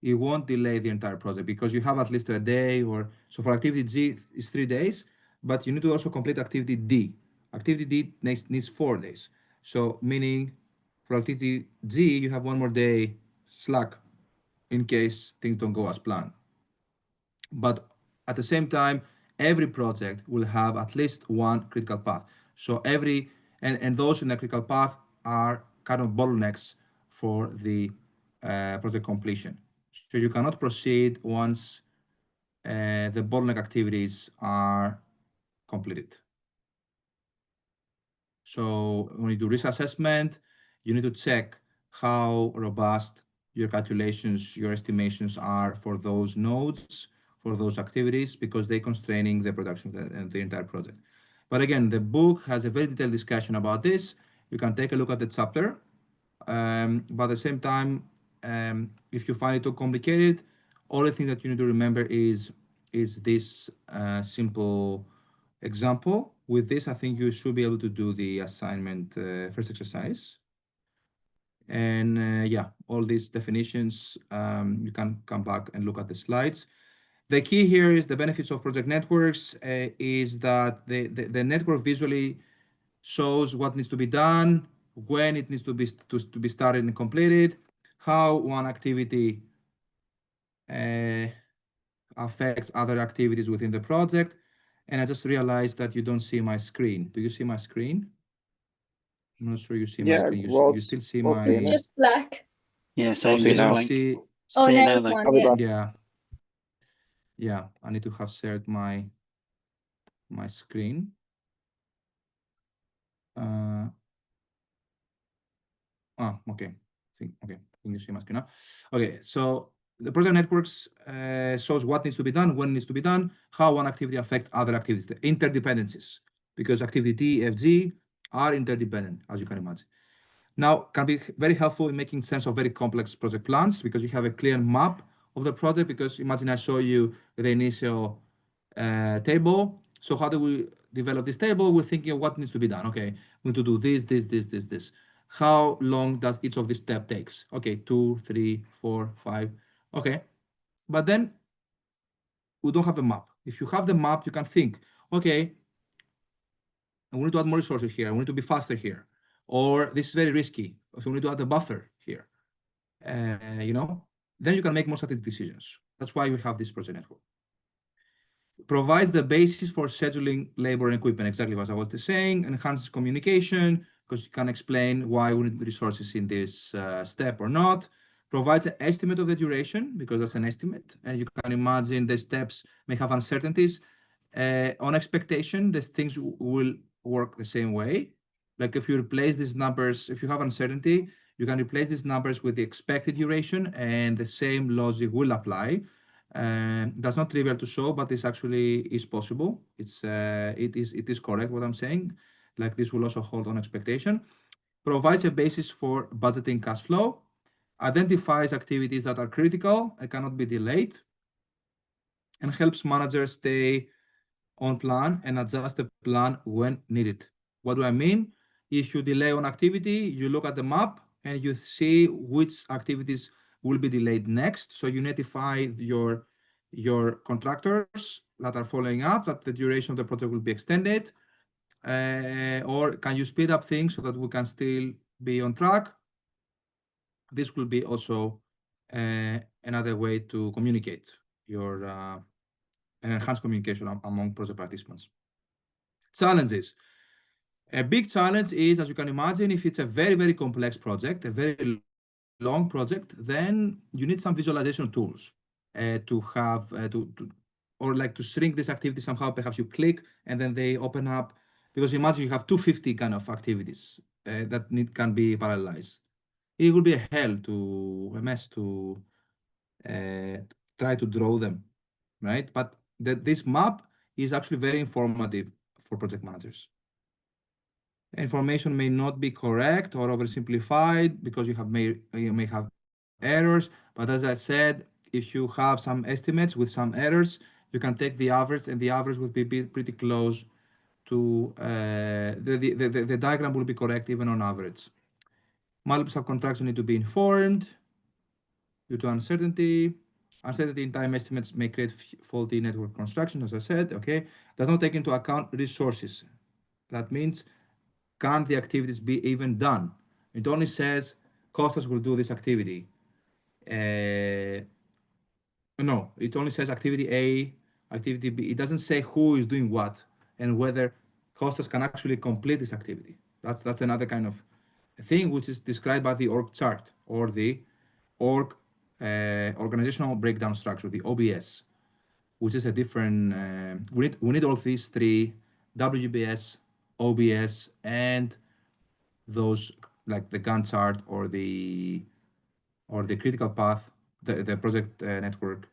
it won't delay the entire project because you have at least a day or so for activity G is 3 days, but you need to also complete activity D. Activity D needs 4 days. So meaning for activity G, you have 1 more day slack in case things don't go as planned. But at the same time, every project will have at least 1 critical path. So and those in the critical path are kind of bottlenecks for the project completion. So you cannot proceed once the bottleneck activities are completed. So when you do risk assessment, you need to check how robust your calculations, your estimations are for those nodes, for those activities, because they're constraining the production of the entire project. But again, the book has a very detailed discussion about this. You can take a look at the chapter. But at the same time, if you find it too complicated, only thing that you need to remember is this simple example. With this, I think you should be able to do the assignment first exercise. And yeah, all these definitions, you can come back and look at the slides. The key here is the benefits of project networks is that the network visually shows what needs to be done, when it needs to be started and completed, how one activity affects other activities within the project. And I just realized that you don't see my screen. Do you see my screen? I'm not sure you see my screen. You still see my... It's just black. Yeah, same here. Oh, now it's on, yeah. Yeah, I need to have shared my screen. Okay. Okay. Can you see my screen now? Okay, so the project networks shows what needs to be done, when it needs to be done, how one activity affects other activities, the interdependencies, because activity D, F, G are interdependent, as you can imagine. Now, can be very helpful in making sense of very complex project plans because you have a clear map of the project. Because imagine I show you the initial table. So how do we develop this table? We're thinking of what needs to be done. Okay, we need to do this. How long does each of these steps takes? Okay, 2, 3, 4, 5. Okay, but then we don't have a map. If you have the map, you can think, okay, I want to add more resources here. I want to be faster here. Or this is very risky. So we need to add a buffer here. Then you can make more strategic decisions. That's why we have this project network. Provides the basis for scheduling labor and equipment, exactly what I was saying, enhances communication, because you can explain why we need resources in this step or not. Provides an estimate of the duration, because that's an estimate, and you can imagine the steps may have uncertainties. On expectation, the things will work the same way. Like if you replace these numbers, if you have uncertainty, you can replace these numbers with the expected duration, and the same logic will apply. That's not trivial to show, but this actually is possible. It is correct what I'm saying. Like this will also hold on expectation. Provides a basis for budgeting cash flow. Identifies activities that are critical and cannot be delayed. And helps managers stay on plan and adjust the plan when needed. What do I mean? If you delay on activity, you look at the map and you see which activities will be delayed next. So you notify your contractors that are following up that the duration of the project will be extended. Or can you speed up things so that we can still be on track? This will be also another way to communicate your and enhance communication among project participants. Challenges. A big challenge is, as you can imagine, if it's a very, very complex project, a very long project, then you need some visualization tools to have or like to shrink this activity somehow. Perhaps you click and then they open up, because imagine you have 250 kind of activities that can be parallelized. It would be a mess to try to draw them, right? But this map is actually very informative for project managers. Information may not be correct or oversimplified because you may have errors. But as I said, if you have some estimates with some errors, you can take the average, and the average would be pretty close to the diagram will be correct even on average. Multiple subcontractors need to be informed due to uncertainty. Uncertainty in time estimates may create faulty network construction, as I said, okay? Does not take into account resources. That means, can't the activities be even done? It only says Costas will do this activity. No, it only says activity A, activity B. It doesn't say who is doing what and whether Costas can actually complete this activity. That's another kind of thing which is described by the org chart or the org organizational breakdown structure, the OBS, which is a different. We need all these three: WBS, OBS, and those like the Gantt chart or the critical path, the project network,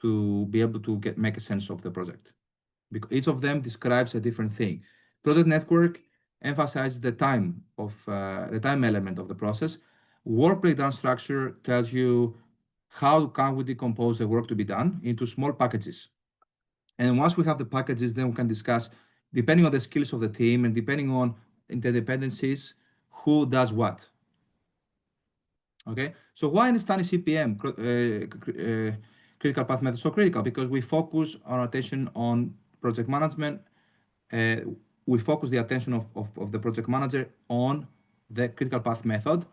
to be able to make a sense of the project. Because each of them describes a different thing. Project network emphasizes the time element of the process. Work breakdown structure tells you how can we decompose the work to be done into small packages. And once we have the packages, then we can discuss, depending on the skills of the team and depending on interdependencies, who does what. Okay, so why understand CPM, critical path method, so critical? Because we focus our attention on project management. We focus the attention of the project manager on the critical path method,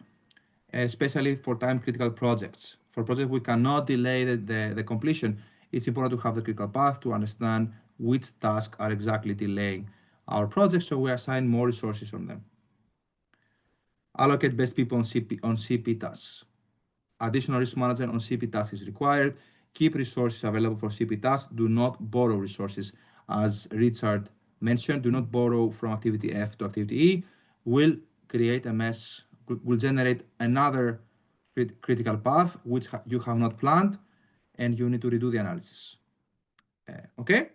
especially for time critical projects. For projects we cannot delay the completion, it's important to have the critical path to understand which tasks are exactly delaying our project, so we assign more resources on them. Allocate best people on CP tasks. Additional risk management on CP tasks is required. Keep resources available for CP tasks. Do not borrow resources. As Richard mentioned, do not borrow from activity F to activity E. Will create a mess, will generate another critical path which you have not planned, and you need to redo the analysis. Okay?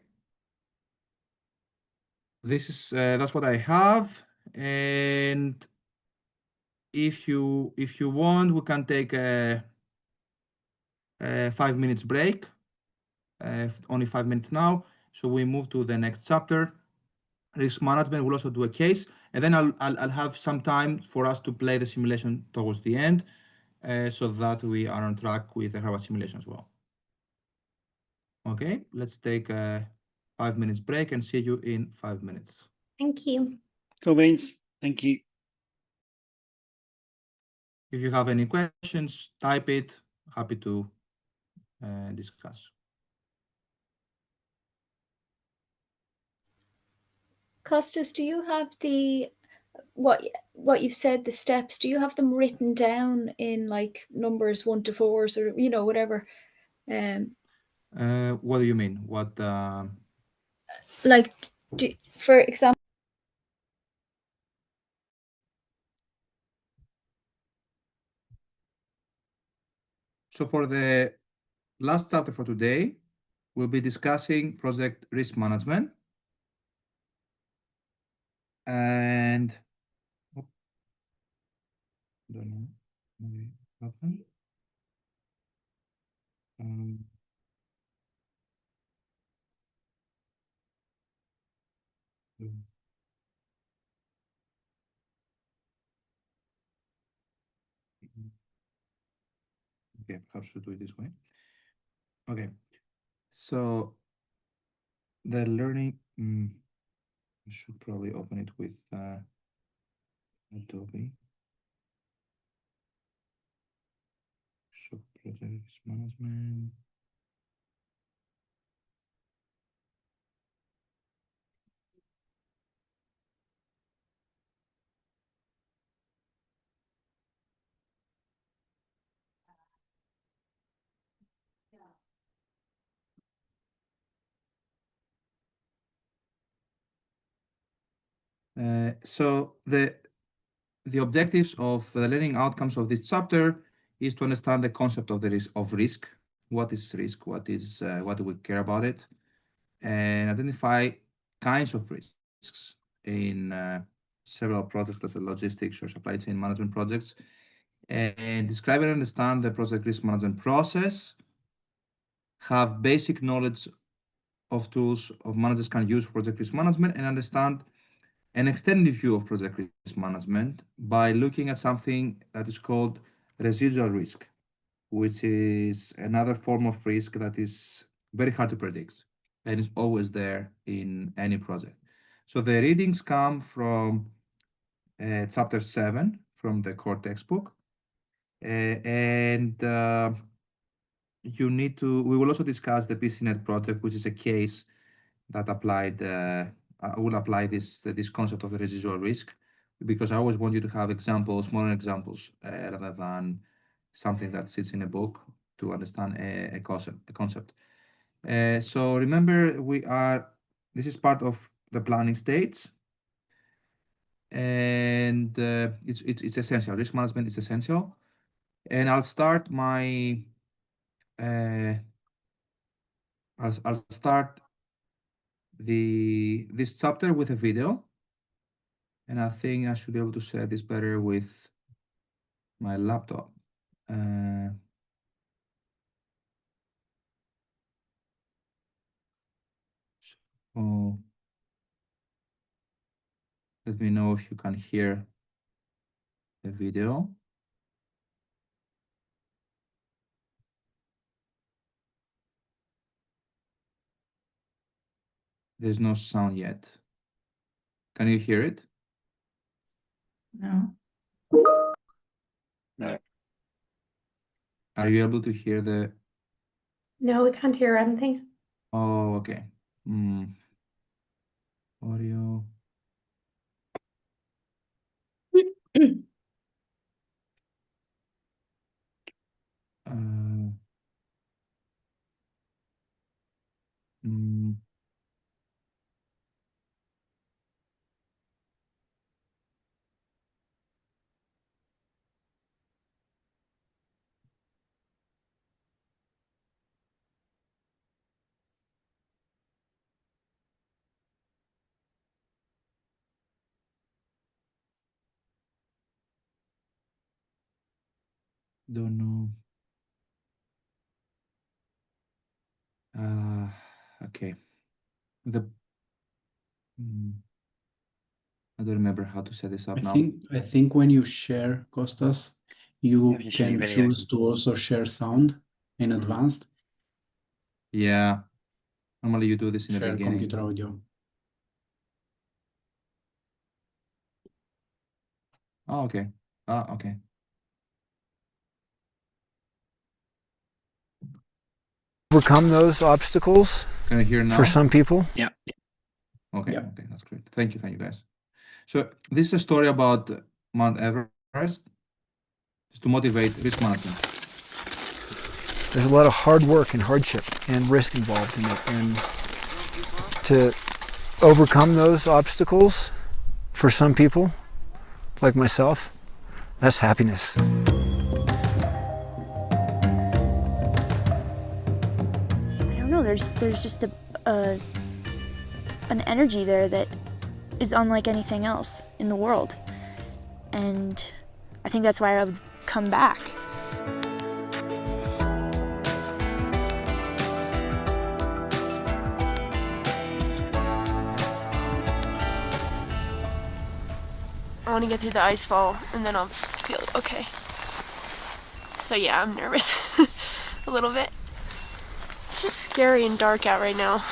This is that's what I have, and if you want, we can take a 5 minutes break. Only 5 minutes now, so we move to the next chapter. Risk management. We'll also do a case, and then I'll have some time for us to play the simulation towards the end, so that we are on track with the Harvard simulation as well. Okay, let's take a 5 minutes break and see you in 5 minutes. Thank you. Cool beans. Thank you. If you have any questions, type it. Happy to discuss. Costas, do you have what you've said, the steps, do you have them written down in like numbers 1 to 4s or whatever? What do you mean? What like for example, so for the last chapter for today, we'll be discussing project risk management. And don't know what happened. Okay, perhaps should do it this way. Okay, so the learning, I should probably open it with Adobe. So project risk management. So the objectives of the learning outcomes of this chapter is to understand the concept of the risk. What is risk? What do we care about it? And identify kinds of risks in several projects, such as logistics or supply chain management projects, and describe and understand the project risk management process, have basic knowledge of tools of managers can use for project risk management and understand an extended view of project risk management by looking at something that is called residual risk, which is another form of risk that is very hard to predict and is always there in any project. So the readings come from chapter 7 from the core textbook. You need to, we will also discuss the PCNet project, which is a case that applied, I will apply this concept of the residual risk, because I always want you to have examples, modern examples, rather than something that sits in a book to understand a concept. So remember, this is part of the planning stage, and it's essential. Risk management is essential. And I'll start my I'll start this chapter with a video, and I think I should be able to share this better with my laptop. So let me know if you can hear the video. There's no sound yet. Can you hear it? No. No. Are you able to hear the? No, we can't hear anything. Oh, okay. Audio. Don't know. Okay. I don't remember how to set this up now. I think when you share, Costas, you can choose to also share sound in advanced. Yeah. Normally you do this in the Share beginning. computer audio. Oh, okay. Okay. Overcome those obstacles. Can you hear now? For some people. Yeah. Okay. Yeah. Okay, that's great. Thank you, guys. So this is a story about Mount Everest, just to motivate risk management. There's a lot of hard work and hardship and risk involved in it, and to overcome those obstacles, for some people, like myself, that's happiness. I don't know, there's just an energy there that is unlike anything else in the world. And I think that's why I would come back. I want to get through the ice fall and then I'll feel okay. So yeah, I'm nervous a little bit. It's just scary and dark out right now.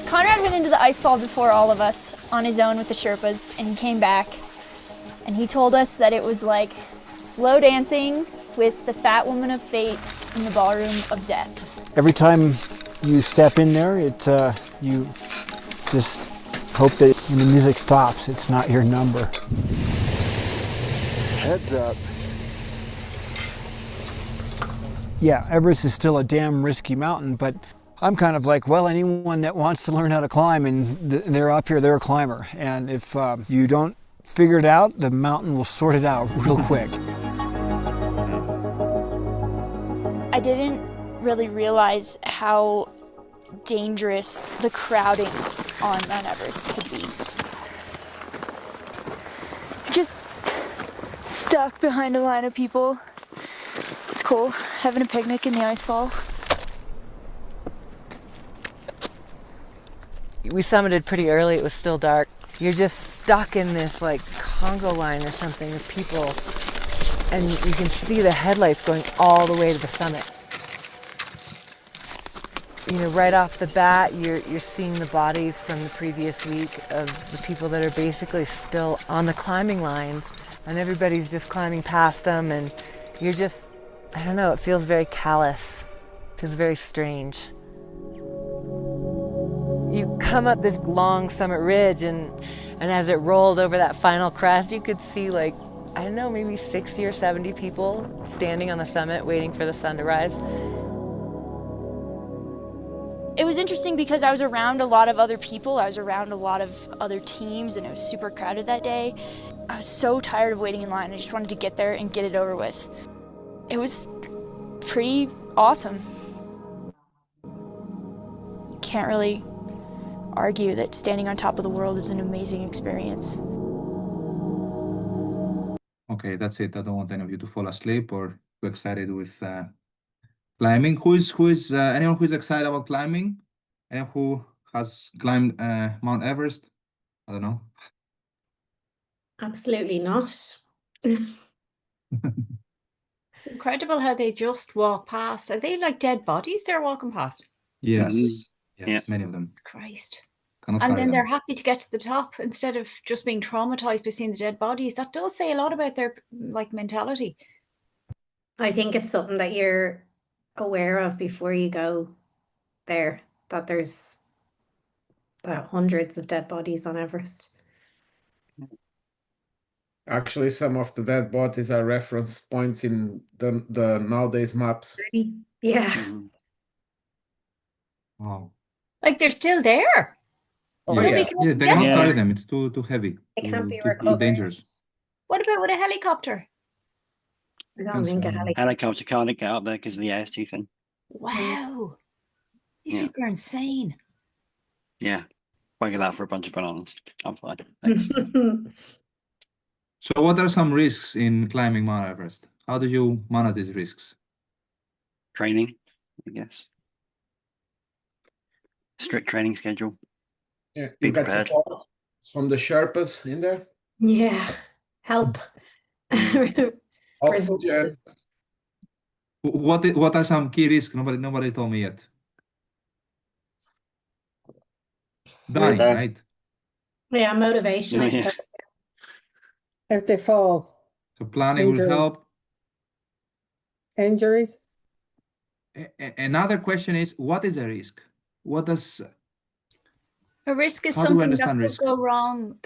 Conrad went into the ice fall before all of us on his own with the Sherpas, and he came back and he told us that it was like slow dancing with the fat woman of fate in the ballroom of death. Every time you step in there, you just hope that when the music stops, it's not your number. Heads up. Yeah, Everest is still a damn risky mountain, but I'm kind of like, well, anyone that wants to learn how to climb and they're up here, they're a climber. And if you don't figure it out, the mountain will sort it out real quick. I didn't really realize how dangerous the crowding on Mount Everest could be. Just stuck behind a line of people cool, having a picnic in the icefall. We summited pretty early, it was still dark. You're just stuck in this like Congo line or something of people, and you can see the headlights going all the way to the summit. You know, right off the bat, you're seeing the bodies from the previous week of the people that are basically still on the climbing lines, and everybody's just climbing past them, and you're just, I don't know, it feels very callous. It feels very strange. You come up this long summit ridge, and as it rolled over that final crest, you could see like, I don't know, maybe 60 or 70 people standing on the summit waiting for the sun to rise. It was interesting because I was around a lot of other people, I was around a lot of other teams, and it was super crowded that day. I was so tired of waiting in line, I just wanted to get there and get it over with. It was pretty awesome. Can't really argue that standing on top of the world is an amazing experience. Okay, that's it. I don't want any of you to fall asleep or too excited with climbing. Who is anyone who is excited about climbing? Anyone who has climbed Mount Everest? I don't know. Absolutely not. It's incredible how they just walk past. Are they like dead bodies they're walking past? Yes, yes, many of them. Jesus Christ. Cannot And carry then they're them. happy to get to the top instead of just being traumatized by seeing the dead bodies. That does say a lot about their like mentality. I think it's something that you're aware of before you go there, that there's hundreds of dead bodies on Everest. Actually, some of the dead bodies are reference points in the nowadays maps. Yeah. Wow. Like they're still there. Yes. Yeah, they cannot carry them. It's too heavy. It can't be too recovered. dangerous. What about with a helicopter? I don't think a helicopter can't get up there because the air is too thin. Wow. These Yeah. people are insane. Yeah. If I get that for a bunch of bananas, I'm fine. Thanks. So what are some risks in climbing Mount Everest? How do you manage these risks? Training, I guess. Strict training schedule. Yeah, Be you got prepared. support from the Sherpas in there. Yeah. Help. Oxygen. What are some key risks? Nobody told me yet. Dying, right? Yeah, motivation, I suppose. If they fall. So planning will help. Injuries? Another question is, what is a risk? What does... A risk is How do we something that understand could risk? go wrong.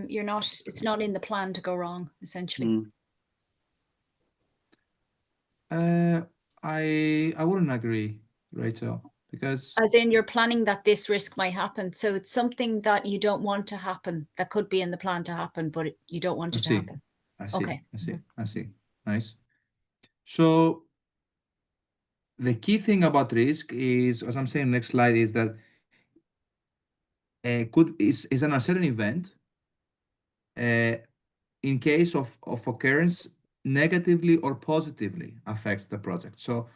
You're not. It's not in the plan to go wrong. Essentially. I wouldn't agree, Rachel, because As in, you're planning that this risk might happen. So it's something that you don't want to happen. That could be in the plan to happen, but you don't want it to happen. I see. Okay. I see. Nice. So the key thing about risk is, as I'm saying, next slide is that is an uncertain event. In case of occurrence, negatively or positively affects the project. So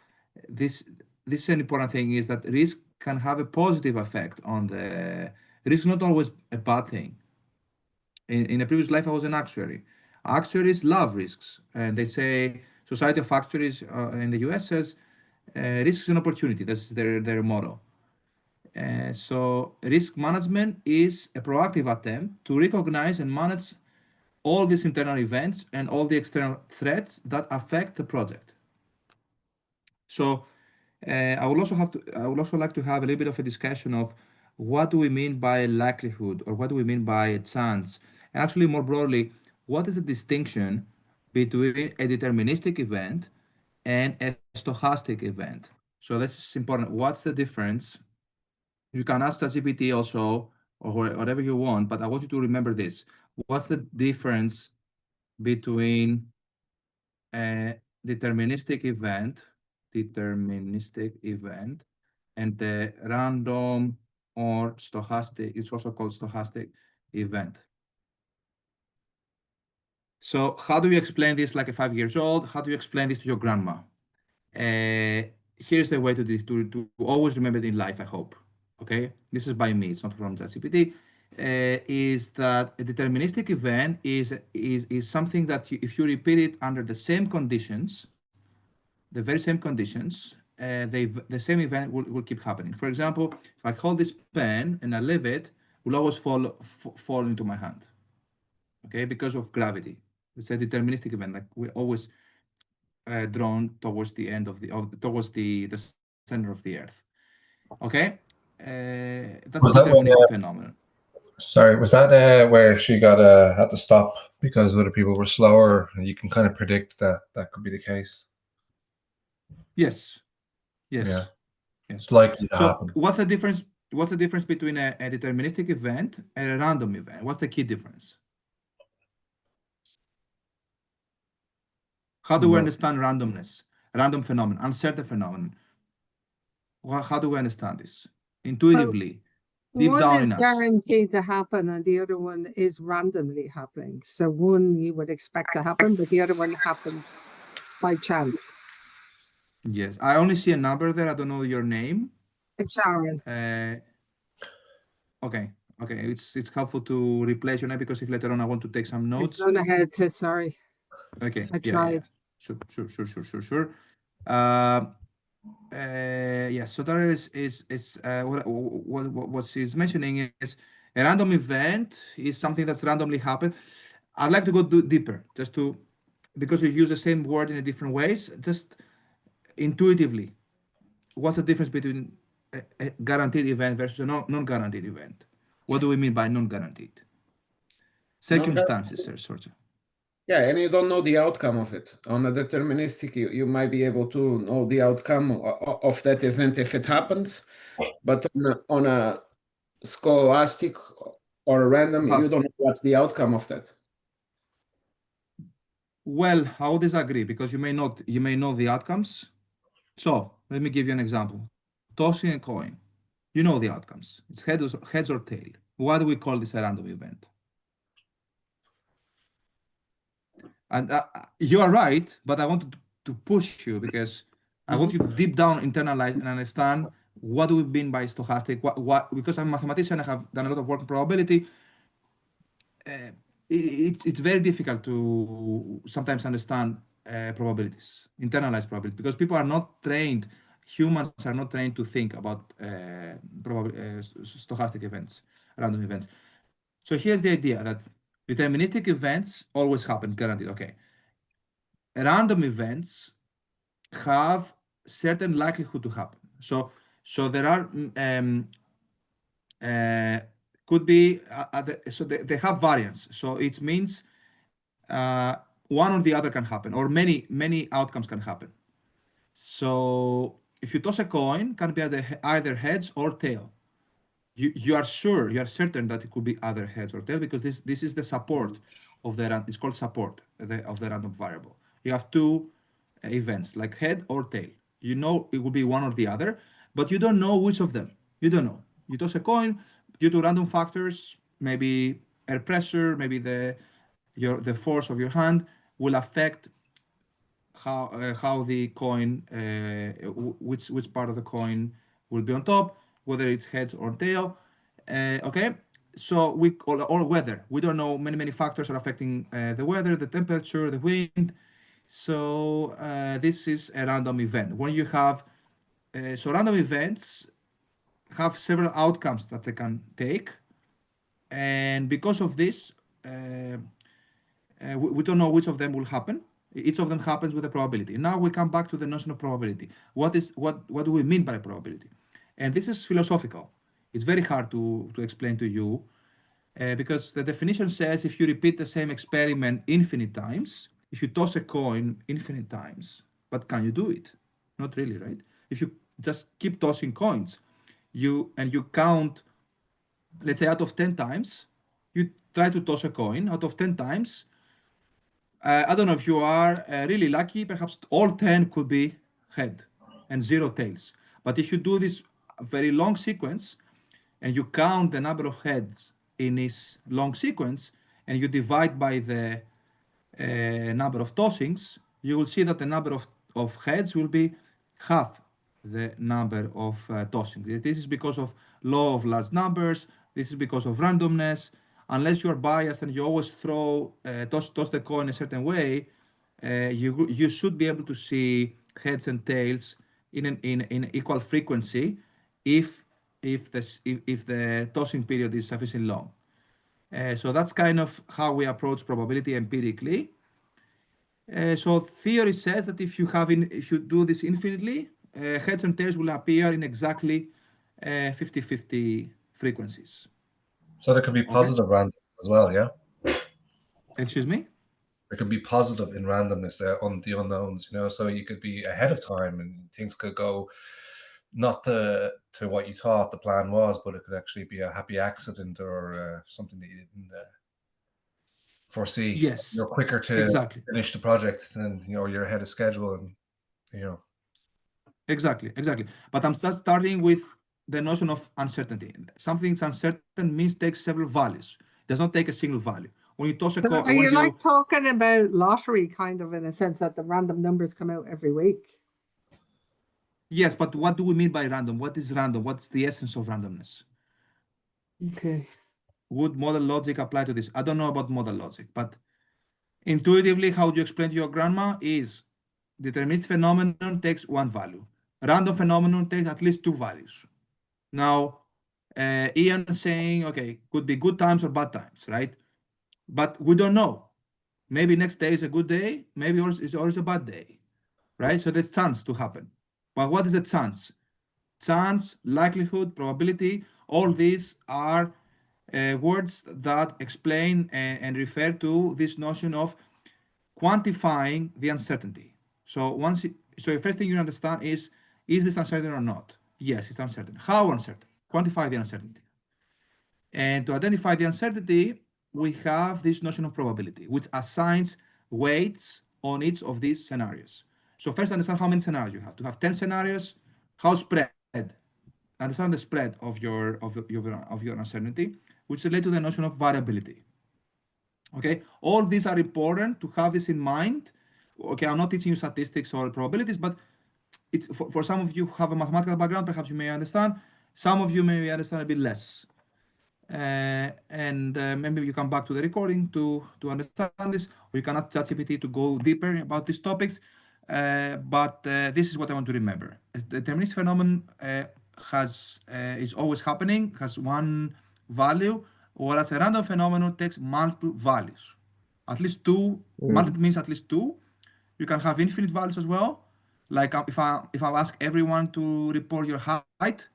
this is an important thing, is that risk can have a positive effect on the risk. Is not always a bad thing. In a previous life, I was an actuary. Actuaries love risks, and they say Society of Actuaries in the US says risk is an opportunity. That's their motto. So risk management is a proactive attempt to recognize and manage all these internal events and all the external threats that affect the project. So I would also like to have a little bit of a discussion of what do we mean by likelihood, or what do we mean by chance, and actually more broadly, what is the distinction between a deterministic event and a stochastic event? So this is important. What's the difference? You can ask ChatGPT also, or whatever you want, but I want you to remember this. What's the difference between a deterministic event and the random or stochastic, it's also called stochastic event? So how do you explain this like a 5 years old? How do you explain this to your grandma? Here's the way to always remember it in life, I hope. Okay, this is by me, it's not from ChatGPT. Is that a deterministic event is something that if you repeat it under the same conditions, the very same conditions, the same event will keep happening. For example, if I hold this pen and I leave it, will always fall into my hand. Okay, because of gravity. It's a deterministic event. Like we always drawn towards the end towards the center of the Earth. Okay, that's Was a that when, deterministic phenomenon. sorry, was that where she got had to stop because other people were slower? You can kind of predict that that could be the case. Yes. Yes. Yeah. Yes. It's likely to happen. What's the difference? What's the difference between a deterministic event and a random event? What's the key difference? How do we understand randomness, random phenomenon, uncertain phenomenon? How do we understand this? Intuitively, deep one down is in us. guaranteed to happen and the other one is randomly happening. So one you would expect to happen, but the other one happens by chance. Yes, I only see a number there. I don't know your name. It's Sharon. Okay. It's helpful to replace your name because if later on I want to take some notes. I've gone ahead to sorry. Okay. I tried. Sure. Yes. So there is what she's mentioning is a random event is something that's randomly happened. I'd like to go deeper, because you use the same word in a different ways, just intuitively. What's the difference between a guaranteed event versus a non-guaranteed event? What do we mean by non-guaranteed? Circumstances, sort of. Yeah, and you don't know the outcome of it. On a deterministic, you might be able to know the outcome of that event if it happens, but on a scholastic or a random, you don't know what's the outcome of that. Well, I would disagree because you may know the outcomes. So let me give you an example. Tossing a coin, you know the outcomes. It's heads or tail. Why do we call this a random event? And you are right, but I want to push you because I want you to deep down internalize and understand what do we mean by stochastic. Because I'm a mathematician, I have done a lot of work in probability. It's very difficult to sometimes understand probabilities, internalize probability, because people are not trained. Humans are not trained to think about stochastic events, random events. So here's the idea that deterministic events always happen, guaranteed. Okay. Random events have certain likelihood to happen. So there are could be so they have variance. So it means one or the other can happen, or many outcomes can happen. So if you toss a coin, can be either heads or tail. You are certain that it could be either heads or tail because this is the support of it's called support of the random variable. You have two events like head or tail. You know it will be one or the other, but you don't know which of them. You don't know. You toss a coin due to random factors, maybe air pressure, maybe the force of your hand will affect how the coin, which part of the coin will be on top, whether it's heads or tail. Okay, so or weather. We don't know. Many factors are affecting the weather, the temperature, the wind. So this is a random event. When you have so random events have several outcomes that they can take, and because of this, we don't know which of them will happen. Each of them happens with a probability. Now we come back to the notion of probability. What do we mean by probability? And this is philosophical. It's very hard to explain to you because the definition says if you repeat the same experiment infinite times, if you toss a coin infinite times, but can you do it? Not really, right? If you just keep tossing coins, you count, let's say out of 10 times, you try to toss a coin out of 10 times. I don't know if you are really lucky, perhaps all 10 could be head and 0 tails. But if you do this very long sequence and you count the number of heads in this long sequence and you divide by the number of tossings, you will see that the number of heads will be half the number of tossings. This is because of law of large numbers. This is because of randomness. Unless you are biased and you always toss the coin a certain way, you should be able to see heads and tails in equal frequency if the tossing period is sufficiently long. So that's kind of how we approach probability empirically. So theory says that if you do this infinitely, heads and tails will appear in exactly 50-50 frequencies. So there can be positive randomness as well, yeah? Excuse me? There can be positive in randomness on the unknowns, you know, so you could be ahead of time and things could go not to what you thought the plan was, but it could actually be a happy accident or something that you didn't foresee. Yes, you're quicker to exactly. finish the project and you're ahead of schedule and Exactly. But I'm starting with the notion of uncertainty. Something's uncertain means takes several values. It does not take a single value. When you toss a coin, are you like talking about lottery kind of in a sense that the random numbers come out every week? Yes, but what do we mean by random? What is random? What's the essence of randomness? Okay. Would model logic apply to this? I don't know about model logic, but intuitively, how do you explain to your grandma is deterministic phenomenon takes one value. Random phenomenon takes at least two values. Now, Ian is saying, okay, could be good times or bad times, right? But we don't know. Maybe next day is a good day, maybe it's always a bad day, right? So there's chance to happen. But what is the chance? Chance, likelihood, probability, all these are words that explain and refer to this notion of quantifying the uncertainty. So the first thing you understand is this uncertain or not? Yes, it's uncertain. How uncertain? Quantify the uncertainty. And to identify the uncertainty, we have this notion of probability, which assigns weights on each of these scenarios. So first understand how many scenarios you have. To have 10 scenarios, how spread? Understand the spread of your uncertainty, which relates to the notion of variability. Okay, all these are important to have this in mind. Okay, I'm not teaching you statistics or probabilities, but it's for some of you who have a mathematical background, perhaps you may understand. Some of you may understand a bit less. And maybe you come back to the recording to understand this, or you can ask ChatGPT to go deeper about these topics. But this is what I want to remember. The deterministic phenomenon is always happening, has one value, whereas a random phenomenon takes multiple values. At least two. Multiple means at least two. You can have infinite values as well. Like if I ask everyone to report your height,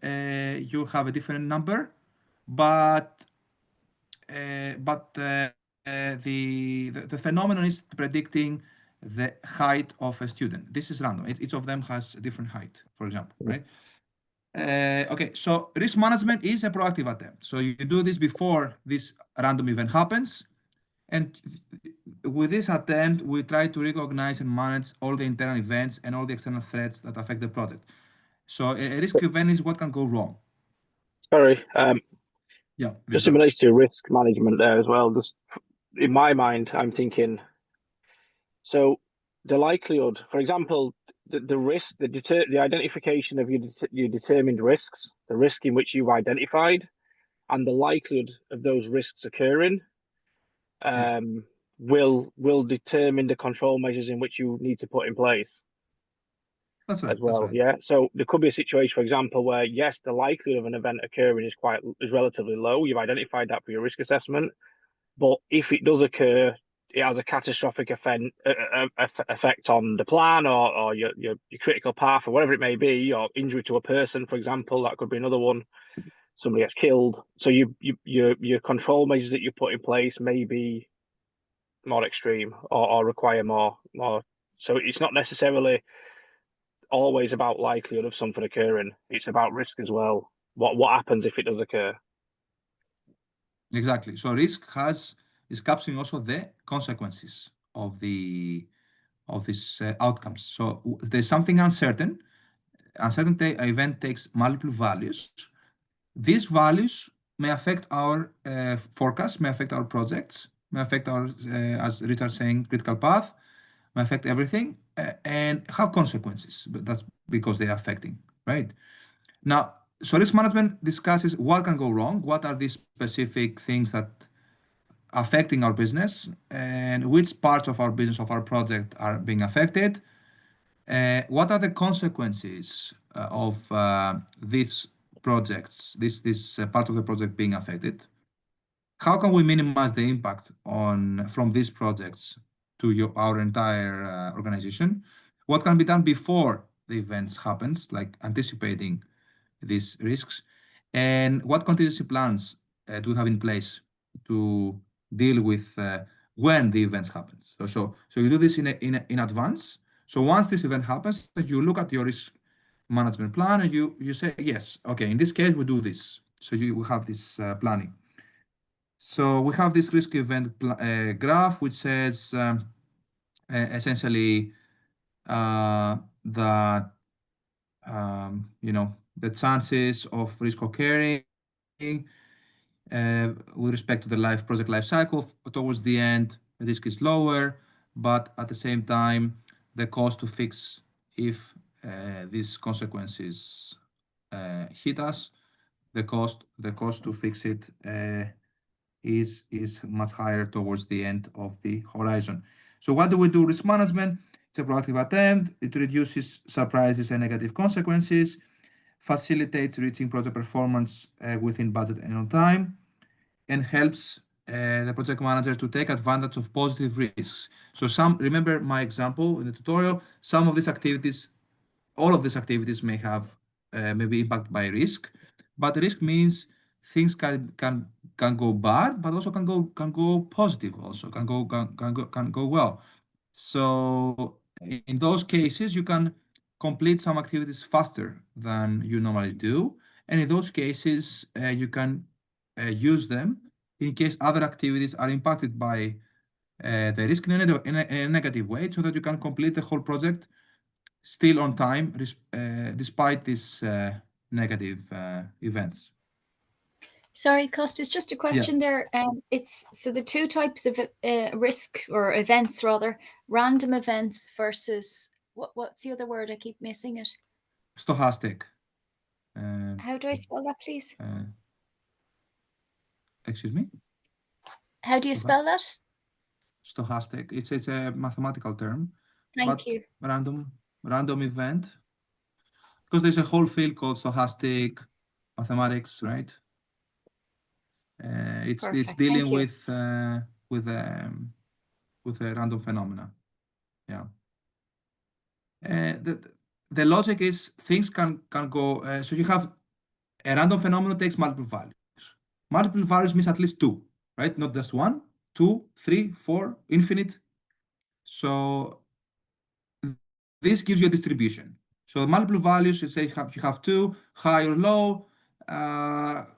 you have a different number. But the phenomenon is predicting the height of a student. This is random. Each of them has a different height, for example, right? Okay, so risk management is a proactive attempt. So you do this before this random event happens. And with this attempt, we try to recognize and manage all the internal events and all the external threats that affect the project. So a risk event is what can go wrong. Sorry. Yeah. Just in relation to risk management there as well, just in my mind, I'm thinking, so the likelihood, for example, the risk, the identification of your determined risks, the risk in which you've identified, and the likelihood of those risks occurring, will determine the control measures in which you need to put in place. That's right. As well, that's right. yeah. So there could be a situation, for example, where yes, the likelihood of an event occurring is relatively low. You've identified that for your risk assessment, but if it does occur, it has a catastrophic effect on the plan or your critical path or whatever it may be, or injury to a person, for example. That could be another one. Somebody gets killed. So your control measures that you put in place may be more extreme or require more. So it's not necessarily always about likelihood of something occurring. It's about risk as well. What happens if it does occur? Exactly. So risk is capturing also the consequences of these outcomes. So there's something uncertain. Uncertain event takes multiple values. These values may affect our forecast, may affect our projects, may affect our, as Richard's saying, critical path, may affect everything, and have consequences. But that's because they are affecting, right? Now, so risk management discusses what can go wrong, what are these specific things that affecting our business, and which parts of our business, of our project are being affected. What are the consequences of these projects, this part of the project being affected? How can we minimize the impact from these projects to our entire organization? What can be done before the events happens, like anticipating these risks? And what contingency plans do we have in place to deal with when the events happens? So you do this in advance. So once this event happens, you look at your risk management plan and you say, yes, okay, in this case, we do this. So you will have this planning. So we have this risk event graph, which says essentially that the chances of risk occurring with respect to the project life cycle. Towards the end, the risk is lower, but at the same time, the cost to fix if these consequences hit us, the cost to fix it is much higher towards the end of the horizon. So what do we do? Risk management, it's a proactive attempt. It reduces surprises and negative consequences, facilitates reaching project performance within budget and on time, and helps the project manager to take advantage of positive risks. So remember my example in the tutorial, some of these activities, all of these activities may have may be impacted by risk, but risk means things can go bad, but also can go positive, also can go well. So in those cases, you can complete some activities faster than you normally do, and in those cases, you can use them in case other activities are impacted by the risk in a negative way, so that you can complete the whole project still on time, despite these negative events. Sorry, Costas, just a question there. It's so the two types of risk or events, rather, random events versus what's the other word? I keep missing it. Stochastic. How do I spell that, please? Excuse me? How do you spell that? Stochastic. It's a mathematical term. Thank you. Random event. Because there's a whole field called stochastic mathematics, right? It's dealing with a random phenomena. Yeah. The logic is things can go. So you have a random phenomenon takes multiple values. Multiple values means at least two, right? Not just 1, 2, 3, 4, infinite. So this gives you a distribution. So multiple values, you say you have 2, high or low.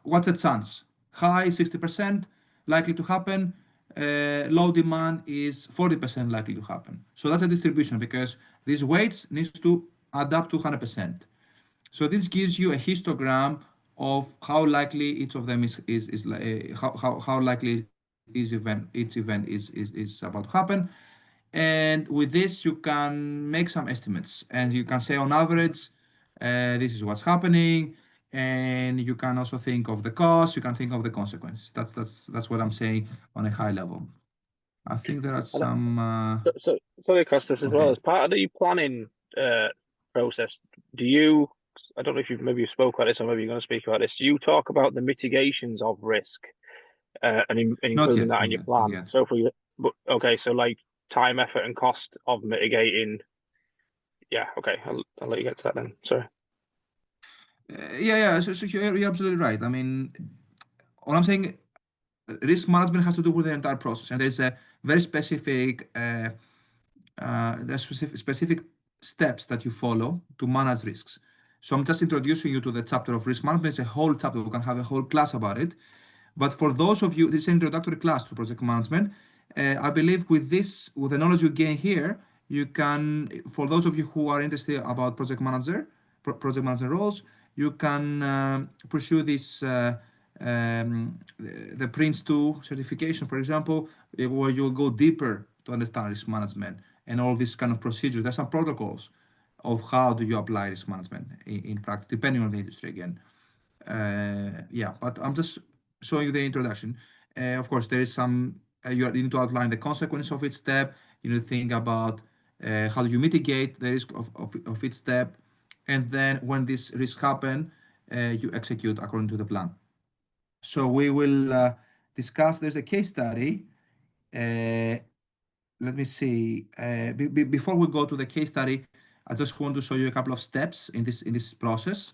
What's the chance? High, 60% likely to happen. Low demand is 40% likely to happen. So that's a distribution because these weights needs to add up to 100%. So this gives you a histogram of how likely each of them is how likely each event is about to happen. And with this, you can make some estimates, and you can say on average, this is what's happening. And you can also think of the cost. You can think of the consequences. That's what I'm saying on a high level. I think there are some. Sorry, Costas, as well as part of the planning process. Do you? I don't know if maybe you spoke about this, or maybe you're going to speak about this. Do you talk about the mitigations of risk and including that in your plan? So okay, so like time, effort, and cost of mitigating. Yeah, okay, I'll let you get to that then. Sorry. Yeah. So you're absolutely right. I mean, all I'm saying, risk management has to do with the entire process, and there's a very specific, specific steps that you follow to manage risks. So I'm just introducing you to the chapter of risk management. It's a whole chapter. We can have a whole class about it. But for those of you, this is an introductory class to project management. I believe with the knowledge you gain here, you can, for those of you who are interested about project manager roles, you can pursue this the Prince2 certification, for example, where you'll go deeper to understand risk management and all these kind of procedures. There's some protocols of how do you apply risk management in practice, depending on the industry again. Yeah, but I'm just showing you the introduction. Of course, there is some, you need to outline the consequence of each step. You need to think about how do you mitigate the risk of each step. And then when these risks happen, you execute according to the plan. So we will discuss, there's a case study. Let me see. Before we go to the case study, I just want to show you a couple of steps in this process.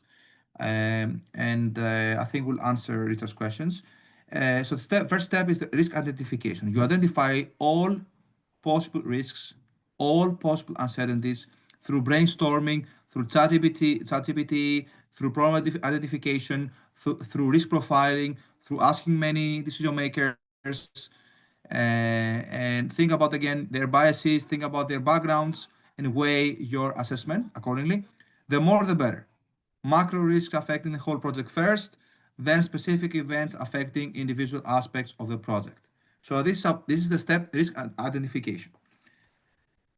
And I think we'll answer Richard's questions. So the first step is the risk identification. You identify all possible risks, all possible uncertainties through brainstorming, through ChatGPT, through problem identification, through risk profiling, through asking many decision makers, and think about, again, their biases, think about their backgrounds, and weigh your assessment accordingly. The more, the better. Macro risks affecting the whole project first, then specific events affecting individual aspects of the project. So this is the step, risk identification.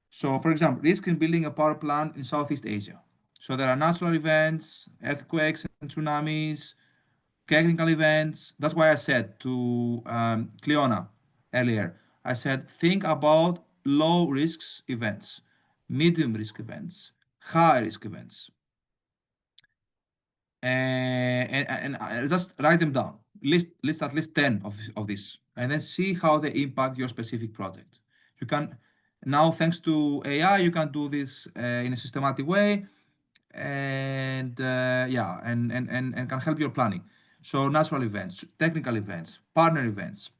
So, for example, risk in building a power plant in Southeast Asia. So there are natural events, earthquakes and tsunamis, technical events. That's why I said to Cleona earlier, I said, think about low risks events, medium risk events, high risk events. And just write them down. List at least 10 of these, and then see how they impact your specific project. You can now, thanks to AI, you can do this in a systematic way, and yeah, and can help your planning. So natural events, technical events, partner events.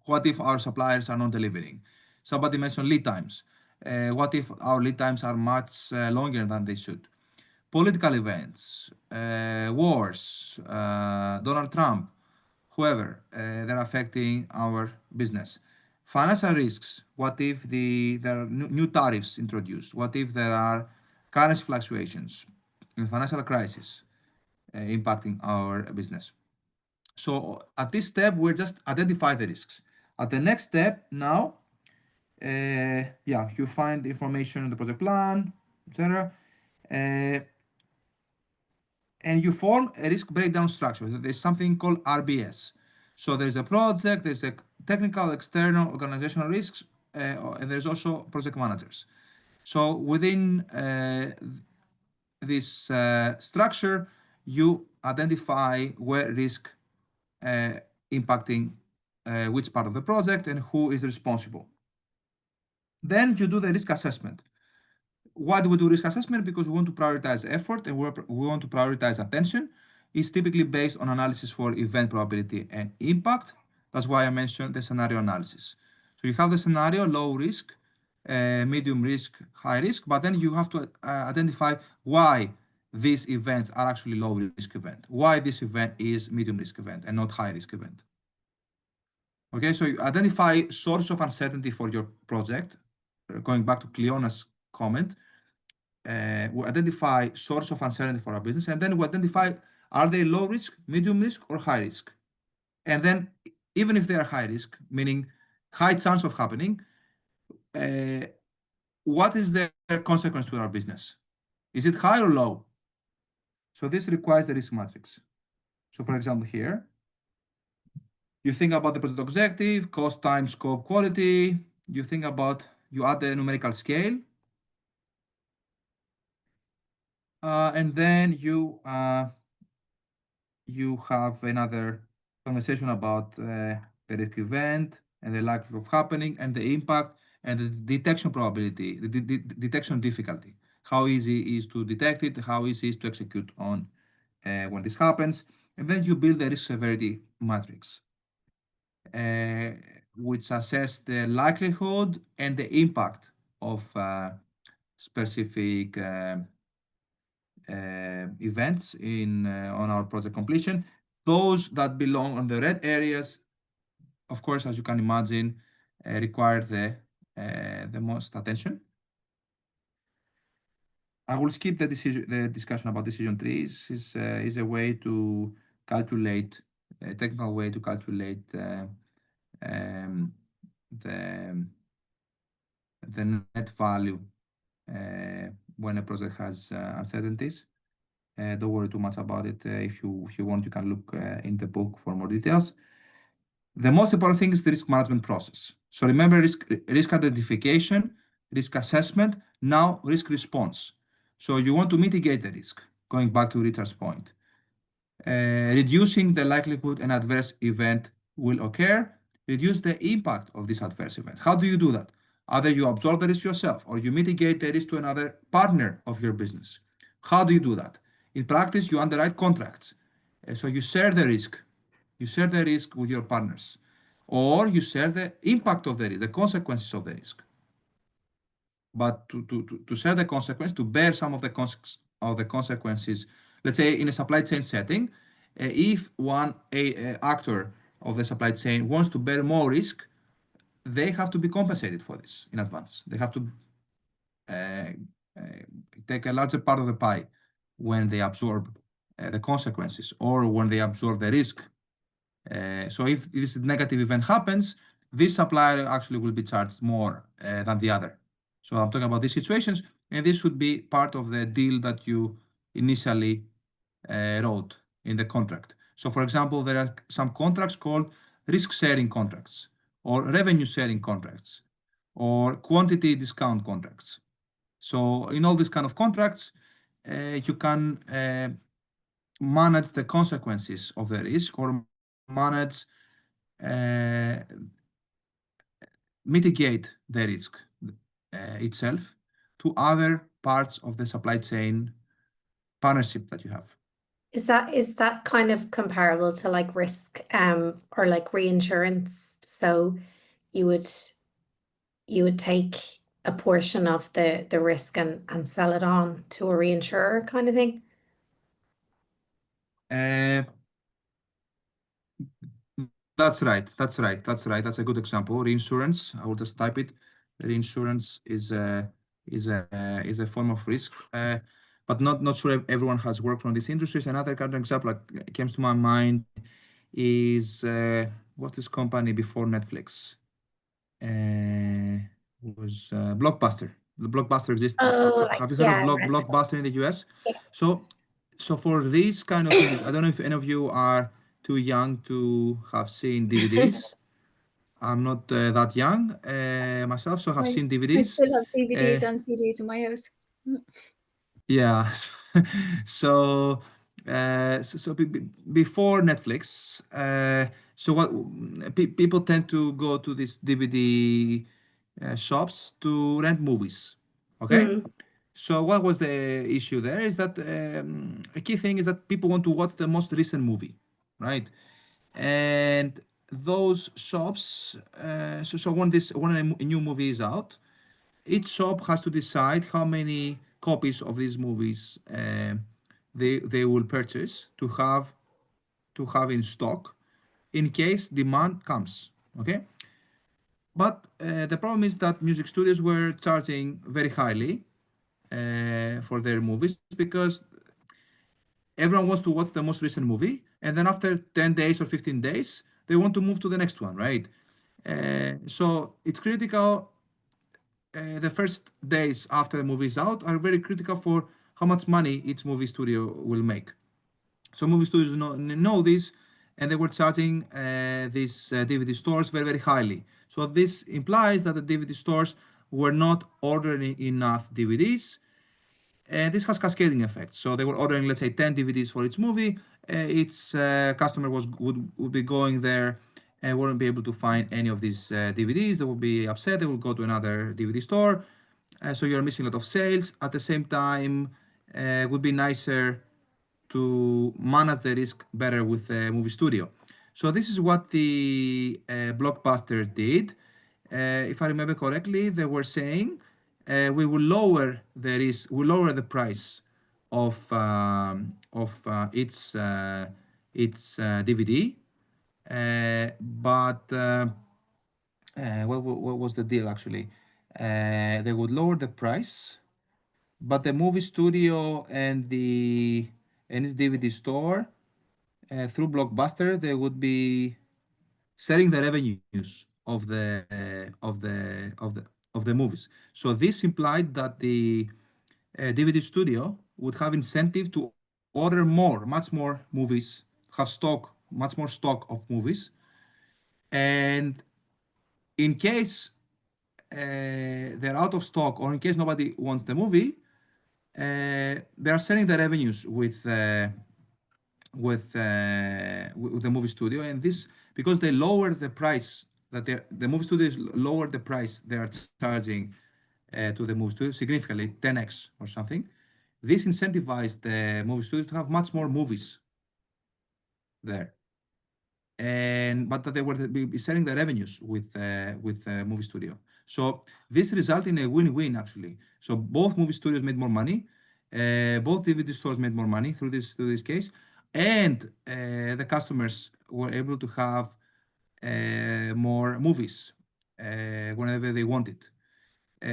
What if our suppliers are not delivering? Somebody mentioned lead times. What if our lead times are much longer than they should? Political events, wars, Donald Trump, whoever, they're affecting our business. Financial risks. What if there are new tariffs introduced? What if there are currency fluctuations and financial crisis impacting our business? So at this step, we're just identify the risks. At the next step now, yeah, you find information in the project plan, etc. And you form a risk breakdown structure. There's something called RBS. So there's a project, there's a technical, external, organizational risks, and there's also project managers. So within this structure, you identify where risk impacting which part of the project and who is responsible. Then you do the risk assessment. Why do we do risk assessment? Because we want to prioritize effort and we want to prioritize attention. It's typically based on analysis for event probability and impact. That's why I mentioned the scenario analysis. So you have the scenario, low risk, medium risk, high risk, but then you have to identify why these events are actually low risk event, why this event is medium risk event and not high risk event. Okay, so you identify source of uncertainty for your project. Going back to Cleona's comment, we identify source of uncertainty for our business, and then we identify, are they low risk, medium risk, or high risk? And then even if they are high risk, meaning high chance of happening, what is their consequence to our business? Is it high or low? So this requires the risk matrix. So for example, here, you think about the project objective, cost, time, scope, quality. You think about, you add the numerical scale. And then you have another conversation about the risk event and the likelihood of happening and the impact and the detection probability, the detection difficulty. How easy is to detect it, how easy is to execute on when this happens. And then you build the risk severity matrix, which assess the likelihood and the impact of specific events on our project completion. Those that belong on the red areas, of course, as you can imagine, require the most attention. I will skip the discussion about decision trees. Is a way to calculate technical way to calculate um, the net value when a project has uncertainties. Don't worry too much about it. If you want, you can look in the book for more details. The most important thing is the risk management process. So remember risk identification, risk assessment, now risk response. So you want to mitigate the risk, going back to Richard's point. Reducing the likelihood an adverse event will occur, reduce the impact of this adverse event. How do you do that? Either you absorb the risk yourself or you mitigate the risk to another partner of your business. How do you do that? In practice, you underwrite contracts. So you share the risk. You share the risk with your partners, or you share the impact of the risk, the consequences of the risk. But to share the consequence, to bear some of the consequences, let's say in a supply chain setting, if one actor of the supply chain wants to bear more risk, they have to be compensated for this in advance. They have to take a larger part of the pie when they absorb the consequences or when they absorb the risk. So if this negative event happens, this supplier actually will be charged more than the other. So I'm talking about these situations, and this should be part of the deal that you initially wrote in the contract. So for example, there are some contracts called risk-sharing contracts or revenue-sharing contracts or quantity discount contracts. So in all these kind of contracts, you can manage the consequences of the risk or manage mitigate the risk itself to other parts of the supply chain partnership that you have. Is that kind of comparable to like risk or like reinsurance? So you would take a portion of the risk and sell it on to a reinsurer kind of thing? That's right. That's a good example. Reinsurance. I will just type it. Reinsurance is a form of risk, but not sure if everyone has worked on these industries. Another kind of example that comes to my mind is what's this company before Netflix? Was Blockbuster. The Blockbuster exists. Have you heard of Blockbuster in the US? Yeah. So for these kind of industries, I don't know if any of you are too young to have seen DVDs. I'm not that young myself, so I've seen DVDs. I still have DVDs and CDs in my house. Yeah. So before Netflix, so what people tend to go to these DVD shops to rent movies. Okay. So what was the issue there is that a key thing is that people want to watch the most recent movie, right? And those shops, so when a new movie is out, each shop has to decide how many copies of these movies they will purchase to have in stock in case demand comes. Okay. But the problem is that music studios were charging very highly for their movies because everyone wants to watch the most recent movie, and then after 10 days or 15 days, they want to move to the next one, right? So it's critical. The first days after the movie is out are very critical for how much money each movie studio will make. So movie studios know this, and they were charging these DVD stores very, very highly. So this implies that the DVD stores were not ordering enough DVDs, and this has cascading effects. So they were ordering, let's say, 10 DVDs for each movie. Each customer would be going there and wouldn't be able to find any of these DVDs. They would be upset. They will go to another DVD store. So you're missing a lot of sales. At the same time, it would be nicer to manage the risk better with the movie studio. So this is what the Blockbuster did. If I remember correctly, they were saying we will lower the risk, we lower the price of its DVD, but what was the deal actually? They would lower the price, but the movie studio and its DVD store through Blockbuster, they would be sharing the revenues of the movies. So this implied that the DVD studio would have incentive to order much more movies, have much more stock of movies, and in case they're out of stock or in case nobody wants the movie, they are sharing the revenues with the movie studio, and this because they lower the price that the movie studios lower the price they are charging to the movie studio significantly, 10x or something. This incentivized the movie studios to have much more movies there, but that they were be sharing the revenues with the movie studio. So this resulted in a win-win actually. So both movie studios made more money, both DVD stores made more money through this case, and the customers were able to have more movies whenever they wanted.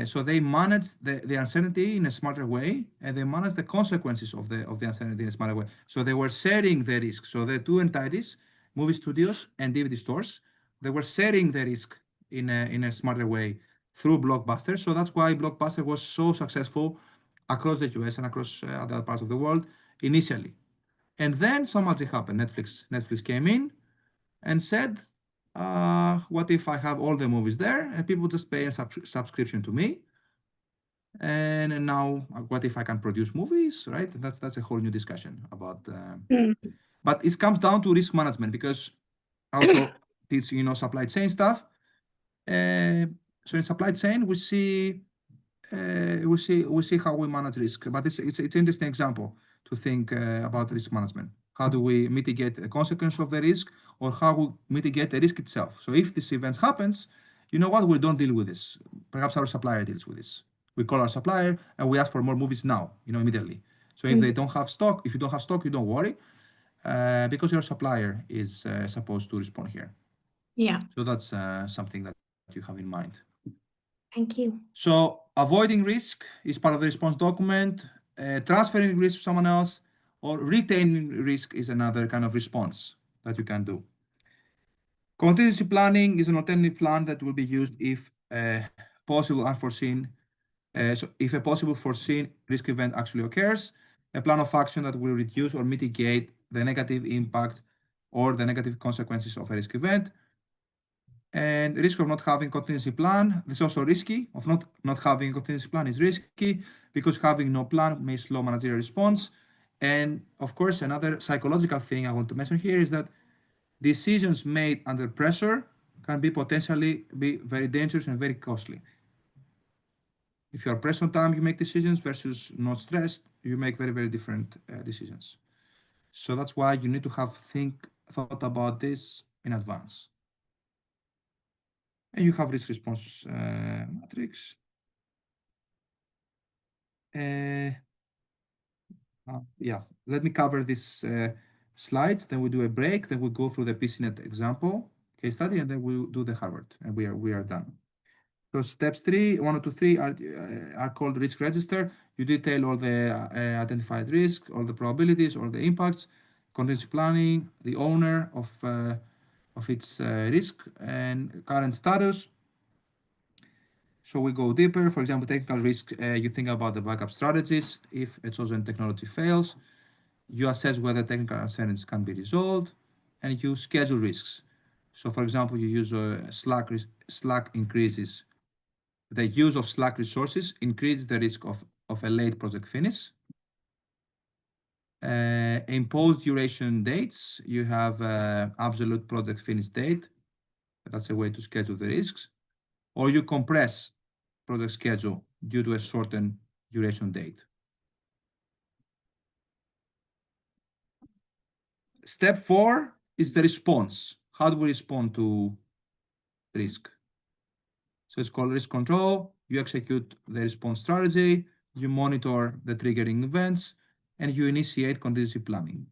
So they managed the uncertainty in a smarter way, and they managed the consequences of the uncertainty in a smarter way. So they were sharing the risk. So the two entities, movie studios and DVD stores, they were sharing the risk in a smarter way through Blockbuster. So that's why Blockbuster was so successful across the US and across other parts of the world initially. And then some magic happened. Netflix came in and said, what if I have all the movies there and people just pay a subscription to me? And now, what if I can produce movies, right? That's a whole new discussion about. But it comes down to risk management because also teach supply chain stuff. So in supply chain, we see how we manage risk. But it's an interesting example to think about risk management. How do we mitigate the consequence of the risk, or how we mitigate the risk itself? So if this event happens, you know what? We don't deal with this. Perhaps our supplier deals with this. We call our supplier and we ask for more movies now, immediately. So if they don't have stock, if you don't have stock, you don't worry, because your supplier is supposed to respond here. Yeah. So that's something that you have in mind. Thank you. So avoiding risk is part of the response document. Transferring risk to someone else or retaining risk is another kind of response that you can do. Contingency planning is an alternative plan that will be used if possible unforeseen. So if a possible foreseen risk event actually occurs, a plan of action that will reduce or mitigate the negative impact or the negative consequences of a risk event. And risk of not having contingency plan, this is also risky. Of not having a contingency plan is risky because having no plan may slow managerial response. And of course, another psychological thing I want to mention here is that decisions made under pressure can potentially be very dangerous and very costly. If you are pressed on time, you make decisions versus not stressed, you make very, very different decisions. So that's why you need to have thought about this in advance. And you have risk response matrix. Yeah, let me cover these slides, then we do a break, then we go through the PCNet example case study, and then we'll do the Harvard, and we are done. So steps 1 to 3 are called risk register. You detail all the identified risk, all the probabilities, all the impacts, contingency planning, the owner of its risk and current status. So we go deeper. For example, technical risk, you think about the backup strategies. If a chosen technology fails, you assess whether technical uncertainties can be resolved, and you schedule risks. So for example, you use Slack increases. The use of Slack resources increases the risk of a late project finish. Impose duration dates. You have absolute project finish date. That's a way to schedule the risks. Or you compress project schedule due to a shortened duration date. Step 4 is the response. How do we respond to risk? So it's called risk control. You execute the response strategy, you monitor the triggering events, and you initiate contingency planning,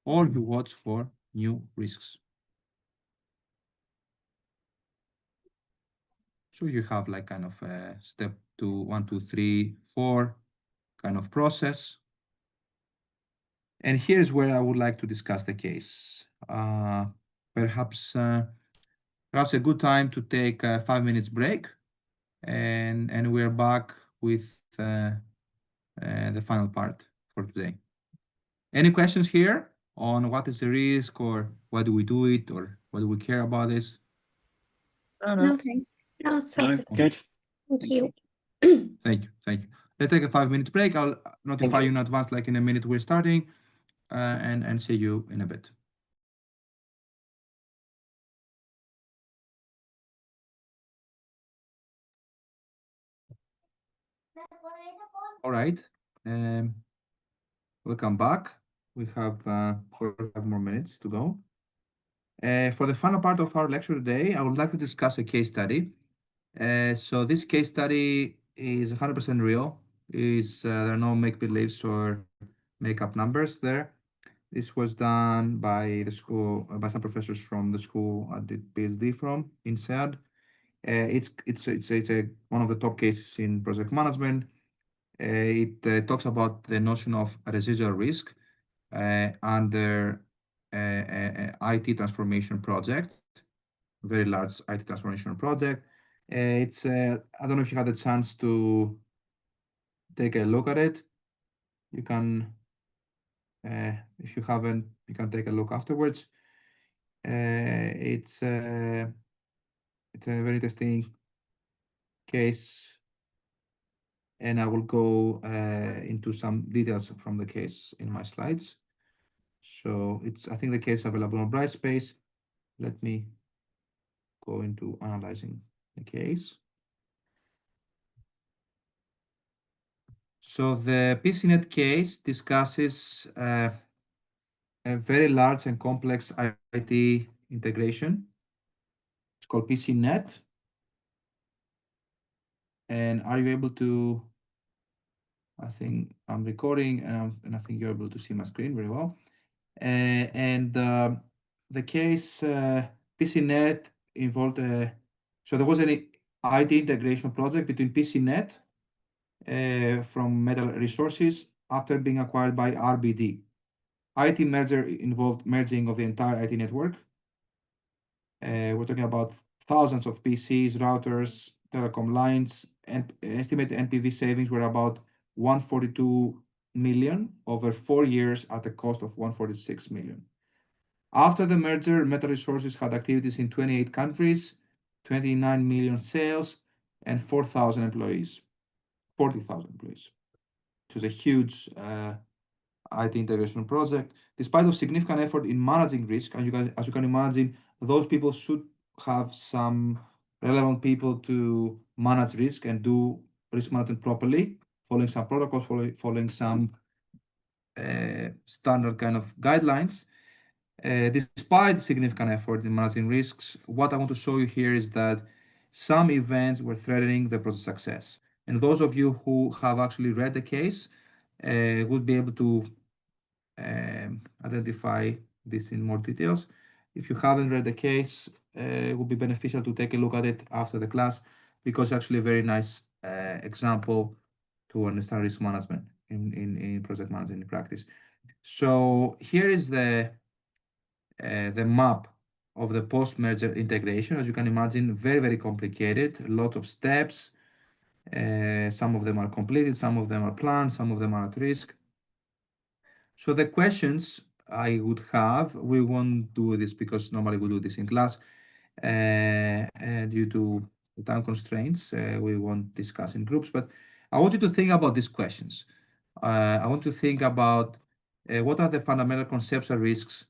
or you watch for new risks. So you have like kind of a step 2, 1, 2, 3, 4 kind of process. And here's where I would like to discuss the case. Perhaps a good time to take a 5 minutes break, and we're back with the final part for today. Any questions here on what is the risk, or why do we do it, or why do we care about this? No, thanks. No, sounds good. Thank you. Thank you. Thank you. Let's take a 5 minute break. I'll notify you in advance, like in a minute we're starting, and see you in a bit. All right. Welcome back. We have 45 more minutes to go. For the final part of our lecture today, I would like to discuss a case study. So this case study is 100% real. There are no make-believes or make-up numbers there. This was done by the school, by some professors from the school I did PhD from in SEAD. It's one of the top cases in project management. It talks about the notion of residual risk under IT transformation project, very large IT transformation project. I don't know if you had a chance to take a look at it. You can, if you haven't, you can take a look afterwards. It's a very interesting case, and I will go into some details from the case in my slides. So I think the case is available on Brightspace. Let me go into analyzing the case. So the PCNet case discusses a very large and complex IT integration. It's called PCNet. And are you able to, I think I'm recording, and I think you're able to see my screen very well. The case PCNet involved, so there was an IT integration project between PCNet from Metal Resources after being acquired by RBD. IT merger involved merging of the entire IT network. We're talking about thousands of PCs, routers, telecom lines, and estimated NPV savings were about 142 million over 4 years at a cost of 146 million. After the merger, Metal Resources had activities in 28 countries, 29 million sales, and 4,000 employees, 40,000 employees. It was a huge IT integration project. Despite of significant effort in managing risk, and as you can imagine, those people should have some relevant people to manage risk and do risk management properly, following some protocols, following some standard kind of guidelines. Despite significant effort in managing risks, what I want to show you here is that some events were threatening the project success. And those of you who have actually read the case would be able to identify this in more details. If you haven't read the case, it would be beneficial to take a look at it after the class, because it's actually a very nice example to understand risk management in project management in practice. So here is the map of the post-merger integration. As you can imagine, very, very complicated, a lot of steps. Some of them are completed, some of them are planned, some of them are at risk. So the questions I would have, we won't do this because normally we do this in class, due to time constraints, we won't discuss in groups, but I want you to think about these questions. I want to think about what are the fundamental conceptual risks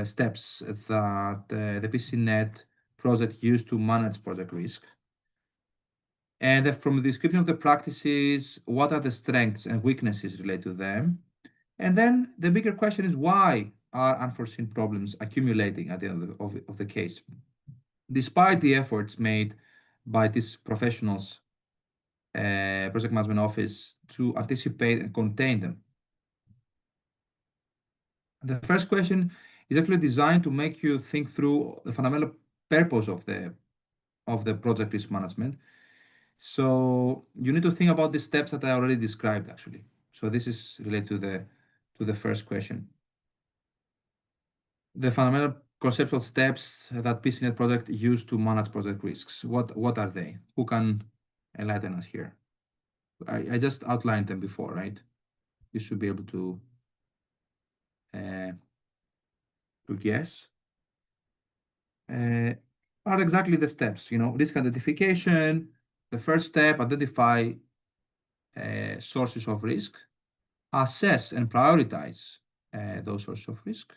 steps that the PCNet project used to manage project risk. And from the description of the practices, what are the strengths and weaknesses related to them? And then the bigger question is, why are unforeseen problems accumulating at the end of the case? Despite the efforts made by these professionals, project management office, to anticipate and contain them. The first question is actually designed to make you think through the fundamental purpose of the project risk management. So you need to think about the steps that I already described, actually. So this is related to the first question. The fundamental conceptual steps that PCNet project use to manage project risks. What are they? Who can enlighten us here? I just outlined them before, right? You should be able to guess. Are exactly the steps, risk identification. The first step, identify sources of risk, assess and prioritize those sources of risk.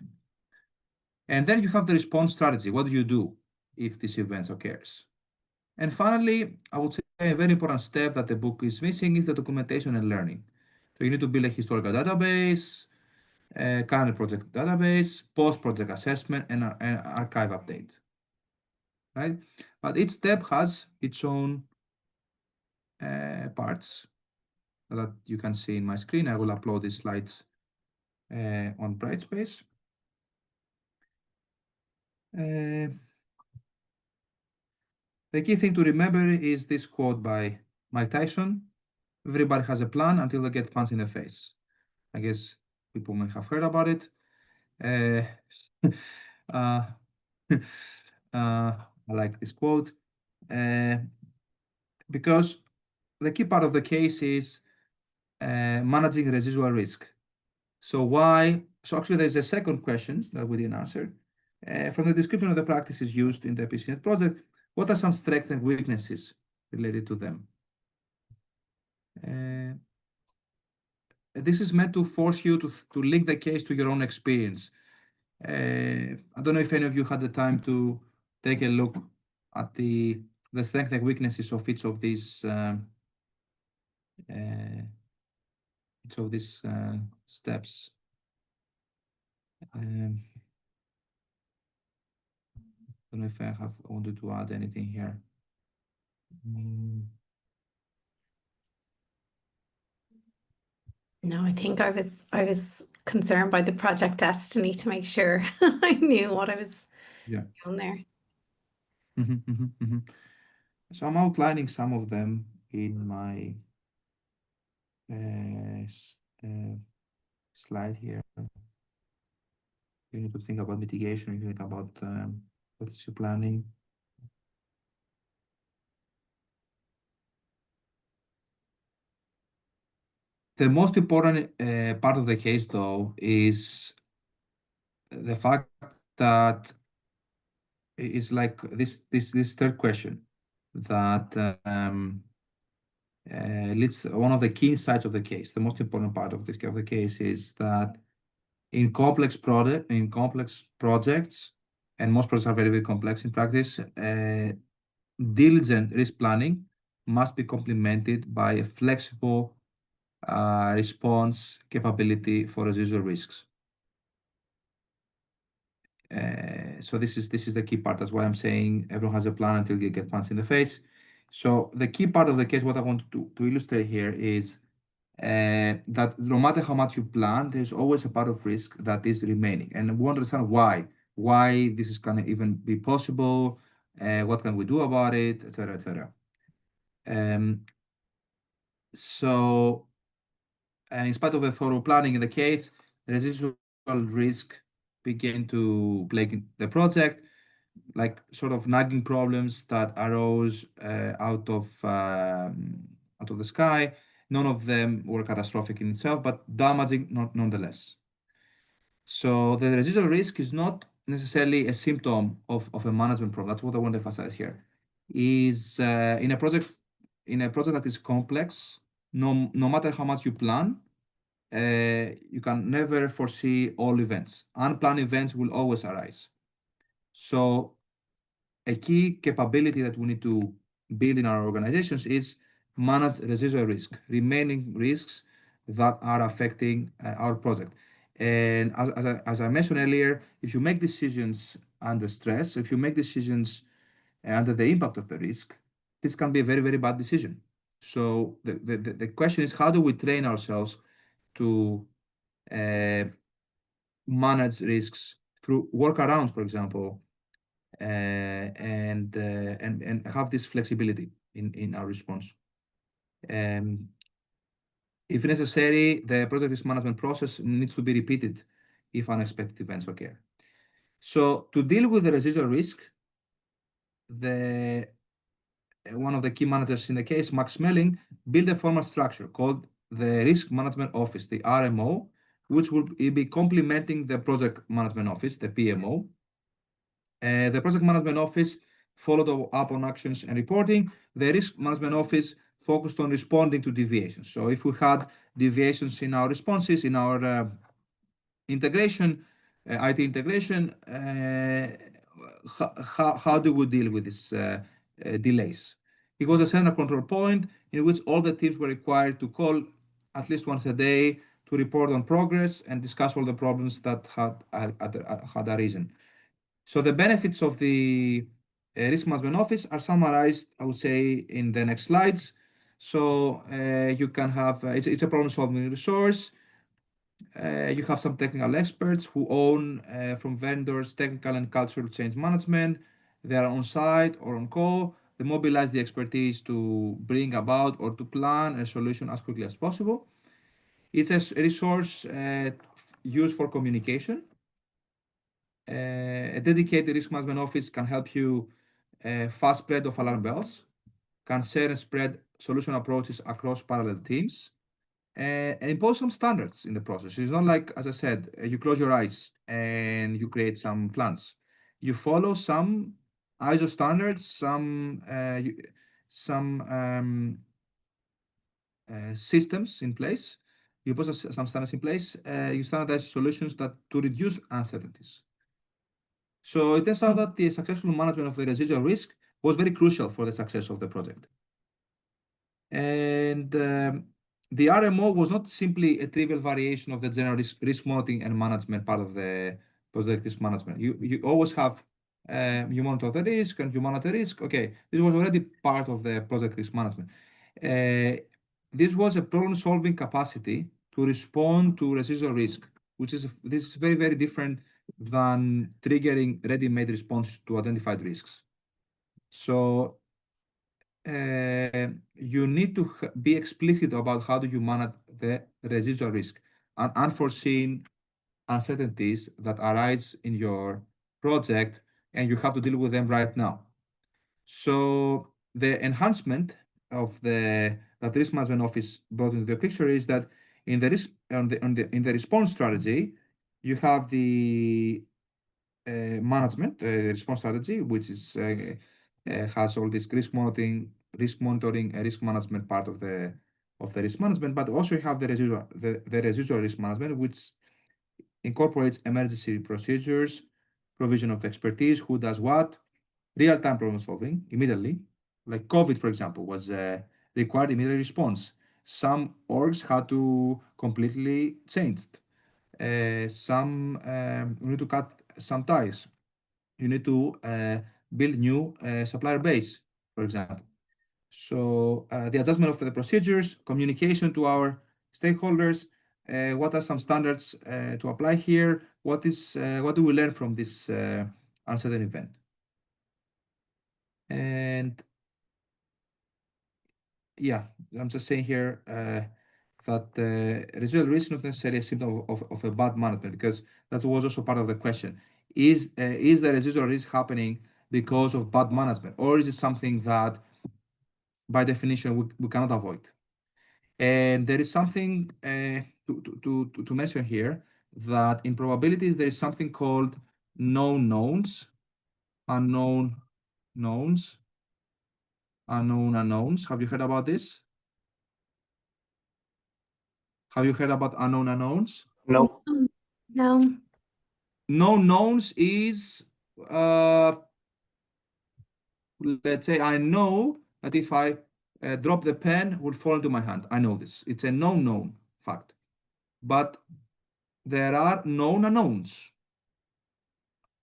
And then you have the response strategy. What do you do if this event occurs? And finally, I would say a very important step that the book is missing is the documentation and learning. So you need to build a historical database, current project database, post-project assessment, and archive update. Right? But each step has its own parts that you can see in my screen. I will upload these slides on Brightspace. The key thing to remember is this quote by Mike Tyson: everybody has a plan until they get punched in the face. I guess people may have heard about it. I like this quote because the key part of the case is managing residual risk. So actually there's a second question that we didn't answer. From the description of the practices used in the PCNet project, what are some strengths and weaknesses related to them? This is meant to force you to link the case to your own experience. I don't know if any of you had the time to take a look at the strengths and weaknesses of each of these steps. I don't know if I wanted to add anything here. No, I think I was concerned by the project destiny to make sure I knew what I was doing there. So I'm outlining some of them in my slide here. You need to think about mitigation, you think about policy planning. The most important part of the case, though, is the fact that it's like this third question that leads one of the key insights of the case. The most important part of the case is that in complex projects, and most projects are very, very complex in practice, diligent risk planning must be complemented by a flexible response capability for residual risks. So this is the key part. That's why I'm saying everyone has a plan until you get punched in the face. So the key part of the case, what I want to illustrate here is that no matter how much you plan, there's always a part of risk that is remaining. And we understand why this is going to even be possible, what can we do about it, etc., etc. So in spite of the thorough planning in the case, the residual risk began to plague the project, like sort of nagging problems that arose out of the sky. None of them were catastrophic in itself, but damaging nonetheless. So the residual risk is not necessarily a symptom of a management problem. That's what I want to emphasize here. Is in a project that is complex, no matter how much you plan, you can never foresee all events. Unplanned events will always arise. So a key capability that we need to build in our organizations is manage residual risk, remaining risks that are affecting our project. And as I mentioned earlier, if you make decisions under stress, if you make decisions under the impact of the risk, this can be a very, very bad decision. So the question is, how do we train ourselves to manage risks through workarounds, for example, and have this flexibility in our response. If necessary, the project risk management process needs to be repeated if unexpected events occur. So to deal with the residual risk, one of the key managers in the case, Max Smelling, built a formal structure called the Risk Management Office, the RMO, which will be complementing the Project Management Office, the PMO. The Project Management Office followed up on actions and reporting. The Risk Management Office focused on responding to deviations. So if we had deviations in our responses, in our integration, IT integration, how do we deal with these delays? It was a central control point in which all the teams were required to call at least once a day to report on progress and discuss all the problems that had arisen. So the benefits of the Risk Management Office are summarized, I would say, in the next slides. So you can have, it's a problem-solving resource. You have some technical experts who own from vendors technical and cultural change management. They are on site or on call. They mobilize the expertise to bring about or to plan a solution as quickly as possible. It's a resource used for communication. A dedicated risk management office can help you fast spread of alarm bells, can share and spread solution approaches across parallel teams, and impose some standards in the process. It's not like, as I said, you close your eyes and you create some plans. You follow some ISO standards, some systems in place. You put some standards in place. You standardize solutions that to reduce uncertainties. So it turns out that the successful management of the residual risk was very crucial for the success of the project. And the RMO was not simply a trivial variation of the general risk monitoring and management part of the project risk management. You always have, you monitor the risk and you monitor risk. Okay, this was already part of the project risk management. This was a problem-solving capacity to respond to residual risk, which is this is very, very different than triggering ready-made responses to identified risks. So you need to be explicit about how do you manage the residual risk and unforeseen uncertainties that arise in your project, and you have to deal with them right now. So the enhancement of that risk management office brought into the picture is that in the risk in the response strategy, you have the management response strategy, which is has all this risk monitoring, and risk management part of the risk management, but also you have the residual risk management, which incorporates emergency procedures, provision of expertise, who does what, real-time problem solving immediately. Like COVID, for example, was required immediate response. Some orgs had to completely changed. Some we need to cut some ties. You need to build new supplier base, for example. So the adjustment of the procedures, communication to our stakeholders, what are some standards to apply here? What do we learn from this uncertain event? And yeah, I'm just saying here that residual risk is not necessarily a symptom of a bad management, because that was also part of the question. Is the residual risk happening because of bad management, or is it something that by definition we cannot avoid? And there is something to mention here, that in probabilities there is something called known knowns, unknown knowns, unknown unknowns. Have you heard about this? Have you heard about unknown unknowns? No. No. Known knowns is, let's say I know that if I drop the pen, it will fall into my hand. I know this. It's a known fact. But there are known unknowns.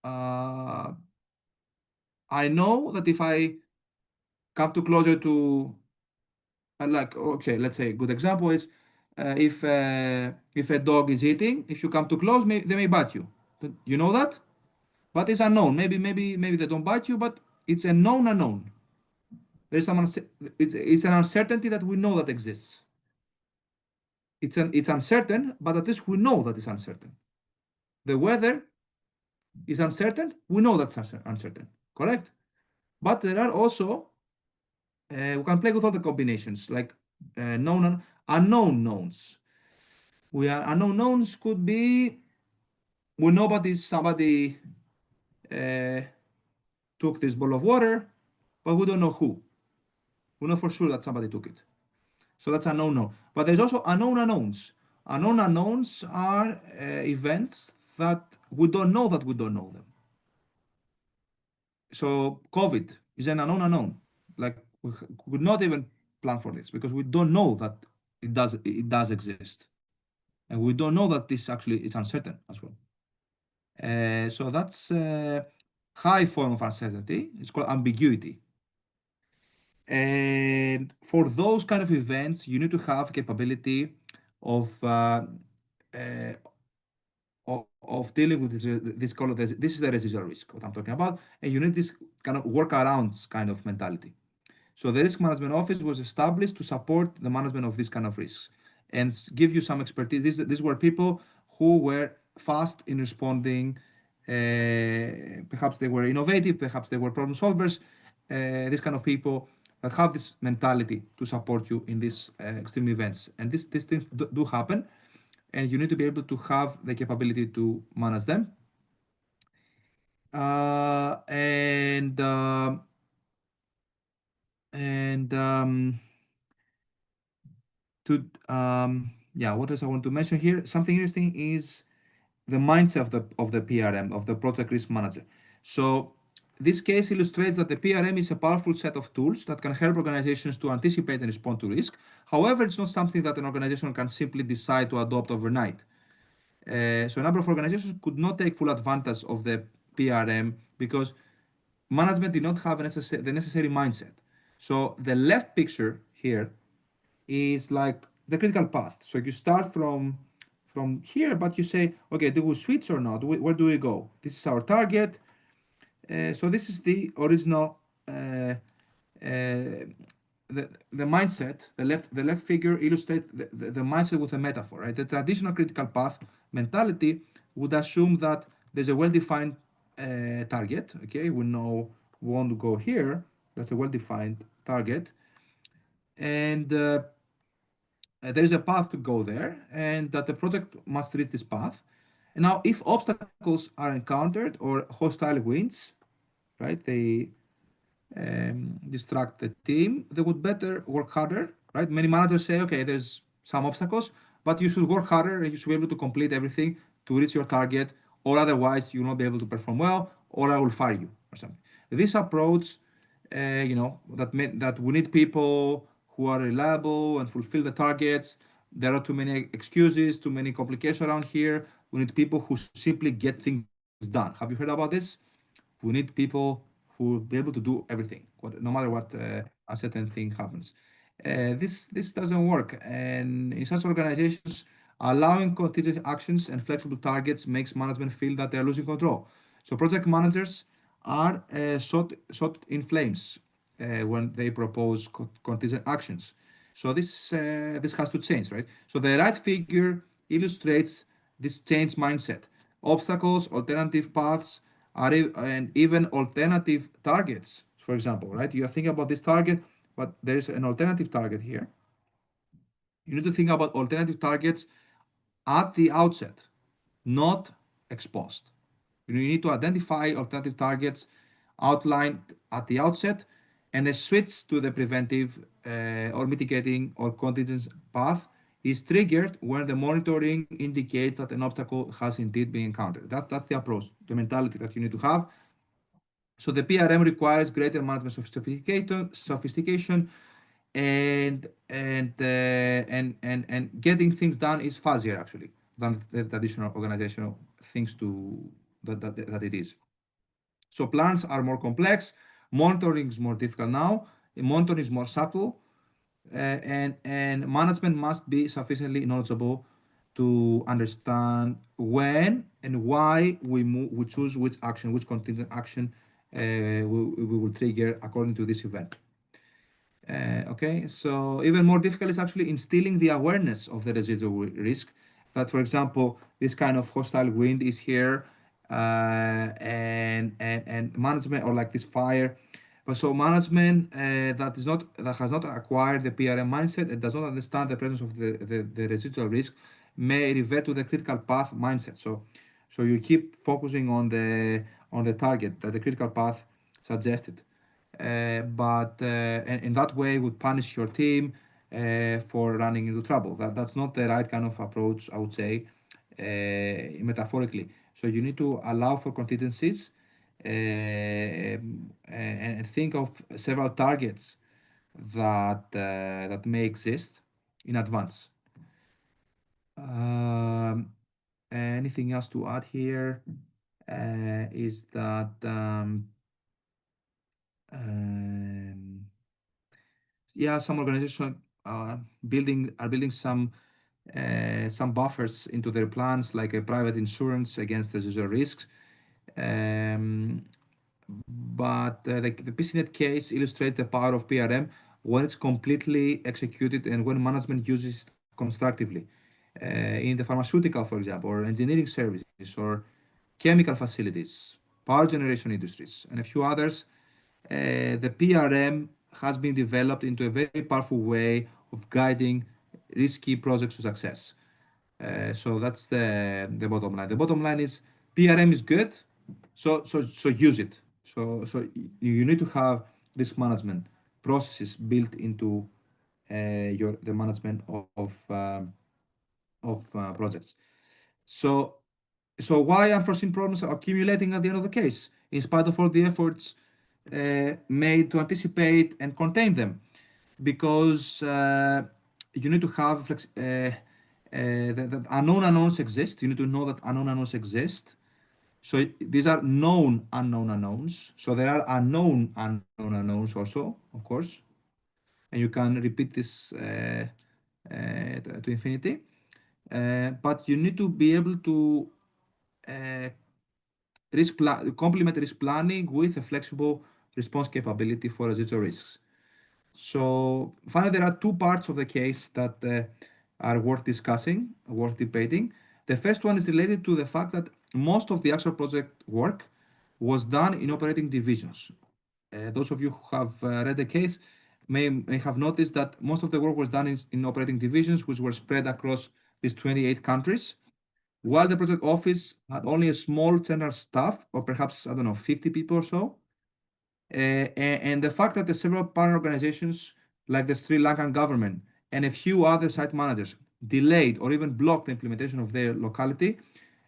I know that if I come too closer to, like, okay, let's say a good example is if a dog is eating, if you come too close, they may bite you. You know that? But it's unknown. Maybe they don't bite you, but it's a known unknown. There's some it's an uncertainty that we know that exists. it's uncertain, but at least we know that it's uncertain. The weather is uncertain. We know that's uncertain, correct? But there are also we can play with all the combinations like known and unknown knowns. Unknown knowns could be we know but somebody took this bowl of water, but we don't know who. We know for sure that somebody took it. So that's unknown known. But there's also unknown unknowns. Unknown unknowns are events that we don't know that we don't know them. So COVID is an unknown unknown. Like we would not even plan for this because we don't know that it does exist, and we don't know that this actually is uncertain as well. So that's a high form of uncertainty. It's called ambiguity. And for those kind of events, you need to have capability of dealing with this is the residual risk, what I'm talking about, and you need this kind of workarounds kind of mentality. So the risk management office was established to support the management of this kind of risks and give you some expertise. These were people who were fast in responding. Perhaps they were innovative, perhaps they were problem solvers. These kind of people that have this mentality to support you in these extreme events. And these things do happen, and you need to be able to have the capability to manage them. What else I want to mention here? Something interesting is the mindset of the PRM, of the project risk manager. So this case illustrates that the PRM is a powerful set of tools that can help organizations to anticipate and respond to risk. However, it's not something that an organization can simply decide to adopt overnight. So a number of organizations could not take full advantage of the PRM because management did not have the necessary mindset. So the left picture here is like the critical path. So you start from here, but you say, okay, do we switch or not? Where do we go? This is our target. So this is the original the mindset. The left figure illustrates the mindset with a metaphor, right? The traditional critical path mentality would assume that there's a well-defined target. Okay, we know we want to go here. That's a well-defined target, and there is a path to go there, and that the project must reach this path. And now, if obstacles are encountered or hostile winds, right, they distract the team, they would better work harder, right? Many managers say, okay, there's some obstacles, but you should work harder and you should be able to complete everything to reach your target, or otherwise you will not be able to perform well, or I will fire you or something. This approach, that we need people who are reliable and fulfill the targets. There are too many excuses, too many complications around here. We need people who simply get things done. Have you heard about this? We need people who will be able to do everything, no matter what a certain thing happens. This doesn't work, and in such organizations, allowing contingent actions and flexible targets makes management feel that they're losing control. So project managers are shot in flames when they propose contingent actions. So this has to change, right? So the right figure illustrates this change mindset. Obstacles, alternative paths, and even alternative targets. For example, right? You are thinking about this target, but there is an alternative target here. You need to think about alternative targets at the outset, not ex post. You need to identify alternative targets outlined at the outset, and a switch to the preventive or mitigating or contingent path is triggered when the monitoring indicates that an obstacle has indeed been encountered. That's the approach, the mentality that you need to have. So the PRM requires greater management sophistication, and getting things done is fuzzier actually than the traditional organizational things that it is. So plans are more complex, monitoring is more difficult now, monitoring is more subtle, and management must be sufficiently knowledgeable to understand when and why we choose which contingent action we will trigger according to this event. Okay, so even more difficult is actually instilling the awareness of the residual risk. That, for example, this kind of hostile wind is here, and management, or like this fire. But so management that has not acquired the PRM mindset and does not understand the presence of the residual risk may revert to the critical path mindset. So you keep focusing on the target that the critical path suggested. And in that way would punish your team for running into trouble. That's not the right kind of approach, I would say, metaphorically. So you need to allow for contingencies and think of several targets that may exist in advance. Anything else to add here is that yeah, some organizations are building some buffers into their plans, like a private insurance against the user risks. But the PCNet case illustrates the power of PRM when it's completely executed and when management uses it constructively. In the pharmaceutical, for example, or engineering services, or chemical facilities, power generation industries, and a few others, the PRM has been developed into a very powerful way of guiding risky projects to success. So that's the bottom line. The bottom line is PRM is good, so use it. So you need to have risk management processes built into the management of projects. So why unforeseen problems are accumulating at the end of the case, in spite of all the efforts made to anticipate and contain them? Because you need to have that unknown unknowns exist. You need to know that unknown unknowns exist. So these are known unknown unknowns. So there are unknown unknown unknowns also, of course, and you can repeat this to infinity. But you need to be able to complement risk planning with a flexible response capability for residual risks. So finally, there are two parts of the case that are worth discussing, worth debating. The first one is related to the fact that most of the actual project work was done in operating divisions. Those of you who have read the case may have noticed that most of the work was done in operating divisions, which were spread across these 28 countries, while the project office had only a small general staff, or perhaps, I don't know, 50 people or so. And the fact that the several partner organizations, like the Sri Lankan government and a few other site managers, delayed or even blocked the implementation of their locality,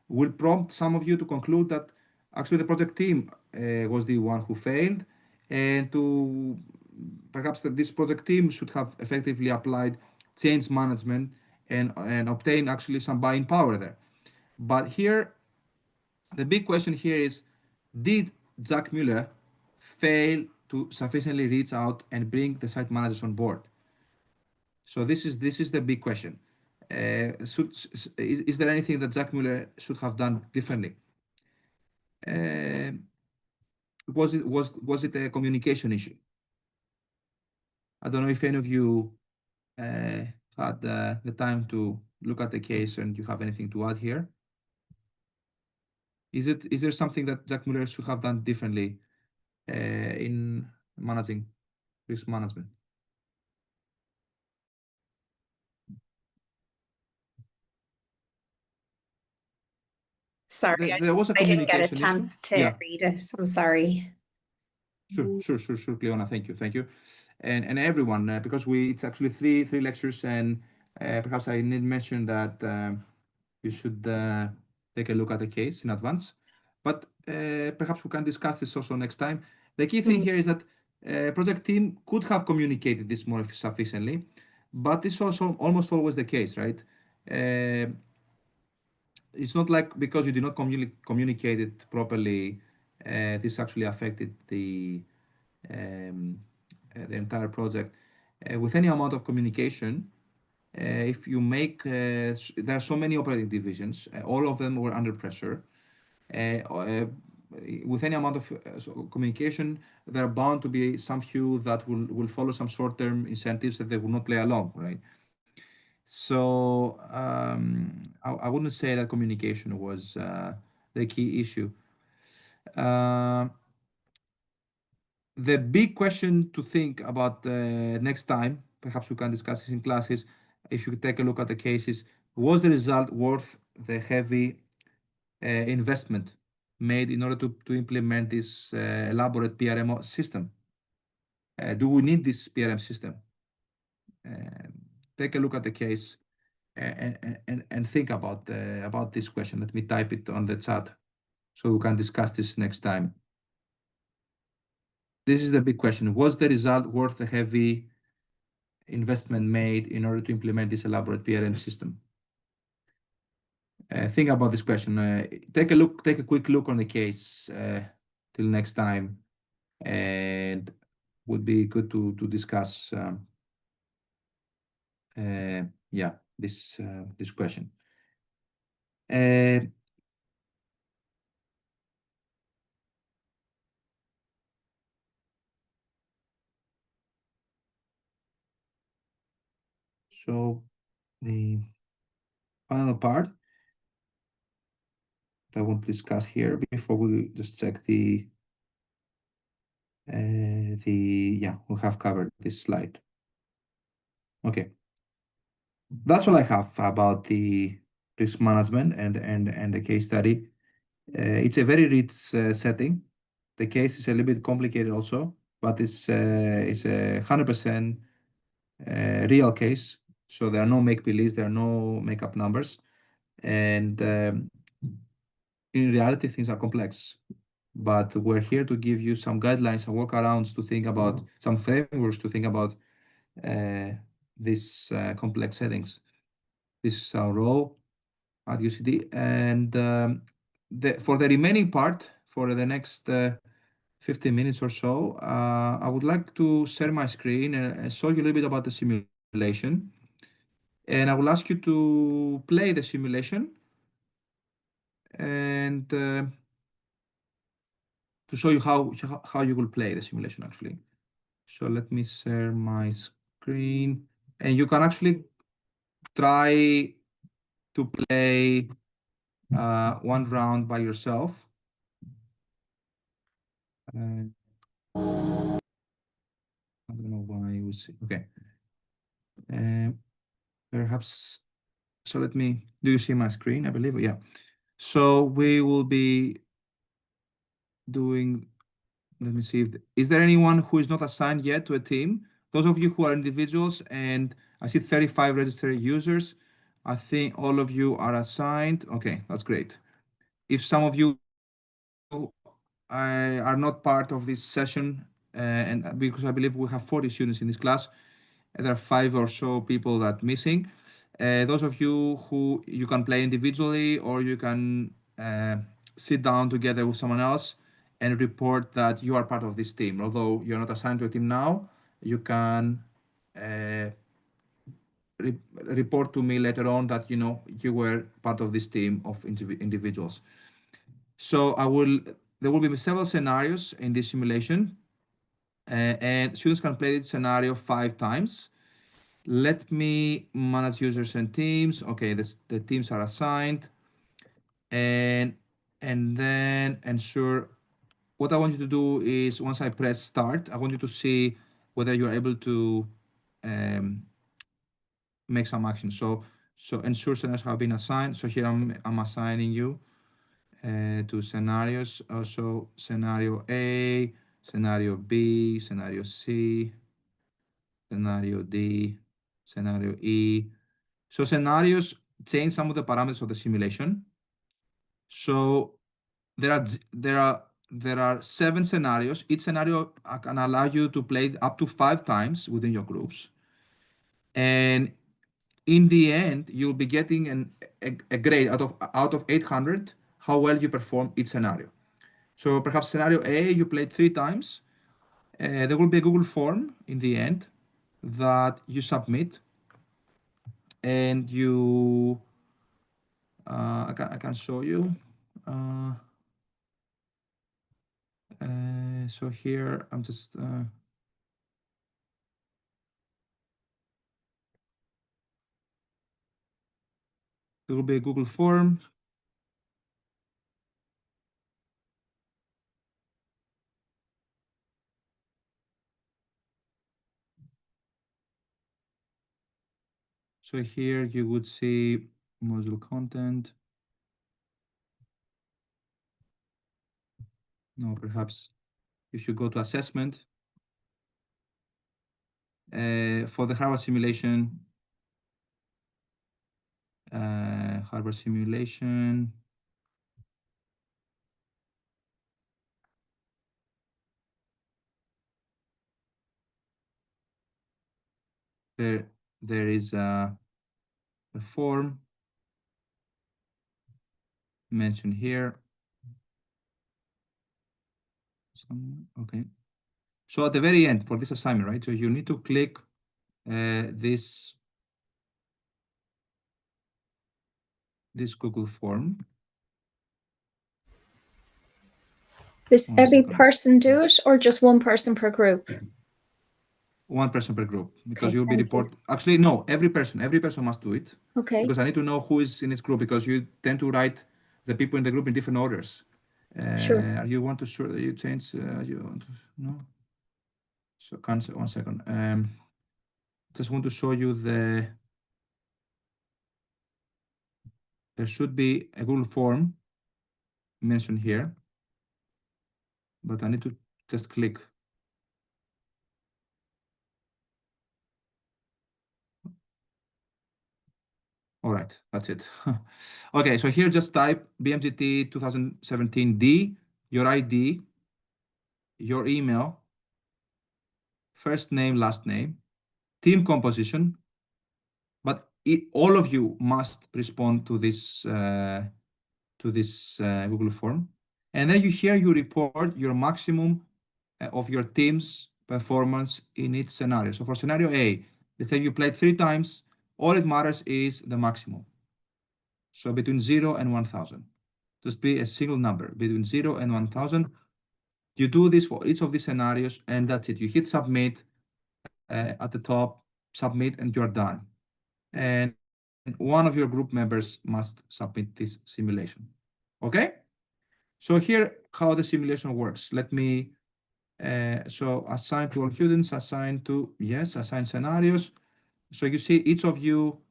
will prompt some of you to conclude that actually the project team was the one who failed, and to perhaps that this project team should have effectively applied change management and obtain actually some buying power there. But here, the big question here is, did Jack Mueller fail to sufficiently reach out and bring the site managers on board? So this is the big question. Is there anything that Jack Mueller should have done differently? Was it a communication issue? I don't know if any of you had the time to look at the case and you have anything to add here. Is there something that Jack Mueller should have done differently in managing risk management? Sorry, there was a communication I didn't get a chance to read it. I'm sorry. Sure, Cleona. Thank you, and everyone, because it's actually three lectures, and perhaps I need mention that you should take a look at the case in advance. But perhaps we can discuss this also next time. The key thing here is that project team could have communicated this more sufficiently, but it's also almost always the case, right? It's not like because you did not communicate it properly, this actually affected the entire project. With any amount of communication, if you make, there are so many operating divisions, all of them were under pressure. with any amount of communication, there are bound to be some few that will follow some short-term incentives that they will not play along, right? So I wouldn't say that communication was the key issue. The big question to think about next time, perhaps we can discuss this in classes, if you take a look at the cases, was the result worth the heavy investment made in order to implement this elaborate PRM system? Do we need this PRM system? Take a look at the case and think about this question. Let me type it on the chat so we can discuss this next time. This is the big question. Was the result worth the heavy investment made in order to implement this elaborate PRM system? Think about this question. Take a quick look on the case till next time, and would be good to discuss this question. So the final part that I want to discuss here before we just check we have covered this slide. Okay, that's all I have about the risk management and the case study. It's a very rich setting. The case is a little bit complicated also, but it's a 100% real case. So there are no make-believes, there are no make-up numbers. And in reality, things are complex. But we're here to give you some guidelines and workarounds to think about, some frameworks to think about these complex settings. This is our role at UCD. And for the remaining part, for the next 15 minutes or so, I would like to share my screen and show you a little bit about the simulation. And I will ask you to play the simulation and to show you how you will play the simulation actually. So let me share my screen, and you can actually try to play one round by yourself. I don't know why you would see. Okay. Perhaps, so do you see my screen? I believe, yeah. So we will be doing, let me see, is there anyone who is not assigned yet to a team? Those of you who are individuals, and I see 35 registered users. I think all of you are assigned. Okay, that's great. If some of you are not part of this session, and because I believe we have 40 students in this class, there are 5 or so people that missing. Those of you who you can play individually, or you can sit down together with someone else and report that you are part of this team. Although you're not assigned to a team now, you can report to me later on that you were part of this team of individuals. So there will be several scenarios in this simulation, and students can play this scenario 5 times. Let me manage users and teams. Okay, the teams are assigned, and then ensure. What I want you to do is, once I press start, I want you to see whether you are able to make some action. So ensure scenarios have been assigned. So here I'm assigning you to scenarios. Also scenario A, scenario B, scenario C, scenario D, scenario E. So scenarios change some of the parameters of the simulation. So there are 7 scenarios. Each scenario can allow you to play up to 5 times within your groups. And in the end, you'll be getting a grade out of 800, how well you perform each scenario. So perhaps scenario A, you played 3 times. There will be a Google form in the end that you submit, and you I can show you. So here I'm just there will be a Google form. So here you would see module content. No, perhaps if you go to assessment, for the Harvard simulation, there is a form mentioned here. Okay. So at the very end for this assignment, right? So you need to click this Google form. Does every person do it, or just one person per group? One person per group, because you'll be Actually, no, every person must do it. Okay. Because I need to know who is in this group, because you tend to write the people in the group in different orders. Sure. You want to show that you change, you want to, no? So cancel, 1 second. Just want to show you there should be a Google form mentioned here, but I need to just click. All right, that's it. Okay, so here just type BMGT2017D, your ID, your email, first name, last name, team composition, but all of you must respond to this Google form. And then here you report your maximum of your team's performance in each scenario. So for scenario A, let's say you played 3 times, all it matters is the maximum. So between 0 and 1,000. Just be a single number between 0 and 1,000. You do this for each of these scenarios, and that's it. You hit submit at the top, submit, and you're done. And one of your group members must submit this simulation. Okay? So here, how the simulation works. Let me, so assign to all students, assign scenarios. So you see each of you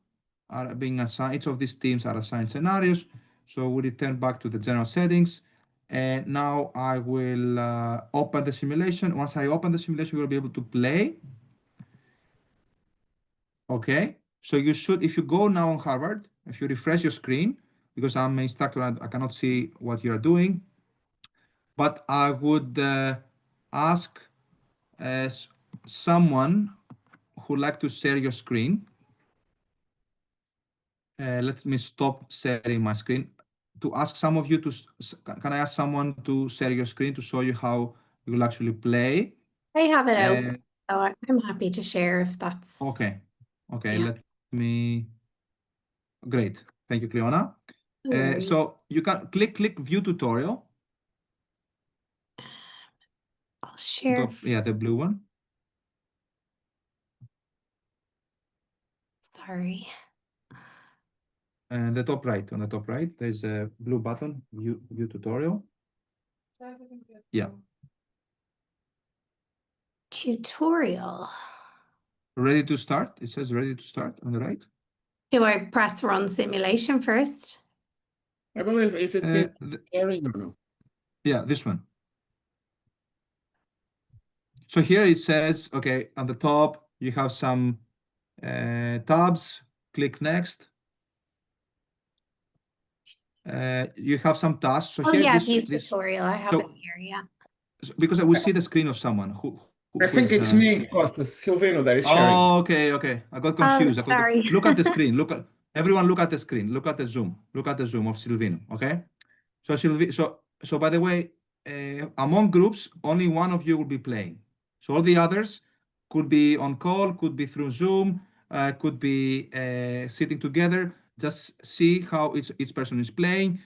are being assigned, each of these teams are assigned scenarios. So we return back to the general settings. And now I will open the simulation. Once I open the simulation, we'll be able to play. Okay. So you should, if you go now on Harvard, if you refresh your screen, because I'm an instructor, I cannot see what you're doing. But I would ask someone who would like to share your screen. Let me stop sharing my screen. To ask some of you to, can I ask someone to share your screen to show you how you will actually play? I have it open, so I'm happy to share if that's... Okay, let me... Great, thank you, Cleona. So you can click View Tutorial. I'll share. The blue one. Sorry. And on the top right, there's a blue button, View Tutorial. Yeah. Tutorial. Ready to start? It says ready to start on the right. Do I press run simulation first? I believe, is it sharing or no? Yeah, this one. So here it says, okay, on the top, you have some tabs. Click next. You have some tasks. So here, view tutorial. I have it here, yeah. Because I will see the screen of someone who I think it's me, because it's Silvino that is sharing. Oh, okay. I got confused. Sorry. Look at the screen. Everyone look at the screen. Look at the Zoom. Look at the Zoom of Silvino, okay? So by the way, among groups, only one of you will be playing. So all the others could be on call, could be through Zoom, could be sitting together. Just see how each person is playing,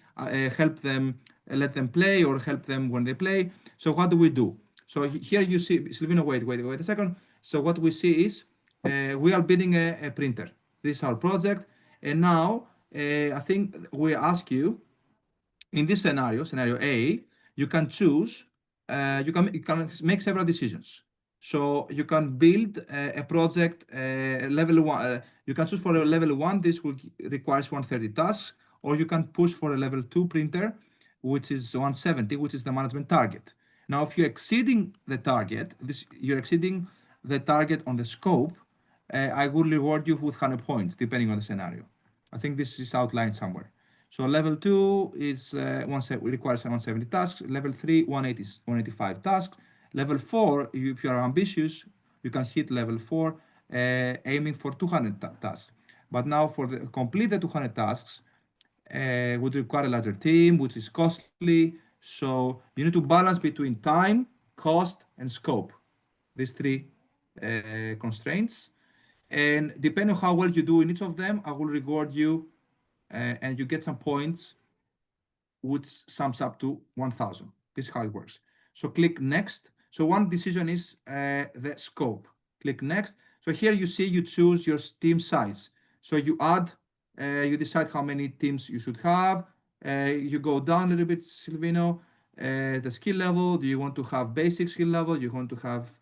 help them let them play or help them when they play. So what do we do? So here you see, Silvino, wait a second. So what we see is we are building a printer. This is our project. And now I think we ask you, in this scenario A, you can choose, you can make several decisions. So you can build a project level 1. You can choose for a level 1, this will requires 130 tasks, or you can push for a level 2 printer, which is 170, which is the management target. Now, if you're exceeding the target, you're exceeding the target on the scope, I will reward you with 100 points, depending on the scenario. I think this is outlined somewhere. So level 2 is requires 170 tasks. Level 3, 185 tasks. Level 4, if you are ambitious, you can hit level 4, aiming for 200 tasks. But now for the complete the 200 tasks, would require a larger team, which is costly. So you need to balance between time, cost, and scope. These three constraints. And depending on how well you do in each of them, I will reward you and you get some points, which sums up to 1,000. This is how it works. So click next. So one decision is the scope. Click next. So here you see you choose your team size. So you add, you decide how many teams you should have. You go down a little bit, Silvino. The skill level. Do you want to have basic skill level? You want to have,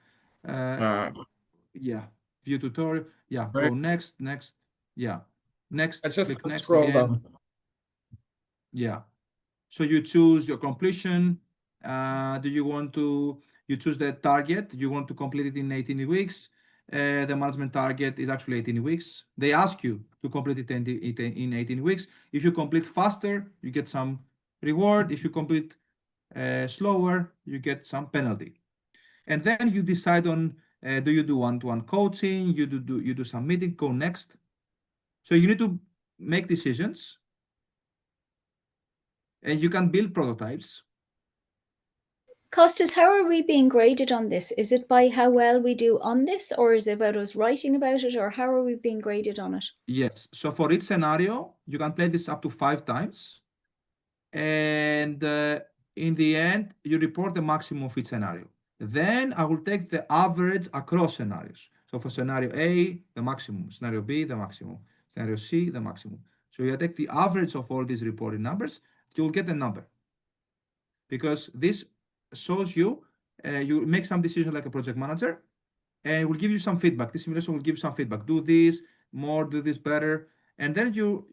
yeah, view tutorial. Yeah, right. Go next. Yeah, next. I just click next scroll again. down. Yeah. So you choose your completion. Do you want to, you choose the target, you want to complete it in 18 weeks. The management target is actually 18 weeks. They ask you to complete it in 18 weeks. If you complete faster, you get some reward. If you complete slower, you get some penalty. And then you decide on, do you do one-to-one coaching? You do some meeting, go next. So you need to make decisions. And you can build prototypes. Costas, how are we being graded on this? Is it by how well we do on this, or is it about us writing about it, or how are we being graded on it? Yes. So for each scenario, you can play this up to 5 times. And in the end, you report the maximum of each scenario. Then I will take the average across scenarios. So for scenario A, the maximum. Scenario B, the maximum. Scenario C, the maximum. So you take the average of all these reported numbers, you'll get a number. Because this shows you, you make some decisions like a project manager, and it will give you some feedback. This simulation will give you some feedback. Do this more, do this better, and then you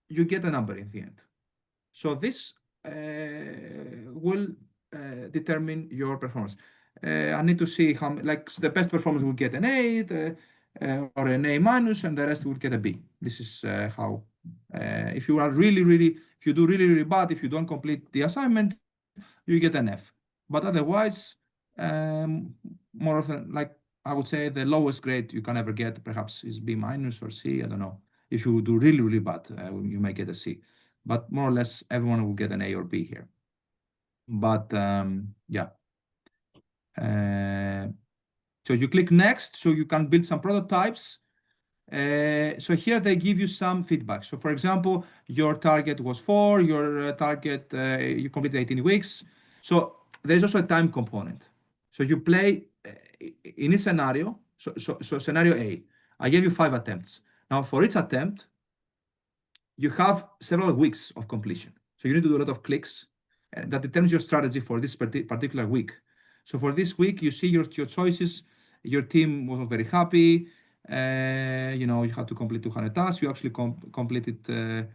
get a number in the end. So this will determine your performance. I need to see how, like the best performance will get an 8 or an A minus, and the rest will get a B. This is how. If you are if you do really bad, if you don't complete the assignment, you get an F. But otherwise, more often, like I would say, the lowest grade you can ever get perhaps is B minus or C. I don't know. If you do really bad, you may get a C. But more or less, everyone will get an A or B here. But yeah. So you click next, so you can build some prototypes. So here they give you some feedback. So for example, your target was 4, your target, you completed 18 weeks. So there's also a time component. So you play in a scenario. So scenario A, I gave you 5 attempts. Now for each attempt, you have several weeks of completion. So you need to do a lot of clicks, and that determines your strategy for this particular week. So for this week, you see your choices. Your team wasn't very happy. You know, you had to complete 200 tasks. You actually completed, there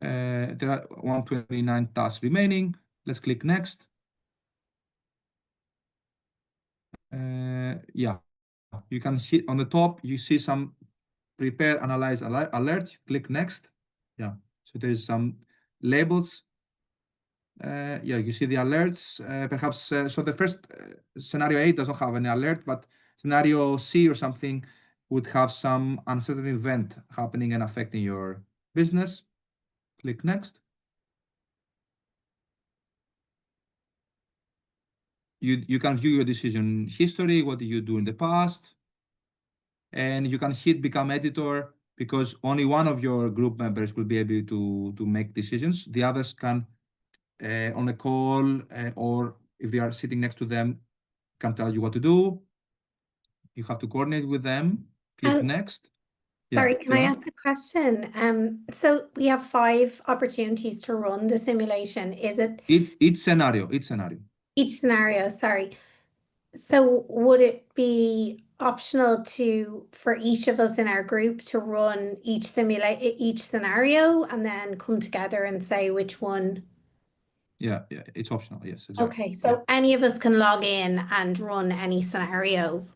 are 129 tasks remaining. Let's click next. Yeah, you can hit on the top, you see some prepare, analyze, alert. Click next. Yeah, so there's some labels. Yeah, you see the alerts. Perhaps so the first scenario A doesn't have any alert, but scenario C or something would have some uncertain event happening and affecting your business. Click next. You can view your decision history. What did you do in the past? And you can hit become editor, because only one of your group members will be able to make decisions. The others can on a call, or if they are sitting next to them, can tell you what to do. You have to coordinate with them. Click next. Sorry, Yeah, can I ask a question? So we have 5 opportunities to run the simulation. Is it each scenario? Each scenario, sorry. So would it be optional for each of us in our group to run each scenario and then come together and say which one? Yeah, it's optional. Yes, exactly. Okay, so any of us can log in and run any scenario.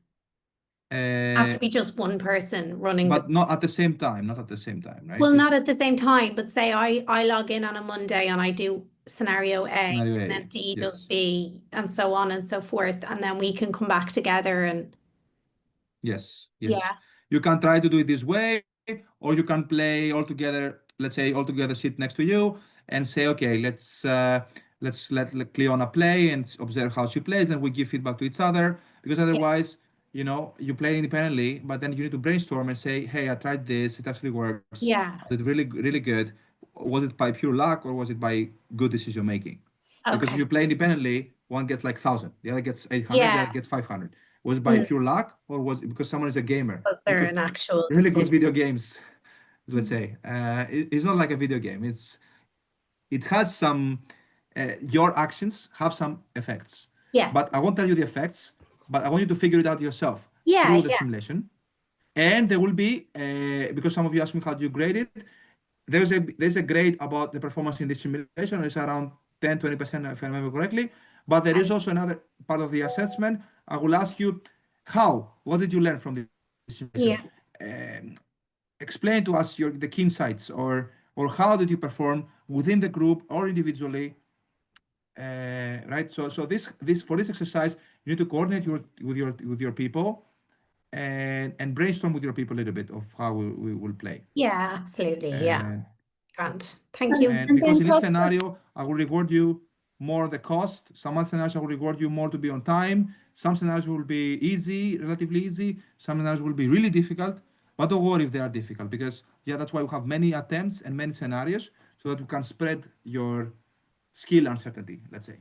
Have to be just one person running, but not at the same time. Not at the same time, right? Well, not at the same time, but say I log in on a Monday and I do scenario A, and then D does B, and so on and so forth, and then we can come back together and. Yes. Yeah. You can try to do it this way, or you can play all together. Let's say all together sit next to you and say, okay, let's let Cleona play and observe how she plays, and we give feedback to each other, because otherwise, you play independently, but then you need to brainstorm and say, hey, I tried this, it actually works. Yeah. I did really, really good. Was it by pure luck, or was it by good decision making? Because if you play independently, one gets like 1,000, the other gets 800, the other gets 500. Was it by pure luck, or was it because someone is a gamer? Was there an actual really decision? good video games, let's say. It's not like a video game. It has some, your actions have some effects. Yeah. But I won't tell you the effects, but I want you to figure it out yourself Yeah, through the simulation. And there will be, because some of you asked me how do you grade it, there's a grade about the performance in this simulation. It's around 10-20%, if I remember correctly. But there is also another part of the assessment. I will ask you, what did you learn from the simulation? Yeah. Explain to us the key insights, or how did you perform within the group or individually, right? So this for this exercise, you need to coordinate with your people and brainstorm with your people a little bit of how we will play. Yeah, absolutely. Yeah. Grant. Thank you. And because in each scenario, I will reward you more the cost. Some other scenarios I will reward you more to be on time. Some scenarios will be easy, relatively easy. Some scenarios will be really difficult. But don't worry if they are difficult, because that's why we have many attempts and many scenarios, so that we can spread your skill uncertainty, let's say.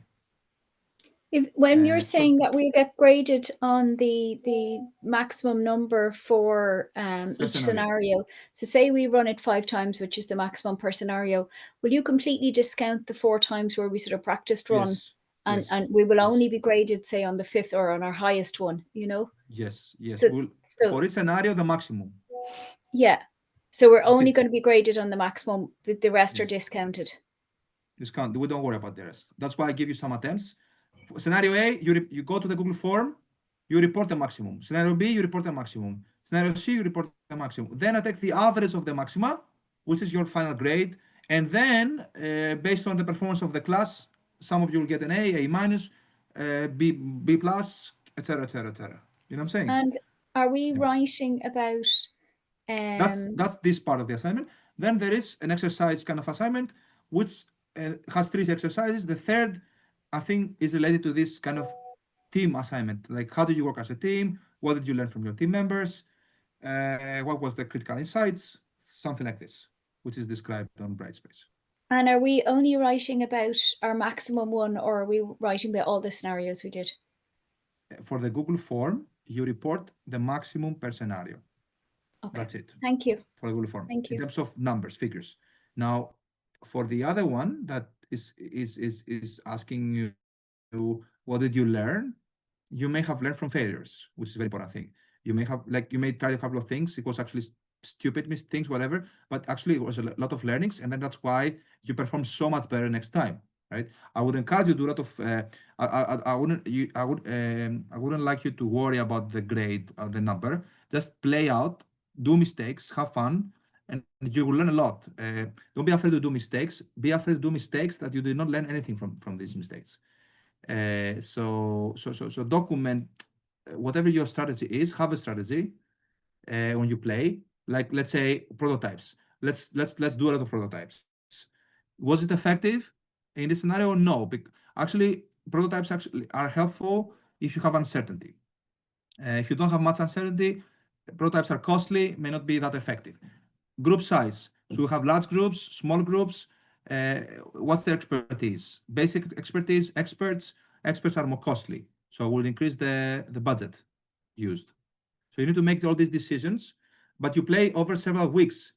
When you're saying that we get graded on the maximum number for each scenario, so say we run it 5 times, which is the maximum per scenario, will you completely discount the 4 times where we sort of practiced run? Yes. And we will only be graded, say, on the 5th or on our highest one, Yes. So for each scenario, the maximum. Yeah. So we're only going to be graded on the maximum. The rest are discounted. Discount. We don't worry about the rest. That's why I give you some attempts. Scenario A, you go to the Google form, you report the maximum. Scenario B, you report the maximum. Scenario C, you report the maximum. Then I take the average of the maxima, which is your final grade. And then, based on the performance of the class, some of you will get an A minus, B plus, etc., etc., etc. You know what I'm saying? And are we writing about? That's this part of the assignment. Then there is an exercise kind of assignment, which has 3 exercises. The third, I think, is related to this kind of team assignment. Like, how did you work as a team? What did you learn from your team members? What was the critical insights? Something like this, which is described on Brightspace. And are we only writing about our maximum one, or are we writing about all the scenarios we did? For the Google form, you report the maximum per scenario. Okay. That's it. Thank you. For the Google form. Thank you. In terms of numbers, figures. Now, for the other one that is asking you, what did you learn? You may have learned from failures, which is a very important thing. You may try a couple of things. It was actually stupid things, whatever, but actually it was a lot of learnings, and then that's why you perform so much better next time, right? I would encourage you to do a lot of. I wouldn't like you to worry about the grade or the number. Just play out, do mistakes, have fun, and you will learn a lot. Don't be afraid to do mistakes. Be afraid to do mistakes that you did not learn anything from these mistakes. So document whatever your strategy is. Have a strategy when you play. Like, let's say prototypes. Let's do a lot of prototypes. Was it effective in this scenario? No. Actually, prototypes actually are helpful if you have uncertainty. If you don't have much uncertainty, prototypes are costly, may not be that effective. Group size. So we have large groups, small groups. what's their expertise? Basic expertise, experts are more costly, so will increase the budget used. So you need to make all these decisions, but you play over several weeks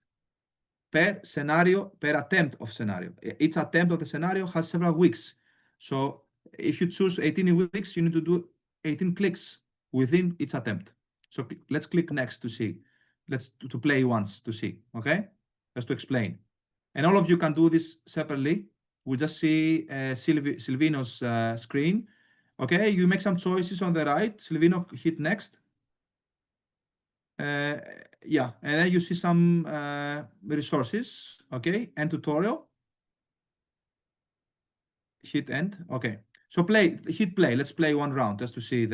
per scenario, per attempt of scenario. Each attempt of the scenario has several weeks. So if you choose 18 weeks, you need to do 18 clicks within each attempt. So let's click next to see. Let's to play once to see, okay? Just to explain. And all of you can do this separately. We just see Silvino's screen. Okay, you make some choices on the right. Silvino, hit next. Yeah, and then you see some resources, okay, and tutorial. Hit end, okay. So hit play, let's play one round just to see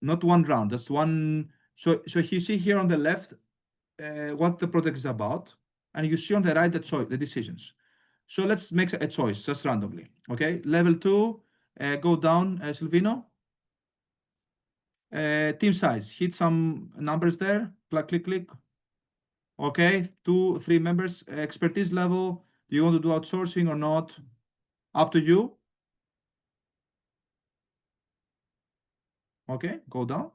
not one round, just one. So you see here on the left what the project is about, and you see on the right the decisions. So let's make a choice just randomly, okay? Level 2, go down, Silvino. Team size, hit some numbers there, click. Okay, 2, 3 members. Expertise level, do you want to do outsourcing or not? Up to you. Okay, go down.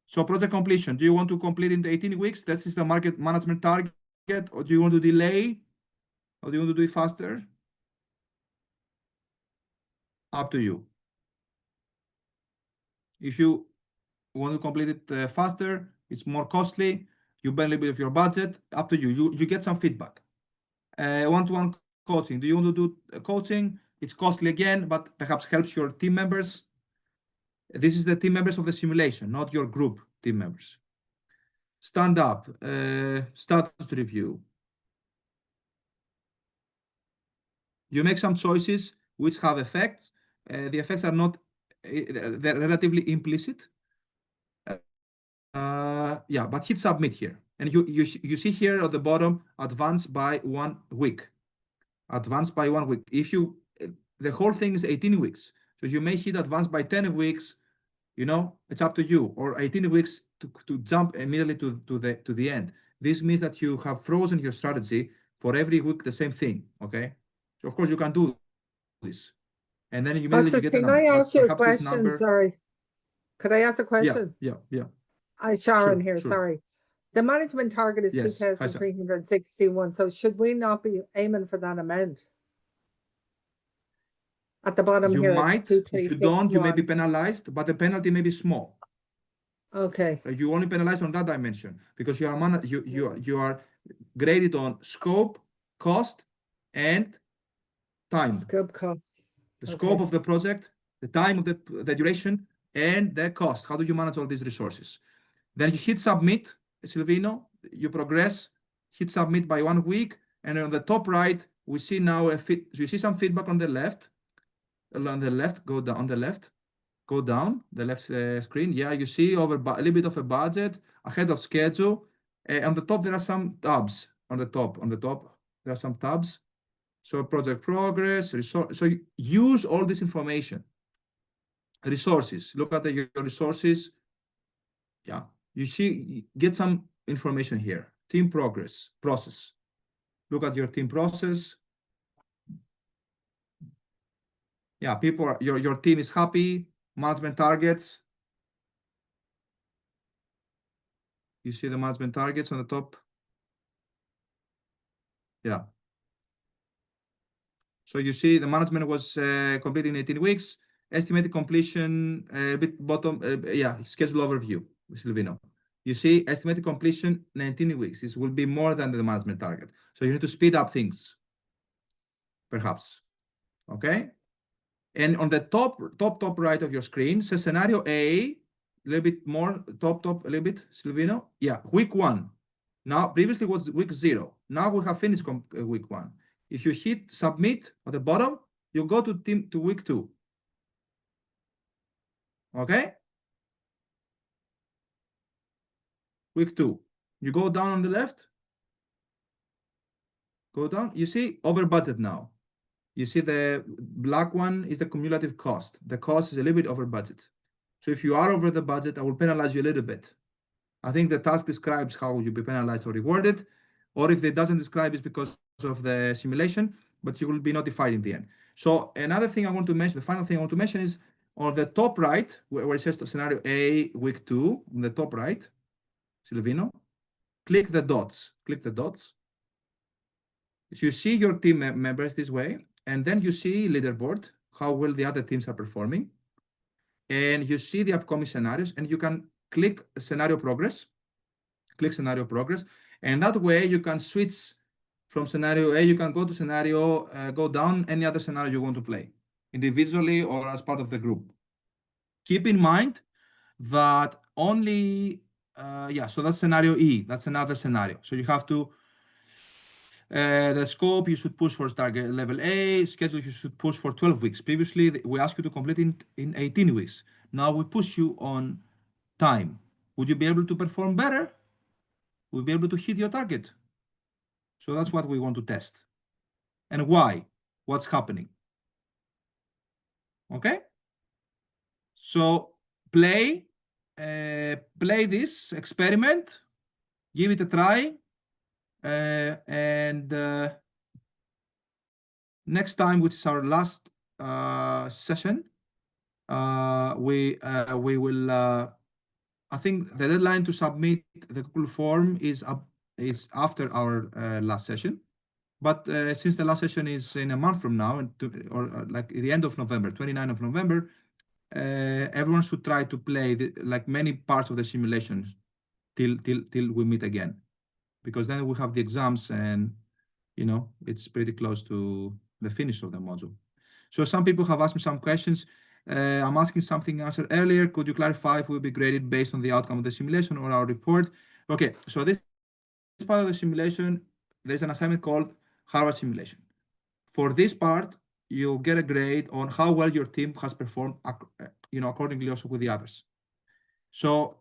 So project completion, do you want to complete in 18 weeks? This is the market management target, or do you want to delay? Or do you want to do it faster? Up to you. If you want to complete it faster, it's more costly, you burn a little bit of your budget, up to you. You get some feedback. One-to-one coaching, do you want to do coaching? It's costly again, but perhaps helps your team members. This is the team members of the simulation, not your group team members. Stand up, status review. You make some choices which have effects. The effects are not, they're relatively implicit. Yeah, but hit submit here. And you see here at the bottom, advance by 1 week. Advance by 1 week. If you, the whole thing is 18 weeks. So you may hit advance by 10 weeks, you know, it's up to you, or 18 weeks to jump immediately to the end. This means that you have frozen your strategy for every week, the same thing, okay? So of course you can do this. And then you immediately get a number. Can I ask you a question? Sorry. Could I ask a question? Yeah. Sharon here, sorry. The management target is 2,361. So should we not be aiming for that amount? At the bottom here, might, if you don't, you may be penalized, but the penalty may be small. Okay. You only penalize on that dimension because you are graded on scope, cost, and time. Scope, cost. The scope of the project, the time of the duration, and the cost. How do you manage all these resources? Then you hit submit, Silvino, you progress, hit submit by 1 week, and on the top right, we see now you see some feedback on the left. On the left, go down, on the left, go down, the left screen. Yeah, you see a little bit of a budget, ahead of schedule. On the top, there are some tabs. On the top, there are some tabs. So project progress, resource. So use all this information. Resources, look at your resources. Yeah, you see, get some information here. Team progress, process. Look at your team process. Yeah, people, your team is happy. Management targets. You see the management targets on the top. Yeah. So you see the management was completed in 18 weeks. Estimated completion, a bit bottom, yeah, schedule overview, Silvino. You see estimated completion 19 weeks. This will be more than the management target. So you need to speed up things, perhaps. Okay. And on the top right of your screen says scenario A, a little bit more, top, a little bit, Silvino. Yeah, week 1. Now, previously was week 0. Now we have finished week 1. If you hit submit at the bottom, you go to week 2. Okay? Week 2. You go down on the left. Go down. You see over budget now. You see the black one is the cumulative cost. The cost is a little bit over budget. So if you are over the budget, I will penalize you a little bit. I think the task describes how you'll be penalized or rewarded. or if it doesn't describe, it's because of the simulation, but you will be notified in the end. So another thing I want to mention, the final thing I want to mention is on the top right, where it says scenario A, week 2, on the top right, Silvino, click the dots. Click the dots. So you see your team members this way, and then you see leaderboard, how well the other teams are performing. And you see the upcoming scenarios, and you can click scenario progress. Click scenario progress. And that way you can switch from scenario A, you can go to scenario, go down any other scenario you want to play, individually or as part of the group. Keep in mind that only, so that's scenario E, that's another scenario. So you have to, the scope you should push for target level A, schedule you should push for 12 weeks. Previously, we asked you to complete in 18 weeks. Now we push you on time. Would you be able to perform better? Would you be able to hit your target? So that's what we want to test. And why? What's happening? Okay? So play this experiment, give it a try, and next time, which is our last session, we will. I think the deadline to submit the Google form is after our last session. But since the last session is in a month from now, or like the end of November, 29th of November, everyone should try to play like many parts of the simulations till we meet again, because then we have the exams, and it's pretty close to the finish of the module. So some people have asked me some questions. I'm asking something answered earlier. Could you clarify if we'll be graded based on the outcome of the simulation or our report? Okay, so this part of the simulation, there's an assignment called Harvard simulation. For this part, you'll get a grade on how well your team has performed, accordingly also with the others. So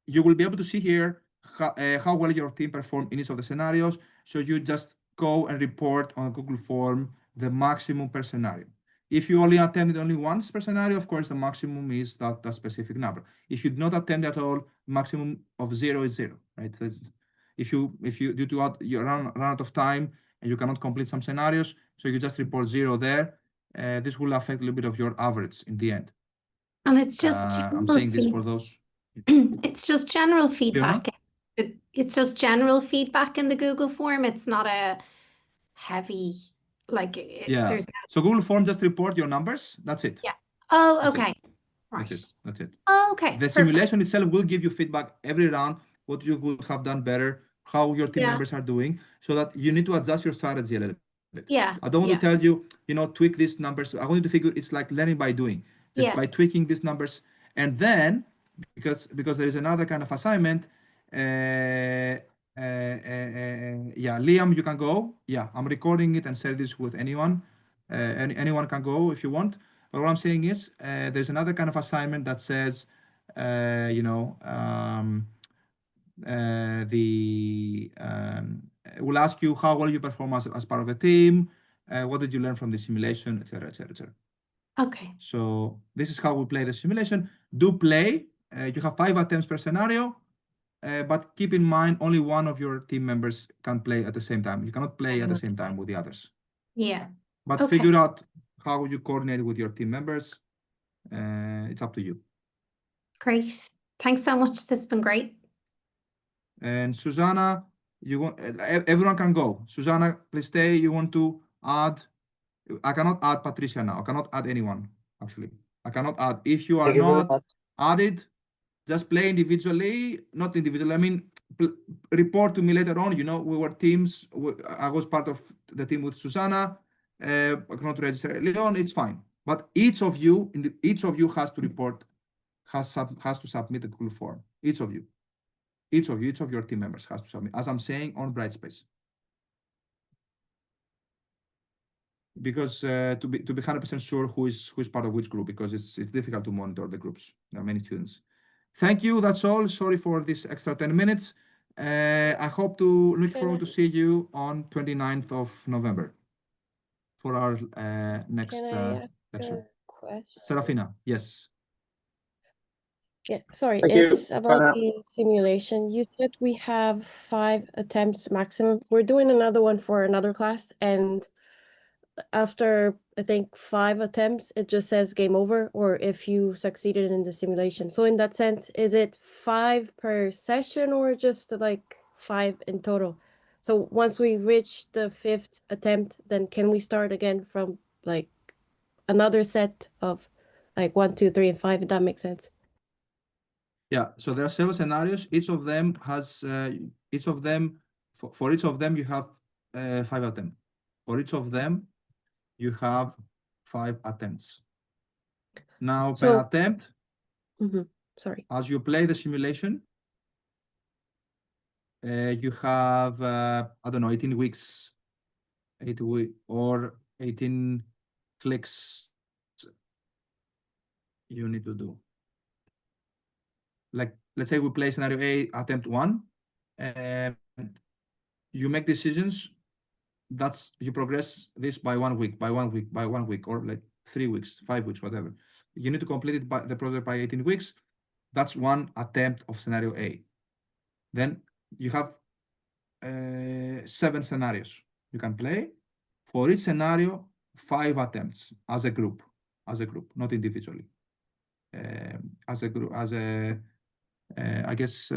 you will be able to see here how well your team performed in each of the scenarios. So you just go and report on Google form the maximum per scenario. If you only attempted only once per scenario, of course, the maximum is that specific number. If you did not attempt at all, maximum of 0 is 0, right? So if you due to you run out of time and you cannot complete some scenarios, so you just report 0 there. This will affect a little bit of your average in the end. And it's just I'm saying this for those. It's just general feedback. Fiona? It's just general feedback in the Google form. It's not a heavy, there's. So Google form, just report your numbers. That's it. Yeah. Oh, That's okay. it. Right. That's it. Oh, okay. The simulation itself will give you feedback every round, what you could have done better, how your team members are doing, so that you need to adjust your strategy a little bit. Yeah. I don't want to tell you, tweak these numbers. I want you to figure it's like learning by doing. Just by tweaking these numbers. And then, because there is another kind of assignment, Liam, you can go. Yeah, I'm recording it and share this with anyone. Anyone can go if you want. But what I'm saying is, there's another kind of assignment that says, we'll ask you how well you perform as part of a team. What did you learn from the simulation, etc., etc., etc. Okay. So this is how we play the simulation. Do play. You have 5 attempts per scenario, but keep in mind only one of your team members can play at the same time. You cannot play at the same time with the others. Yeah. But figure out how you coordinate with your team members. It's up to you. Great. Thanks so much. This has been great. And Susanna, everyone can go. Susanna, please stay. You want to add? I cannot add Patricia now. I cannot add anyone, actually. I cannot add. If you are not added, just play individually, not individually. I mean, report to me later on. We were teams. I was part of the team with Susanna. I cannot register early on. It's fine. But each of you has to report, has to submit a Google form. Each of your team members has to submit, as I'm saying on Brightspace. Because to be 100% sure who is part of which group, because it's difficult to monitor the groups. There are many students. Thank you. That's all. Sorry for this extra 10 minutes. I hope to look forward to see you on 29th of November for our next lecture. Question? Serafina, yes. Yeah, sorry, Thank it's you. about the simulation. You said we have 5 attempts maximum. We're doing another one for another class, and after I think 5 attempts, it just says game over, or if you succeeded in the simulation. So in that sense, is it 5 per session or just like 5 in total? So once we reach the 5th attempt, then can we start again from like another set of like 1, 2, 3, and 5, if that makes sense? Yeah, so there are several scenarios. Each of them has, for each of them, you have 5 attempts. For each of them, you have 5 attempts. Now, per attempt, sorry, as you play the simulation, you have, I don't know, 18 weeks, 8 weeks, or 18 clicks you need to do. Like, let's say we play scenario A, attempt 1, and you make decisions. That's, you progress this by 1 week, by 1 week, by 1 week, or like 3 weeks, 5 weeks, whatever. You need to complete it by the project by 18 weeks. That's 1 attempt of scenario A. Then you have 7 scenarios you can play. For each scenario, 5 attempts as a group, not individually. As a group, I guess,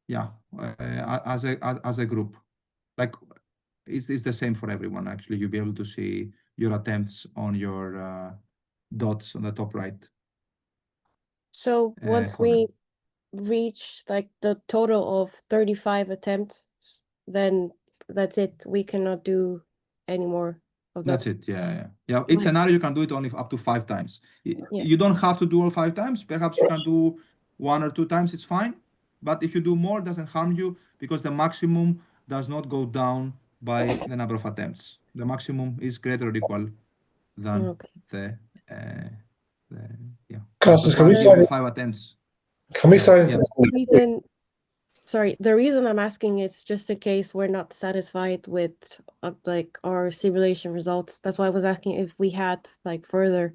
yeah, as a group. Like, it's the same for everyone, actually. You'll be able to see your attempts on your dots on the top right. So once we reach like the total of 35 attempts, then that's it. We cannot do any more of that. That's it. Yeah. Each scenario you can do it only up to 5 times. You don't have to do all 5 times. Perhaps you can do 1 or 2 times. It's fine. But if you do more, it doesn't harm you, because the maximum does not go down by the number of attempts. The maximum is greater or equal than the Costas, can we sign 5 attempts? Can we sign? Sorry, the reason I'm asking is just in case we're not satisfied with like our simulation results. That's why I was asking if we had like further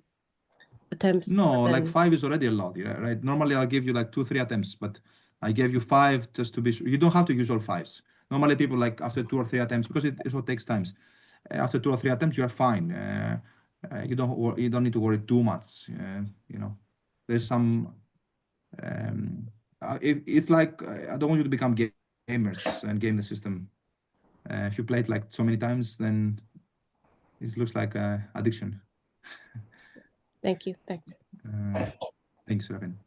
attempts. No, like 5 is already a lot, right? Normally I'll give you like 2, 3 attempts, but I gave you 5 just to be sure. You don't have to use all 5s. Normally people, like, after 2 or 3 attempts, because it also takes time. After 2 or 3 attempts, you are fine. You don't need to worry too much. There's some. It's like, I don't want you to become gamers and game the system. If you play it like so many times, then it looks like addiction. Thank you. Thanks. Thanks, Robin.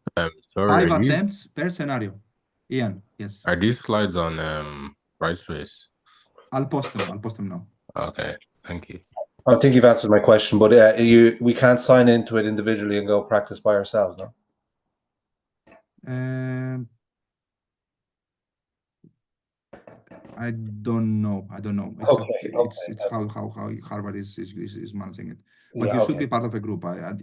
Sorry, 5 attempts per scenario. Ian, yes. Are these slides on Brightspace? I'll post them now. Okay, thank you. I think you've answered my question, but we can't sign into it individually and go practice by ourselves, no? I don't know. It's how Harvard is managing it. But you should be part of a group. I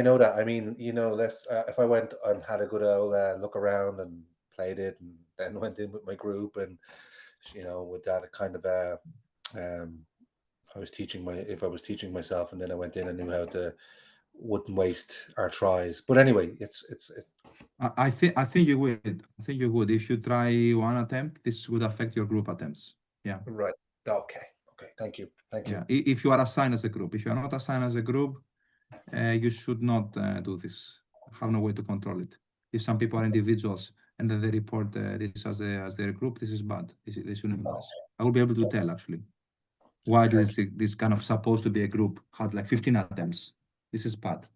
know that. I mean, if I went and had a good old look around and played it, and then went in with my group, and with that kind of I was teaching myself, and then I went in and knew how to wouldn't waste our tries. But anyway, it's. I think you would. I think you would. If you try 1 attempt, this would affect your group attempts. Yeah. Right. Okay. Thank you. Yeah. If you are assigned as a group. If you are not assigned as a group, you should not do this. Have no way to control it. If some people are individuals and then they report this as their group, this is bad. They shouldn't do this. I will be able to tell, actually, why this kind of supposed to be a group had like 15 attempts. This is bad.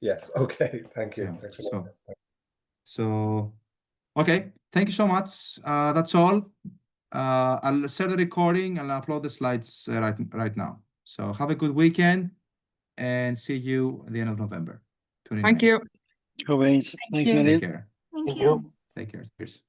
Yes. Okay. Thank you. Yeah. Thanks for So, okay. Thank you so much. That's all. I'll set the recording and I'll upload the slides right now. So have a good weekend and see you at the end of November. Thank you. Thanks, Take care. Thank you. Take care. Cheers.